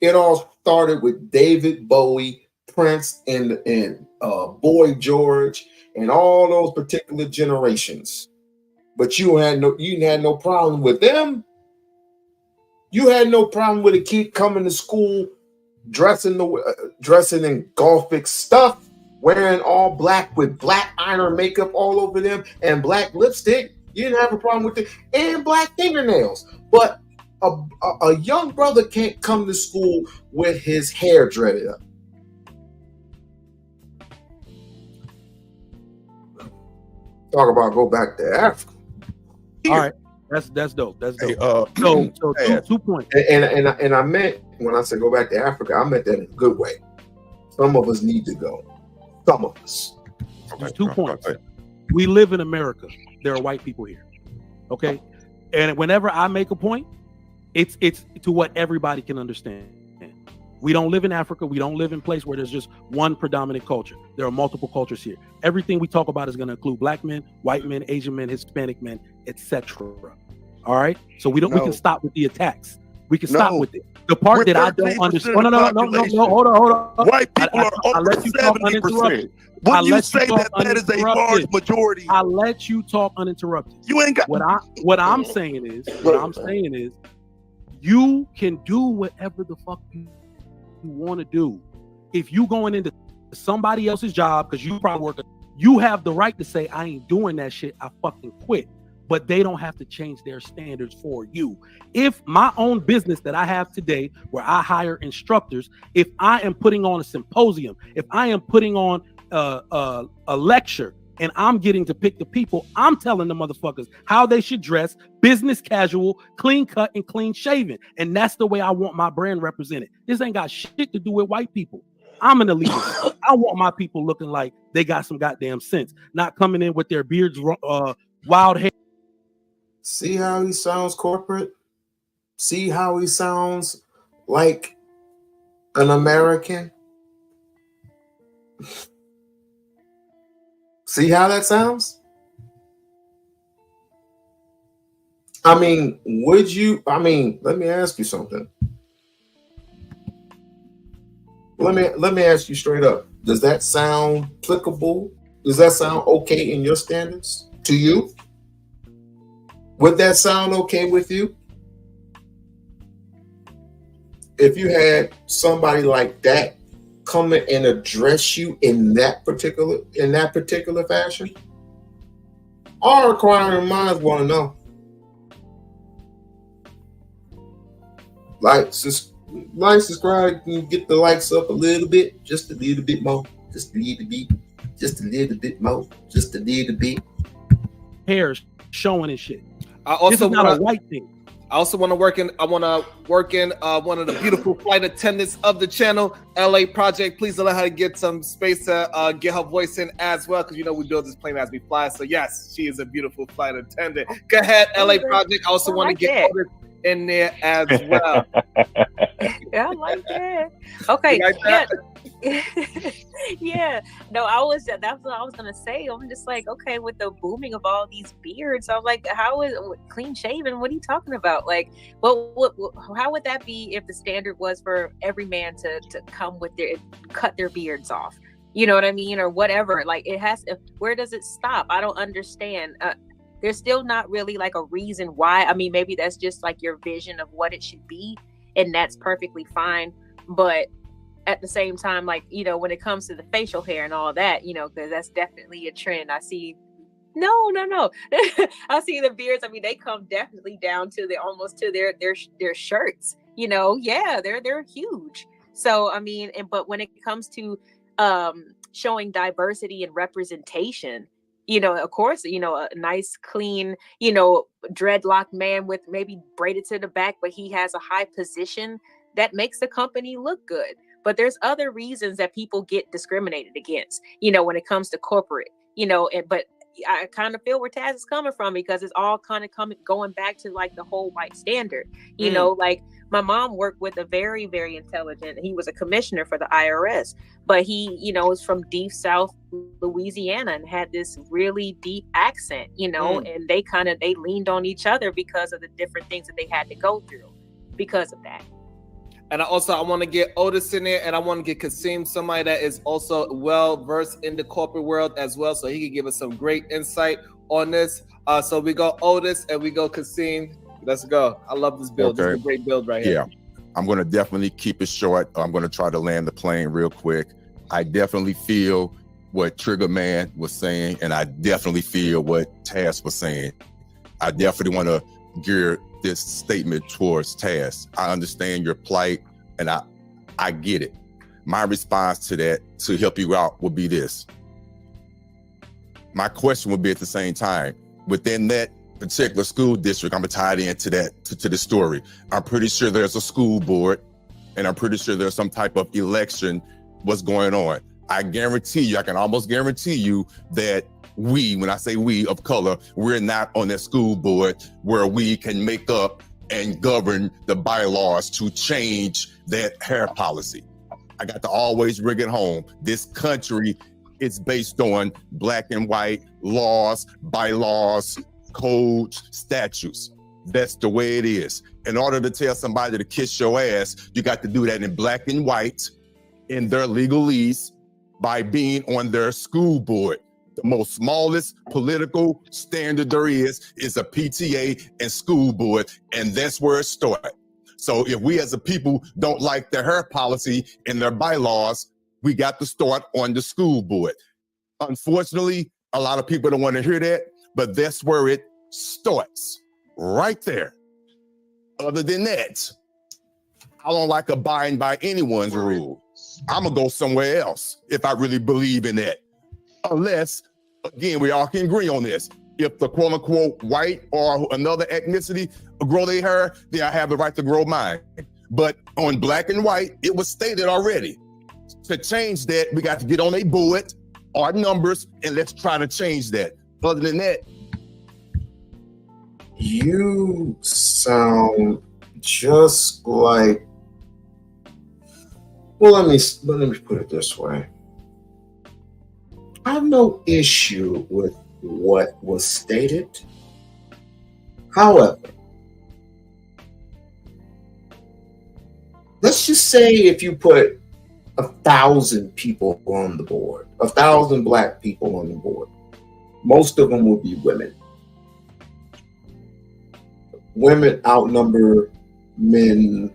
It all started with David Bowie, Prince, and Boy George, and all those particular generations. But you had no problem with them. You had no problem with a kid coming to school dressing in Gothic stuff, wearing all black with black iron makeup all over them and black lipstick. You didn't have a problem with it, and black fingernails. But a young brother can't come to school with his hair dreaded up. Talk about go back to Africa. All right, that's dope. That's dope. So 2 points. And I meant when I said go back to Africa, I meant that in a good way. Some of us need to go. Some of us. There's 2 points. We live in America. There are white people here. Okay, and whenever I make a point, it's to what everybody can understand. We don't live in Africa. We don't live in a place where there's just one predominant culture. There are multiple cultures here. Everything we talk about is going to include black men, white men, Asian men, Hispanic men, etc. All right. So we can stop with the attacks. We can stop with it. The part that I don't understand. No. Hold on. White people are over 70%. When you say that is a large majority, I let you talk uninterrupted. You ain't got what I'm saying is you can do whatever the fuck you want to do. If you going into somebody else's job because you probably work, you have the right to say, I ain't doing that shit, I fucking quit. But they don't have to change their standards for you. If my own business that I have today, where I hire instructors, if I am putting on a symposium, if I am putting on a lecture, and I'm getting to pick the people, I'm telling the motherfuckers how they should dress, business casual, clean cut, and clean shaven. And that's the way I want my brand represented. This ain't got shit to do with white people. I'm an elitist. I want my people looking like they got some goddamn sense, not coming in with their beards, wild hair. See how he sounds corporate? See how he sounds like an American? See how that sounds? Let me ask you something. Let me ask you straight up. Does that sound applicable? Does that sound okay in your standards to you? Would that sound okay with you? If you had somebody like that come in and address you in that particular fashion? All inquiring minds want to know. Like, subscribe, you get the likes up a little bit, just a little bit more, just a little bit, just a little bit more, just a little bit. Hair showing and shit. This is not a white thing. I also want to work in. I want to work in one of the beautiful flight attendants of the channel, LA Project. Please allow her to get some space to get her voice in as well, because we build this plane as we fly. So yes, she is a beautiful flight attendant. Go ahead, LA Project. I also want to get others in there as well. Yeah, I like that. Okay. Yeah. No, that's what I was gonna say. I'm just like, okay, with the booming of all these beards, I'm like, how is clean shaven? What are you talking about? Like, how would that be if the standard was for every man to come with cut their beards off? You know what I mean? Or whatever. Like, where does it stop? I don't understand. There's still not really like a reason why. I mean, maybe that's just like your vision of what it should be, and that's perfectly fine. But at the same time, like, when it comes to the facial hair and all that, because that's definitely a trend. I see. No. I see the beards. I mean, they come definitely down to almost to their shirts. Yeah, they're huge. So I mean, but when it comes to showing diversity and representation, Of course, a nice, clean, dreadlock man with maybe braided to the back, but he has a high position that makes the company look good. But there's other reasons that people get discriminated against, when it comes to corporate, but I kind of feel where Taz is coming from, because it's all kind of going back to like the whole white standard, like my mom worked with a very, very intelligent, he was a commissioner for the IRS, but he, was from deep South Louisiana and had this really deep accent, and they leaned on each other because of the different things that they had to go through because of that. And I want to get Otis in there, and I want to get Kasim, somebody that is also well versed in the corporate world as well, so he can give us some great insight on this. So we go Otis and we go Kasim. Let's go. I love this build. Okay. This is a great build right here. Yeah, I'm going to definitely keep it short. I'm going to try to land the plane real quick. I definitely feel what Trigger Man was saying, and I definitely feel what Taz was saying. I definitely want to gear this statement towards Taz. I understand your plight, and I get it. My response to that, to help you out, will be this. My question would be at the same time, within that particular school district, I'm gonna tie it into that, to the story. I'm pretty sure there's a school board, and I'm pretty sure there's some type of election what's going on. I guarantee you, I can almost guarantee you that when I say we of color, we're not on that school board where we can make up and govern the bylaws to change that hair policy. I got to always bring it home. This country is based on black and white laws, bylaws, codes, statutes. That's the way it is. In order to tell somebody to kiss your ass, you got to do that in black and white, in their legalese, by being on their school board. The most smallest political standard there is a PTA and school board, and that's where it started. So if we as a people don't like their hair policy and their bylaws, we got to start on the school board. Unfortunately, a lot of people don't want to hear that, but that's where it starts, right there. Other than that, I don't like abiding by anyone's rule. I'm gonna go somewhere else if I really believe in that. Unless, again, we all can agree on this. If the quote unquote white or another ethnicity grow their hair, then I have the right to grow mine. But on black and white, it was stated already. To change that, we got to get on a board, our numbers, and let's try to change that. Other than that, you sound just like, well, let me put it this way. I have no issue with what was stated. However, let's just say if you put 1,000 people on the board, 1,000 black people on the board, most of them will be women. Women outnumber men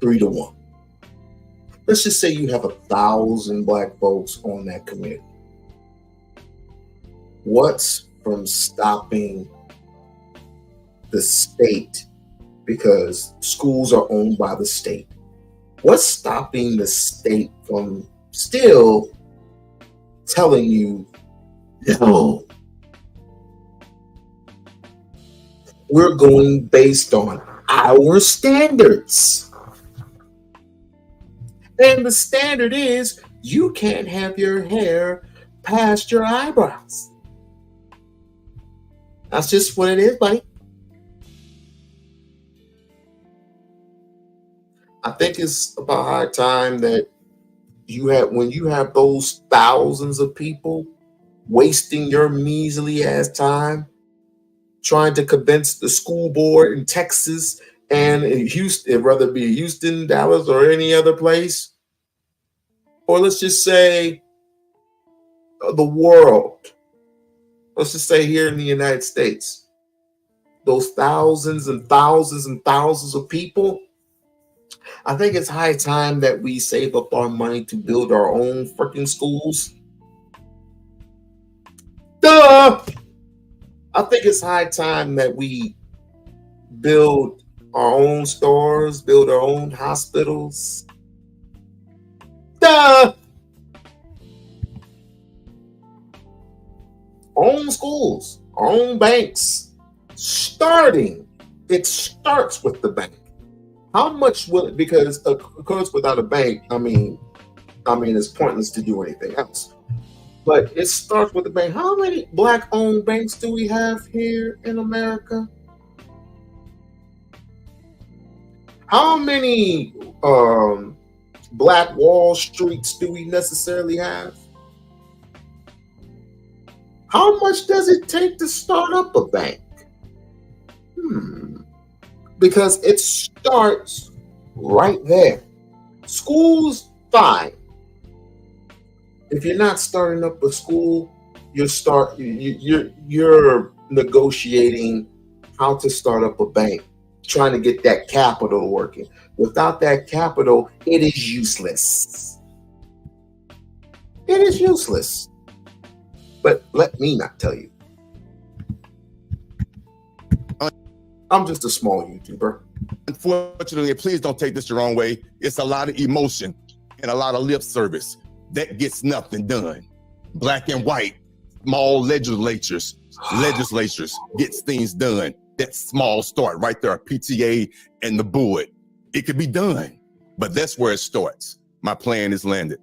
3-1. Let's just say you have 1,000 black folks on that committee. What's from stopping the state, because schools are owned by the state? What's stopping the state from still telling you, no, we're going based on our standards? And the standard is you can't have your hair past your eyebrows. That's just what it is, buddy. I think it's about high time that when you have those thousands of people wasting your measly ass time trying to convince the school board in Texas and in Houston, whether it be Houston, Dallas, or any other place, or let's just say the world, let's just say here in the United States, those thousands and thousands and thousands of people, I think it's high time that we save up our money to build our own freaking schools. Duh! I think it's high time that we build our own stores, build our own hospitals. Duh! own schools, our own banks, it starts with the bank. How much will it, because of course without a bank, I mean it's pointless to do anything else. But it starts with the bank. How many black-owned banks do we have here in America? How many Black Wall Streets do we necessarily have? How much does it take to start up a bank? Because it starts right there. Schools, fine. If you're not starting up a school, you're negotiating how to start up a bank, trying to get that capital working. Without that capital, it is useless. It is useless. But let me not tell you. I'm just a small YouTuber. Unfortunately, please don't take this the wrong way. It's a lot of emotion and a lot of lip service that gets nothing done. Black and white, small legislatures gets things done. That small start right there, PTA and the board. It could be done, but that's where it starts. My plan is landed.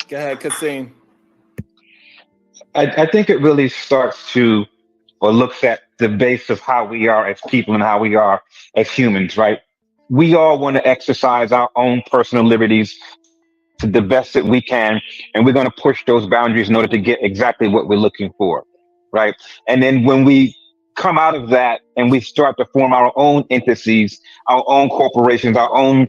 Go ahead, Kasim. I think it really starts to, or looks at the base of how we are as people and how we are as humans, right? We all want to exercise our own personal liberties to the best that we can, and we're going to push those boundaries in order to get exactly what we're looking for, right? And then when we come out of that and we start to form our own entities, our own corporations, our own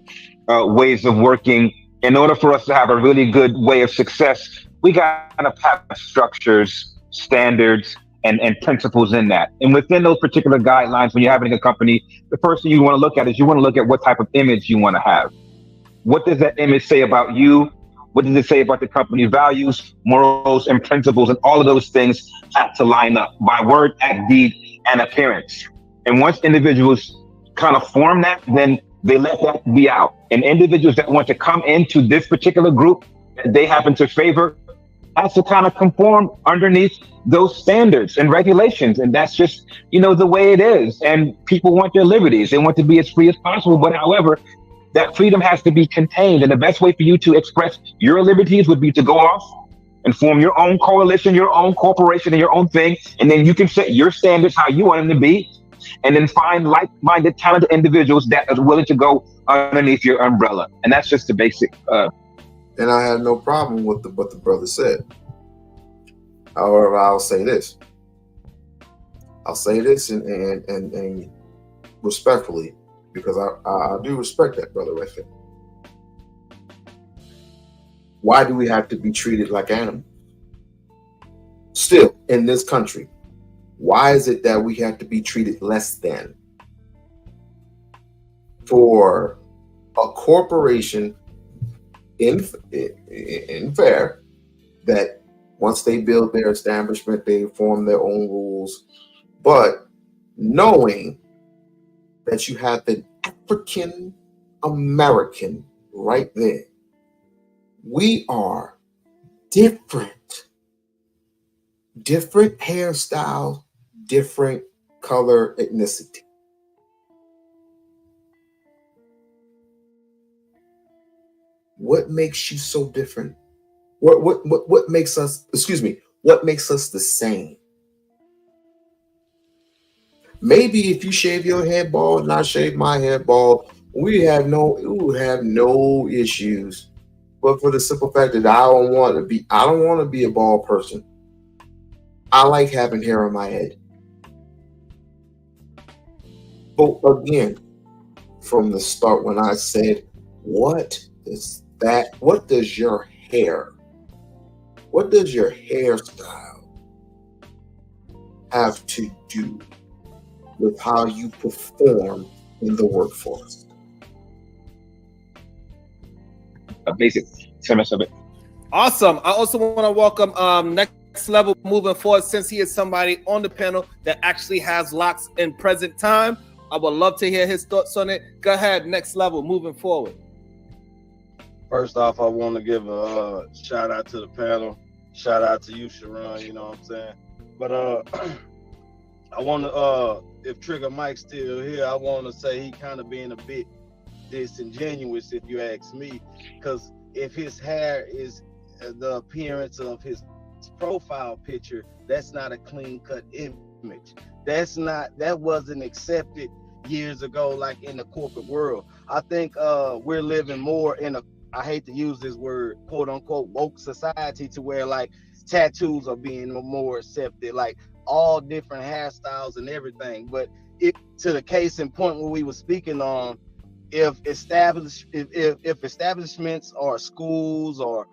ways of working, in order for us to have a really good way of success, we got to have structures, standards, and principles in that. And within those particular guidelines, when you're having a company, the first thing you want to look at is you want to look at what type of image you want to have. What does that image say about you? What does it say about the company's values, morals, and principles? And all of those things have to line up by word, act, deed, and appearance. And once individuals kind of form that, then they let that be out. And individuals that want to come into this particular group that they happen to favor has to kind of conform underneath those standards and regulations. And that's just, the way it is. And people want their liberties. They want to be as free as possible. But however, that freedom has to be contained. And the best way for you to express your liberties would be to go off and form your own coalition, your own corporation, and your own thing. And then you can set your standards how you want them to be. And then find like-minded, talented individuals that are willing to go underneath your umbrella. And that's just the basic. And I have no problem with what the brother said. However, I'll say this. And respectfully, because I do respect that brother right there. Why do we have to be treated like animals? Still, in this country, why is it that we have to be treated less than? For a corporation in fair, that once they build their establishment, they form their own rules, but knowing that you have the African American right there, we are different hairstyle, different color, ethnicity. What makes you so different? What makes us, what makes us the same? Maybe if you shave your head bald and I shave my head bald, we would have no issues. But for the simple fact that I don't want to be a bald person. I like having hair on my head. But again, from the start when I said, what does your hairstyle have to do with how you perform in the workforce? A basic premise of it. Awesome. I also want to welcome Next Level moving forward, since he is somebody on the panel that actually has locks in present time. I would love to hear his thoughts on it. Go ahead, Next Level moving forward. First off, I want to give a shout out to the panel. Shout out to you, Sharon. You know what I'm saying? But I want to, if Trigger Mike's still here, I want to say he kind of being a bit disingenuous, if you ask me, because if his hair is the appearance of his profile picture, that's not a clean-cut image. That wasn't accepted years ago, like in the corporate world. I think we're living more in a, I hate to use this word, quote unquote, woke society, to where like tattoos are being more accepted, like all different hairstyles and everything. But it, to the case in point where we were speaking on, if establishments or schools or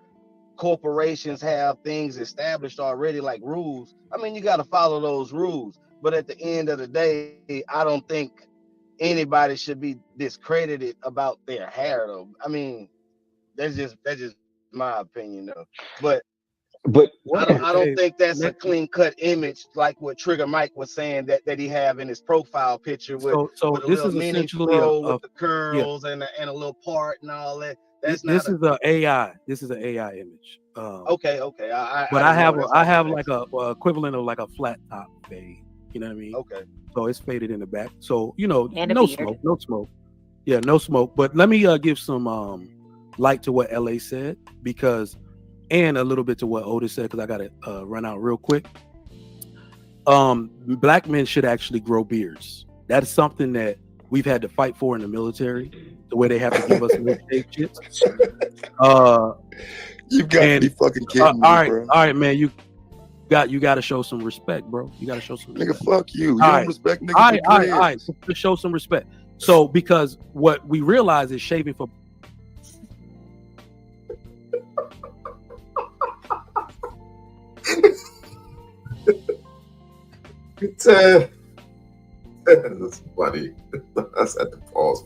corporations have things established already, like rules, I mean, you got to follow those rules. But at the end of the day, I don't think anybody should be discredited about their hair, though. I mean, that's just my opinion, though. But I don't think that's a clean cut image like what Trigger Mike was saying that he have in his profile picture with, so with a this little is mini essentially fro a with the curls and a little part and all that. That's this not is an AI. This is an AI image. okay. But I have like a equivalent of like a flat top fade. You know what I mean? Okay. So it's faded in the back. So you know, And a no beard. smoke, no smoke. Yeah, no smoke. But let me give some light to what LA said, because, and a little bit to what Otis said, because I got to run out real quick. Black men should actually grow beards. That is something that we've had to fight for in the military, the way they have to give us lip-shaped shits. You got to be fucking kidding me, all bro. right, man. You got to show some respect, bro. You got to show some respect. Nigga, fuck you. You All don't right. respect niggas. All with right. dreads. To show some respect. So, because what we realize is shaving for That's funny. I had to pause.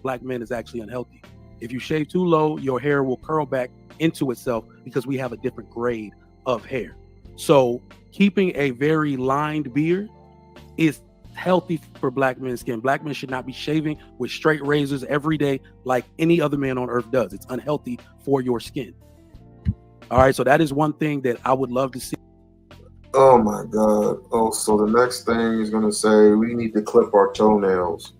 black men is actually unhealthy. If you shave too low, your hair will curl back into itself because we have a different grade of hair. So keeping a very lined beard is healthy for black men's skin. Black men should not be shaving with straight razors every day like any other man on earth does. It's unhealthy for your skin. All right, so that is one thing that I would love to see. Oh my God. Oh, so the next thing is going to say we need to clip our toenails.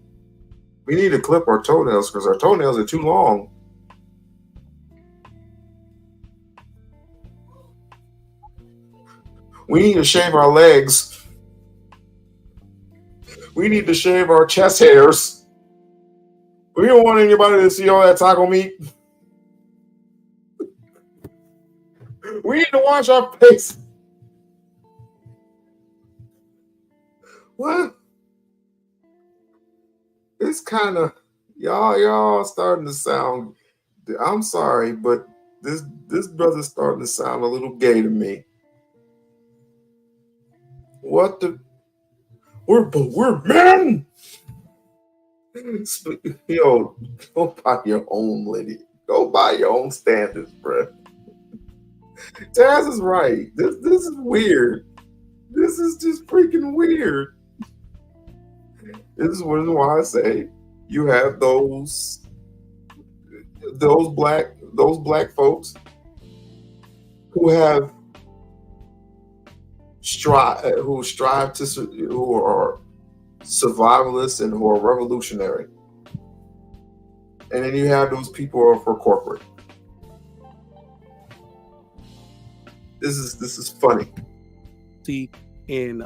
We need to clip our toenails because our toenails are too long. We need to shave our legs. We need to shave our chest hairs. We don't want anybody to see all that taco meat. We need to wash our face. What? It's kind of y'all starting to sound. I'm sorry, but this brother's starting to sound a little gay to me. What the? We're men. Yo, go buy your own lady. Go buy your own standards, bro. Taz is right. This is weird. This is just freaking weird. This is why I say you have those black folks who have who are survivalists and who are revolutionary, and then you have those people who are for corporate. This is funny. See, in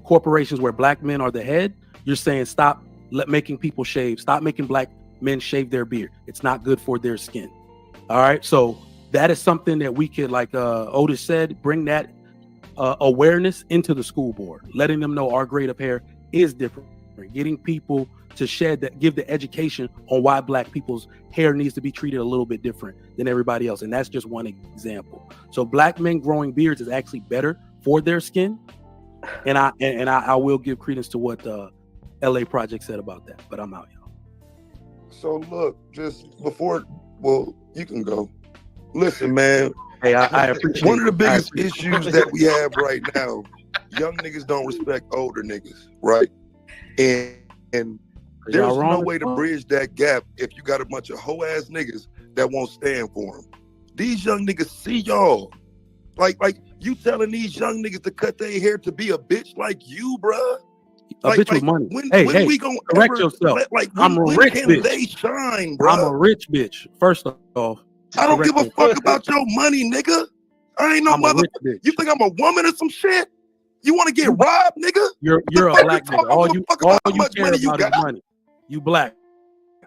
corporations where black men are the head, you're saying stop making people shave, stop making black men shave their beard. It's not good for their skin. All right, so that is something that we could, like Otis said, bring that awareness into the school board, letting them know our grade of hair is different, getting people to shed that, give the education on why black people's hair needs to be treated a little bit different than everybody else. And that's just one example. So black men growing beards is actually better for their skin. And I will give credence to what LA Project said about that, but I'm out, y'all. So look, just before, well, you can go. Listen, man. Hey, I appreciate one of the biggest issues that we have right now. Young niggas don't respect older niggas, right? And there's no way to bridge that gap if you got a bunch of hoe ass niggas that won't stand for them. These young niggas see y'all. Like you telling these young niggas to cut their hair to be a bitch like you, bruh? A bitch with money. When Hey, we gonna correct ever yourself. when I'm a rich can bitch. they shine, I'm bruh? a rich bitch. First off, I don't give a correct fuck yourself. about your money, nigga. I ain't no I'm a mother. rich bitch. You think I'm a woman or some shit? You want to get robbed, nigga? You're a fuck black you nigga. talking? I don't give a fuck about how much care money you about is got. money. You black.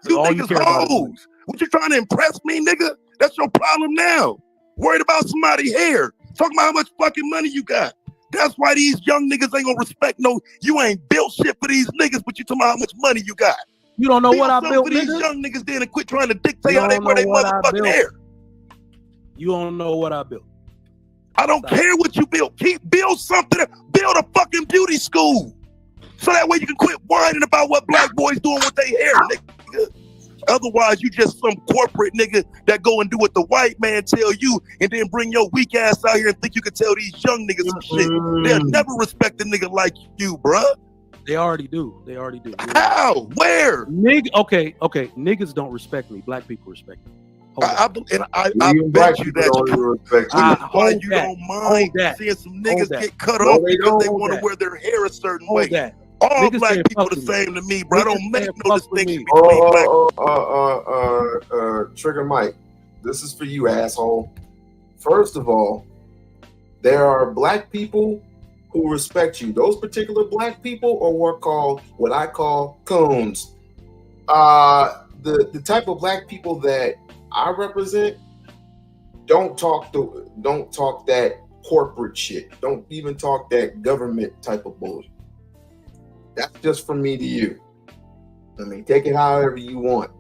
You All you niggas care about is money. hoes. What you trying to impress me, nigga? That's your problem now. Worried about somebody's hair. Talking about how much fucking money you got. That's why these young niggas ain't gonna respect no. You ain't built shit for these niggas, but you talking about how much money you got. You don't know what I built, for these nigga. young niggas then and quit trying to dictate You how they don't wear know their what I motherfucking built. hair. You don't know what I built. I don't care what you build. Build something. Build a fucking beauty school. So that way you can quit whining about what black boys doing with their hair, nigga. Otherwise, you just some corporate nigga that go and do what the white man tell you and then bring your weak ass out here and think you can tell these young niggas some shit. They'll never respect a nigga like you, bruh. They already do. They already do. How? Where? Okay. Niggas don't respect me. Black people respect me. I bet you that why you don't mind seeing some niggas get cut off because they want to wear their hair a certain way. All Niggas black can't people fuck the with me. same to me, bro. I don't Niggas make can't no fuck with distinction me. between black. Trigger Mike, this is for you, asshole. First of all, there are black people who respect you. Those particular black people are what I call coons. The type of black people that I represent don't talk that corporate shit. Don't even talk that government type of bullshit. That's just from me to you. I mean, take it however you want.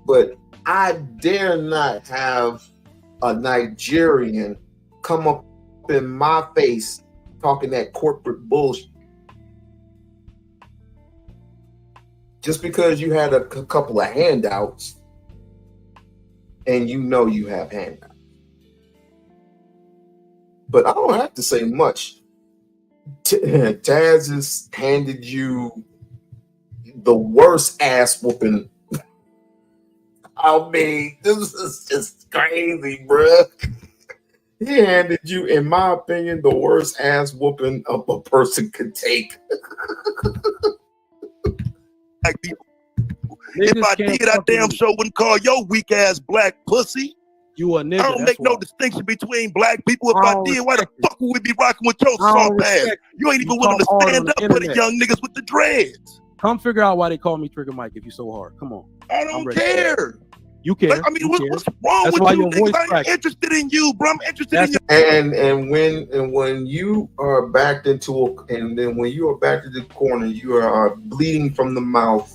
But I dare not have a Nigerian come up in my face talking that corporate bullshit. Just because you had a couple of handouts and you know you have handouts. But I don't have to say much. Taz has handed you the worst ass whooping. I mean, this is just crazy, bruh. He handed you, in my opinion, the worst ass whooping a person could take. If I did, I damn sure wouldn't call your weak ass black pussy. You a nigga. I don't make no distinction between black people. If I did, why the fuck would we be rocking with your soft ass? You ain't even willing to stand up for the young niggas with the dreads. Come figure out why they call me Trigger Mike if you're so hard. Come on. I don't care. You care. Like, I mean, what's wrong That's with why you your niggas? voice I ain't cracks. interested in you, bro. I'm interested in you. And when you are backed into when you are backed into the corner, you are bleeding from the mouth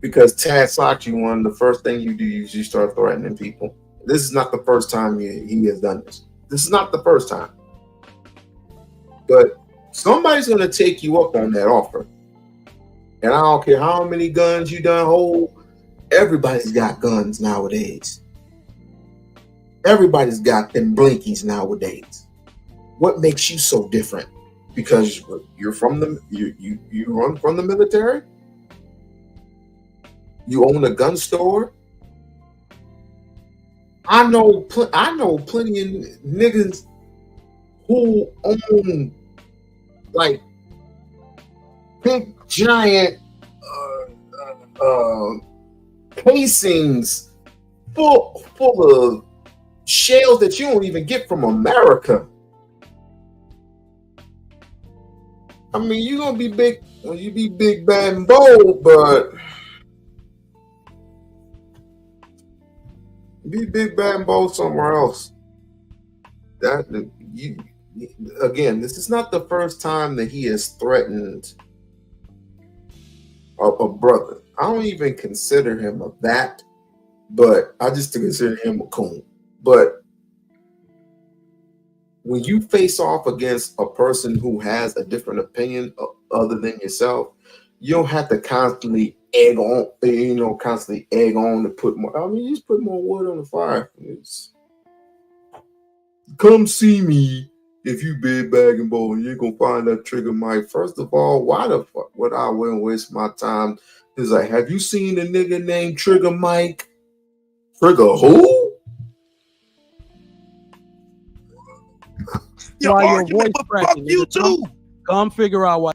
because Taz socked you on. The first thing you do is you start threatening people. This is not the first time he has done this. This is not the first time. But somebody's gonna take you up on that offer. And I don't care how many guns you done hold. Everybody's got guns nowadays. Everybody's got them blinkies nowadays. What makes you so different? Because you're from you run from the military? You own a gun store? I know plenty of niggas who own like big giant casings full of shells that you don't even get from America. I mean, you're gonna be big when you be big, bad, and bold, but be big, bad, and bold somewhere else. Again, this is not the first time that he has threatened a brother. I don't even consider him that, but I just consider him a coon. But when you face off against a person who has a different opinion other than yourself, you don't have to constantly egg on to put more. I mean, you just put more wood on the fire. Come see me if you big bag and bold and you're gonna find that Trigger Mike. First of all, why the fuck would I wouldn't waste my time? It's like, have you seen a nigga named Trigger Mike? Trigger who? your why your argument, voice but fuck cracking, you nigga. too. Come figure out why.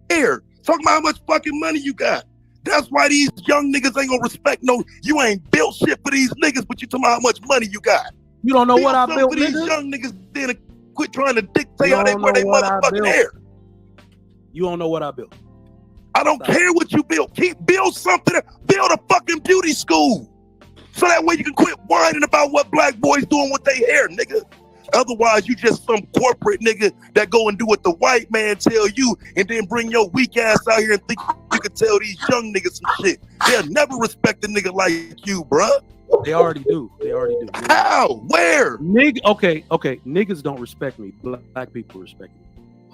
Here, talk about how much fucking money you got. That's why these young niggas ain't gonna respect no. You ain't built shit for these niggas, but you talking about how much money you got. You don't know what I something built, for these nigga? young niggas. Then quit trying to dictate You how they don't wear know their what I motherfucking built. hair. You don't know what I built. I don't care what you build. Build something. Build a fucking beauty school, so that way you can quit whining about what black boys doing with their hair, nigga. Otherwise, you just some corporate nigga that go and do what the white man tell you, and then bring your weak ass out here and think you can tell these young niggas some shit. They'll never respect a nigga like you, bruh. They already do. They already do. How? Where? Okay. Niggas don't respect me. Black people respect me.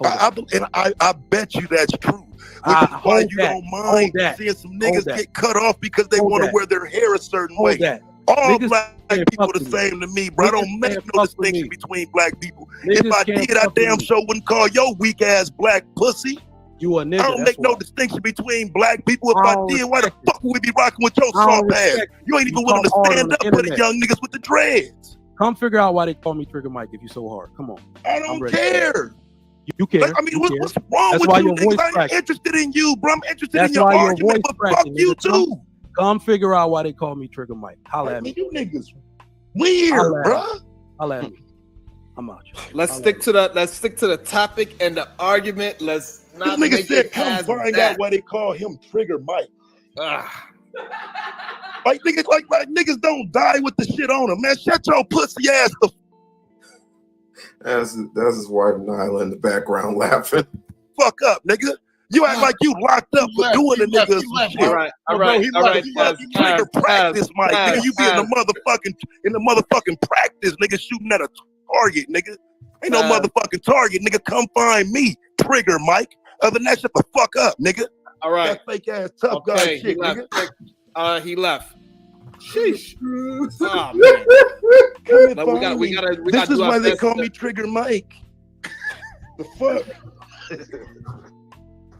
I bet you that's true. Which is why you don't mind seeing some niggas get cut off because they want to wear their hair a certain way. All black people the same to me, bro. I don't make no distinction between black people. If I did, I damn sure wouldn't call your weak ass black pussy. You a nigga. I don't make no distinction between black people. If I did, why the fuck would we be rocking with your soft ass? You ain't even willing to stand up for the young niggas with the dreads. Come figure out why they call me Trigger Mike if you so hard. Come on. I don't care. You care. Like, I mean, what's wrong That's with why you your voice niggas? I ain't cracking. interested in you, bro. I'm interested That's in your why your argument, voice but fuck cracking, you nigga. too. Come figure out why they call me Trigger Mike. Holla at me. You niggas weird, bro. Holla at me. I'm out. Let's stick to the topic and the argument. Let's not This nigga make said, it come past find that. out why they call him Trigger Mike. Like niggas, like niggas don't die with the shit on them, man. Shut your pussy ass the That's his wife Nyla in the background laughing. fuck up, nigga. You act like you locked up for doing a nigga some shit. All right. Trigger practice, Mike. Nigga, you be in the motherfucking practice, nigga, shooting at a target, nigga. Ain't no motherfucking target, nigga. Come find me, Trigger Mike. Other than that, shut the fuck up, nigga. All right. That fake ass tough guy shit, he left. nigga. He left. Sheesh. Oh, man. Like, we gotta this is do our why they best call to- me Trigger Mike. The fuck?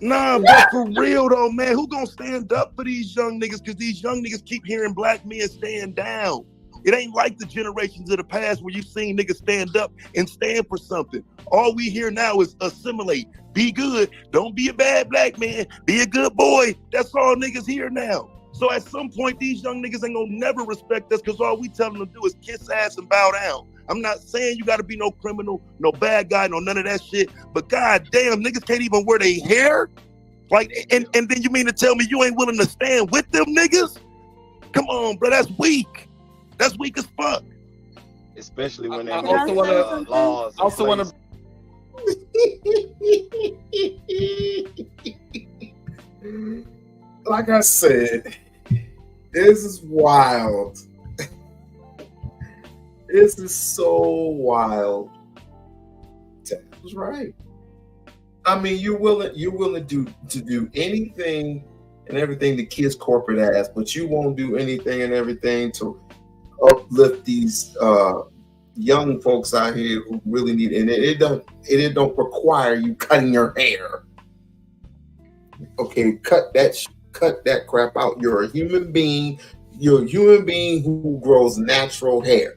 Nah, but for real though, man, who gonna stand up for these young niggas? Because these young niggas keep hearing black men stand down. It ain't like the generations of the past where you seen niggas stand up and stand for something. All we hear now is assimilate, be good, don't be a bad black man, be a good boy. That's all niggas hear now. So at some point, these young niggas ain't gonna never respect us because all we tell them to do is kiss ass and bow down. I'm not saying you gotta be no criminal, no bad guy, no none of that shit. But goddamn, niggas can't even wear their hair. Like, and then you mean to tell me you ain't willing to stand with them niggas? Come on, bro, that's weak. That's weak as fuck. Especially when they also want to. Like I said, this is wild. This is so wild. That was right. I mean, you're willing to do anything and everything to kiss corporate ass, but you won't do anything and everything to uplift these young folks out here who really need it. And it don't require you cutting your hair. Okay, cut that crap out. You're a human being. You're a human being who grows natural hair.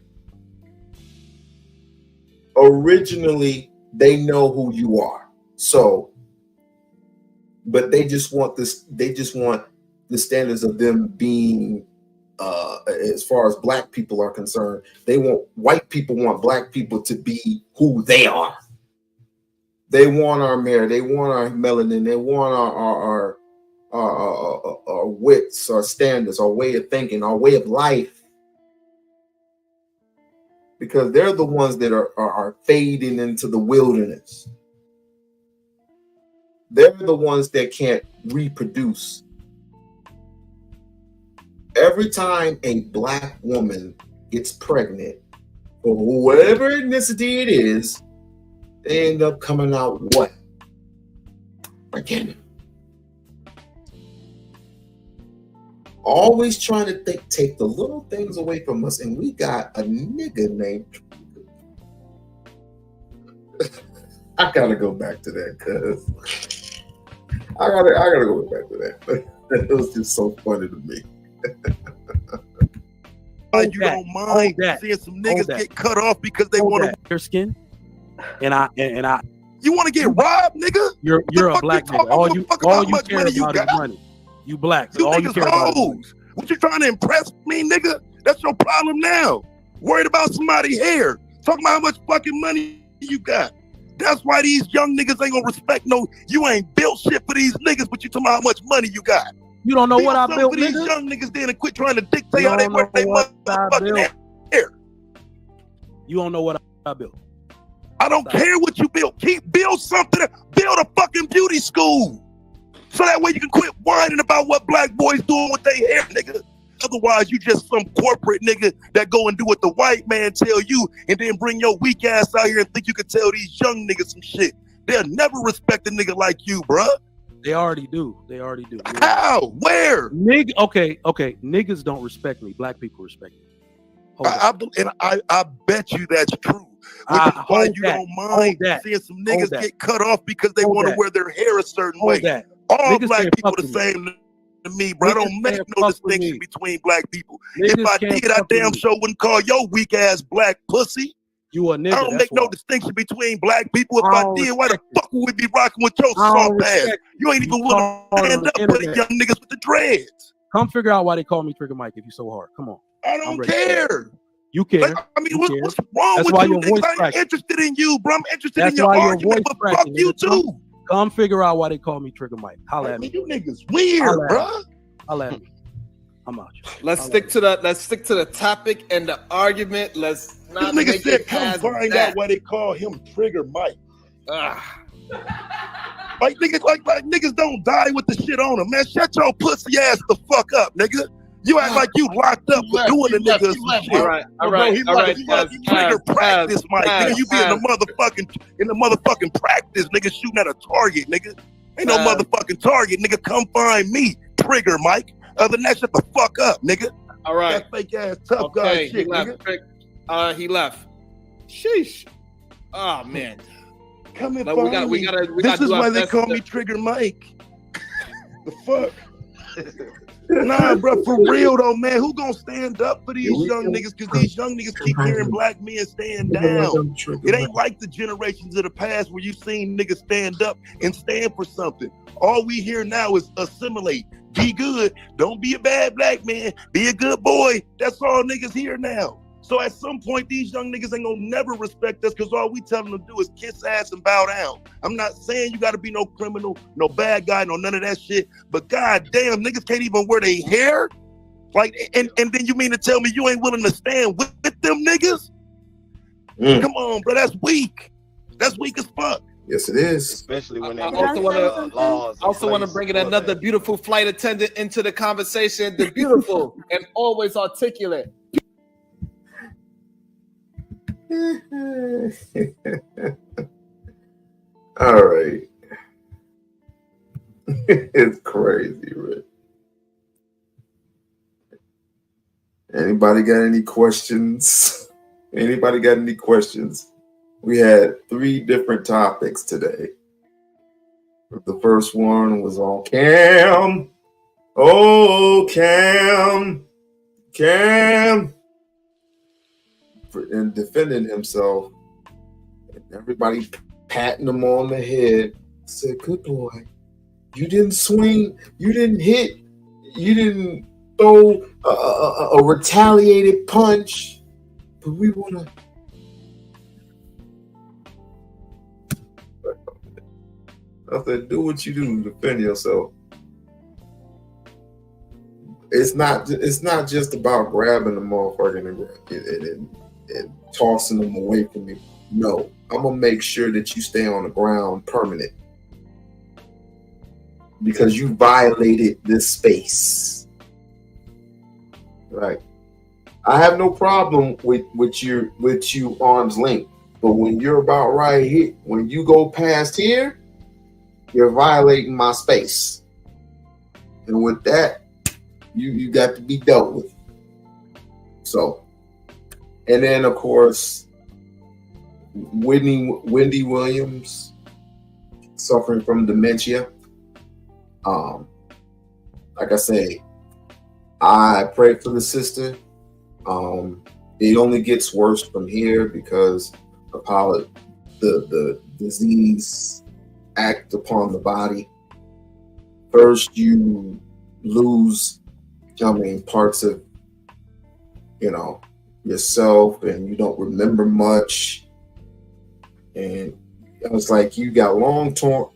Originally, they know who you are. So, but they just want this. They just want the standards of them being, as far as black people are concerned. White people want black people to be who they are. They want our hair. They want our melanin. They want our wits, our standards, our way of thinking, our way of life. Because they're the ones that are fading into the wilderness. They're the ones that can't reproduce. Every time a black woman gets pregnant, for whatever ethnicity it is, they end up coming out what? Again. Always trying to take the little things away from us, and we got a nigga named. I gotta go back to that, cuz I gotta go back to that. It was just so funny to me. You don't mind seeing some niggas get cut off because they want to their skin. and I. You want to get robbed, nigga? You're a black nigga. All you care about is money. You black. You all you niggas care about is money. hoes. What you trying to impress me, nigga? That's your problem now. Worried about somebody's hair. Talking about how much fucking money you got. That's why these young niggas ain't gonna respect no. You ain't built shit for these niggas, but you talking about how much money you got. You don't know what I built, for these nigga. young niggas then and quit trying to dictate how they work their motherfucking hair. You don't know what I built. I don't care what you build. Build something. Build a fucking beauty school. So that way you can quit whining about what black boys doing with their hair, nigga. Otherwise, you just some corporate nigga that go and do what the white man tell you and then bring your weak ass out here and think you can tell these young niggas some shit. They'll never respect a nigga like you, bruh. They already do. How? Where? Okay. Niggas don't respect me. Black people respect me. I bet you that's true. Which is why you don't mind seeing some niggas get cut off because they want to wear their hair a certain way. All niggas black people the same to me, bro. I don't make no distinction between black people. If I did, I damn sure wouldn't call your weak ass black pussy. You a nigga. I don't make no distinction between black people. If I did, why the fuck would we be rocking with your soft ass? You ain't even willing to stand up for the young niggas with the dreads. Come figure out why they call me Trigger Mike if you so hard. Come on. I don't care. You care. I mean, what's wrong with you niggas? I ain't interested in you, bro. I'm interested in your argument, but fuck you too. Come figure out why they call me Trigger Mike. Holla at me. You niggas weird, bro. Holla at me. I'm out. Let's stick to the topic and the argument. Let's not this nigga make said, it come past find that. out why they call him Trigger Mike. Like niggas, like niggas don't die with the shit on them, man. Shut your pussy ass the fuck up, nigga. You act like you locked up for doing the niggas some shit. All right. Trigger practice, Mike. Nigga, you be in the motherfucking practice, nigga, shooting at a target, nigga. Ain't no motherfucking target, nigga. Come find me, Trigger Mike. Other than that, shut the fuck up, nigga. All right. That fake ass tough guy shit, nigga. He left. Sheesh. Oh man. Come in, we gotta this is do our why they best call me Trigger Mike. The fuck? Nah, bro, for real though, man. Who gonna stand up for these young niggas? Because these young niggas keep hearing black men stand down. It ain't like the generations of the past where you seen niggas stand up and stand for something. All we hear now is assimilate. Be good. Don't be a bad black man. Be a good boy. That's all niggas hear now. So at some point, these young niggas ain't gonna never respect us because all we tell them to do is kiss ass and bow down. I'm not saying you gotta be no criminal, no bad guy, no none of that shit. But goddamn, niggas can't even wear their hair. Like, and then you mean to tell me you ain't willing to stand with them niggas? Come on, bro. That's weak. That's weak as fuck. Yes, it is. Especially when I also want to bring in another beautiful flight attendant into the conversation. The beautiful and always articulate. All right. It's crazy, right? Anybody got any questions? Anybody got any questions? We had 3 different topics today. The first one was on Cam. Oh, Cam. And defending himself. And everybody patting him on the head. Said, good boy. You didn't swing. You didn't hit. You didn't throw a retaliated punch. But we want to. I said, do what you do to defend yourself. It's not just about grabbing the motherfucker and tossing them away from you. No, I'm gonna make sure that you stay on the ground permanent because you violated this space. Right. I have no problem with you arm's length, but when you're about right here, when you go past here, you're violating my space. And with that, you got to be dealt with. So, and then of course, Weny Williams suffering from dementia. Like I say, I pray for the sister. It only gets worse from here because the disease act upon the body. First, you lose, parts of, yourself, and you don't remember much. And it's like you got long-term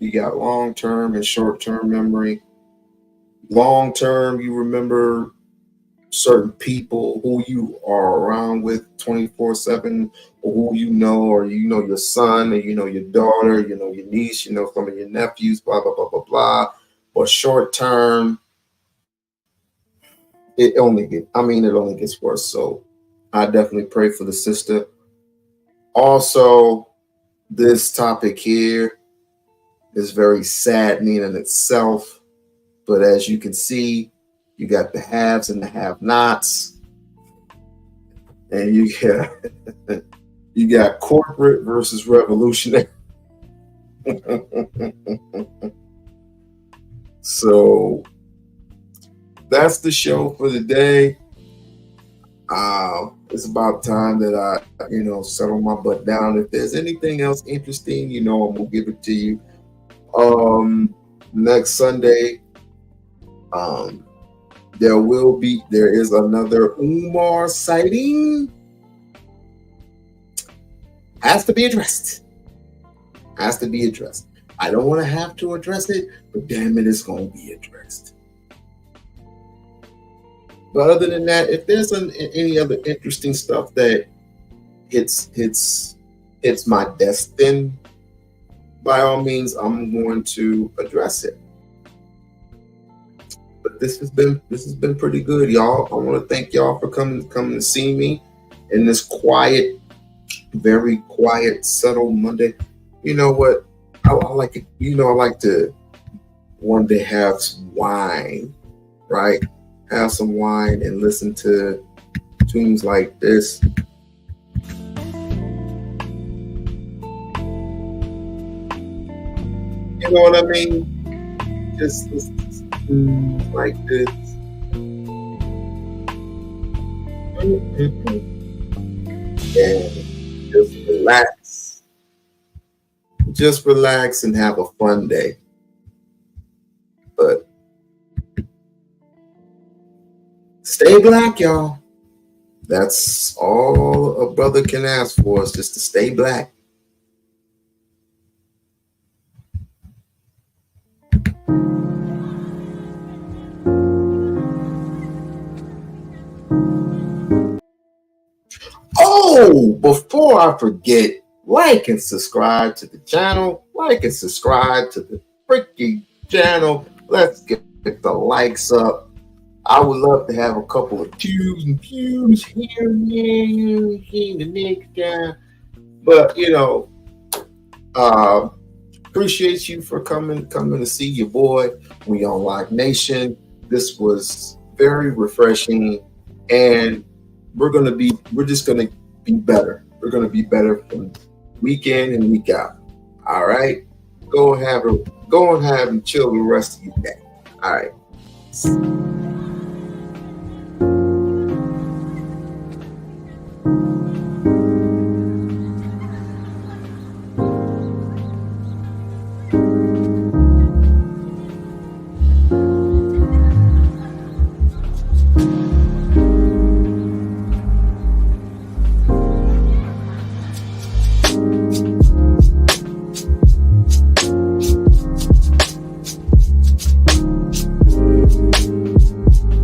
and short-term memory. Long-term, you remember certain people who you are around with 24/7, or who or your son, or your daughter, your niece, some of your nephews, blah blah blah blah blah. But short-term, it only gets worse. So I definitely pray for the sister. Also, this topic here is very saddening in itself, but as you can see, you got the haves and the have-nots, and you got corporate versus revolutionary. So that's the show for the day. It's about time that I, settle my butt down. If there's anything else interesting, I'm gonna give it to you. Next Sunday, there is another Umar sighting. Has to be addressed. I don't want to have to address it, but damn it, it's going to be addressed. But other than that, if there's any other interesting stuff that hits my desk, then by all means, I'm going to address it. But this has been pretty good, y'all. I want to thank y'all for coming to see me in this quiet, very quiet, subtle Monday. You know what? I like it. I like to one day have some wine, right? Have some wine and listen to tunes like this. You know what I mean? Just listen to some tunes like this. And just relax. Just relax and have a fun day. But stay black, y'all. That's all a brother can ask for, is just to stay black. Oh, before I forget, like and subscribe to the channel. Like and subscribe to the freaking channel. Let's get the likes up. I would love to have a couple of views here and there the next time. But appreciate you for coming to see your boy. We-On-Loc Nation. This was very refreshing, and we're just gonna be better. We're gonna be better from week in and week out. All right. Go and have and chill the rest of your day. All right.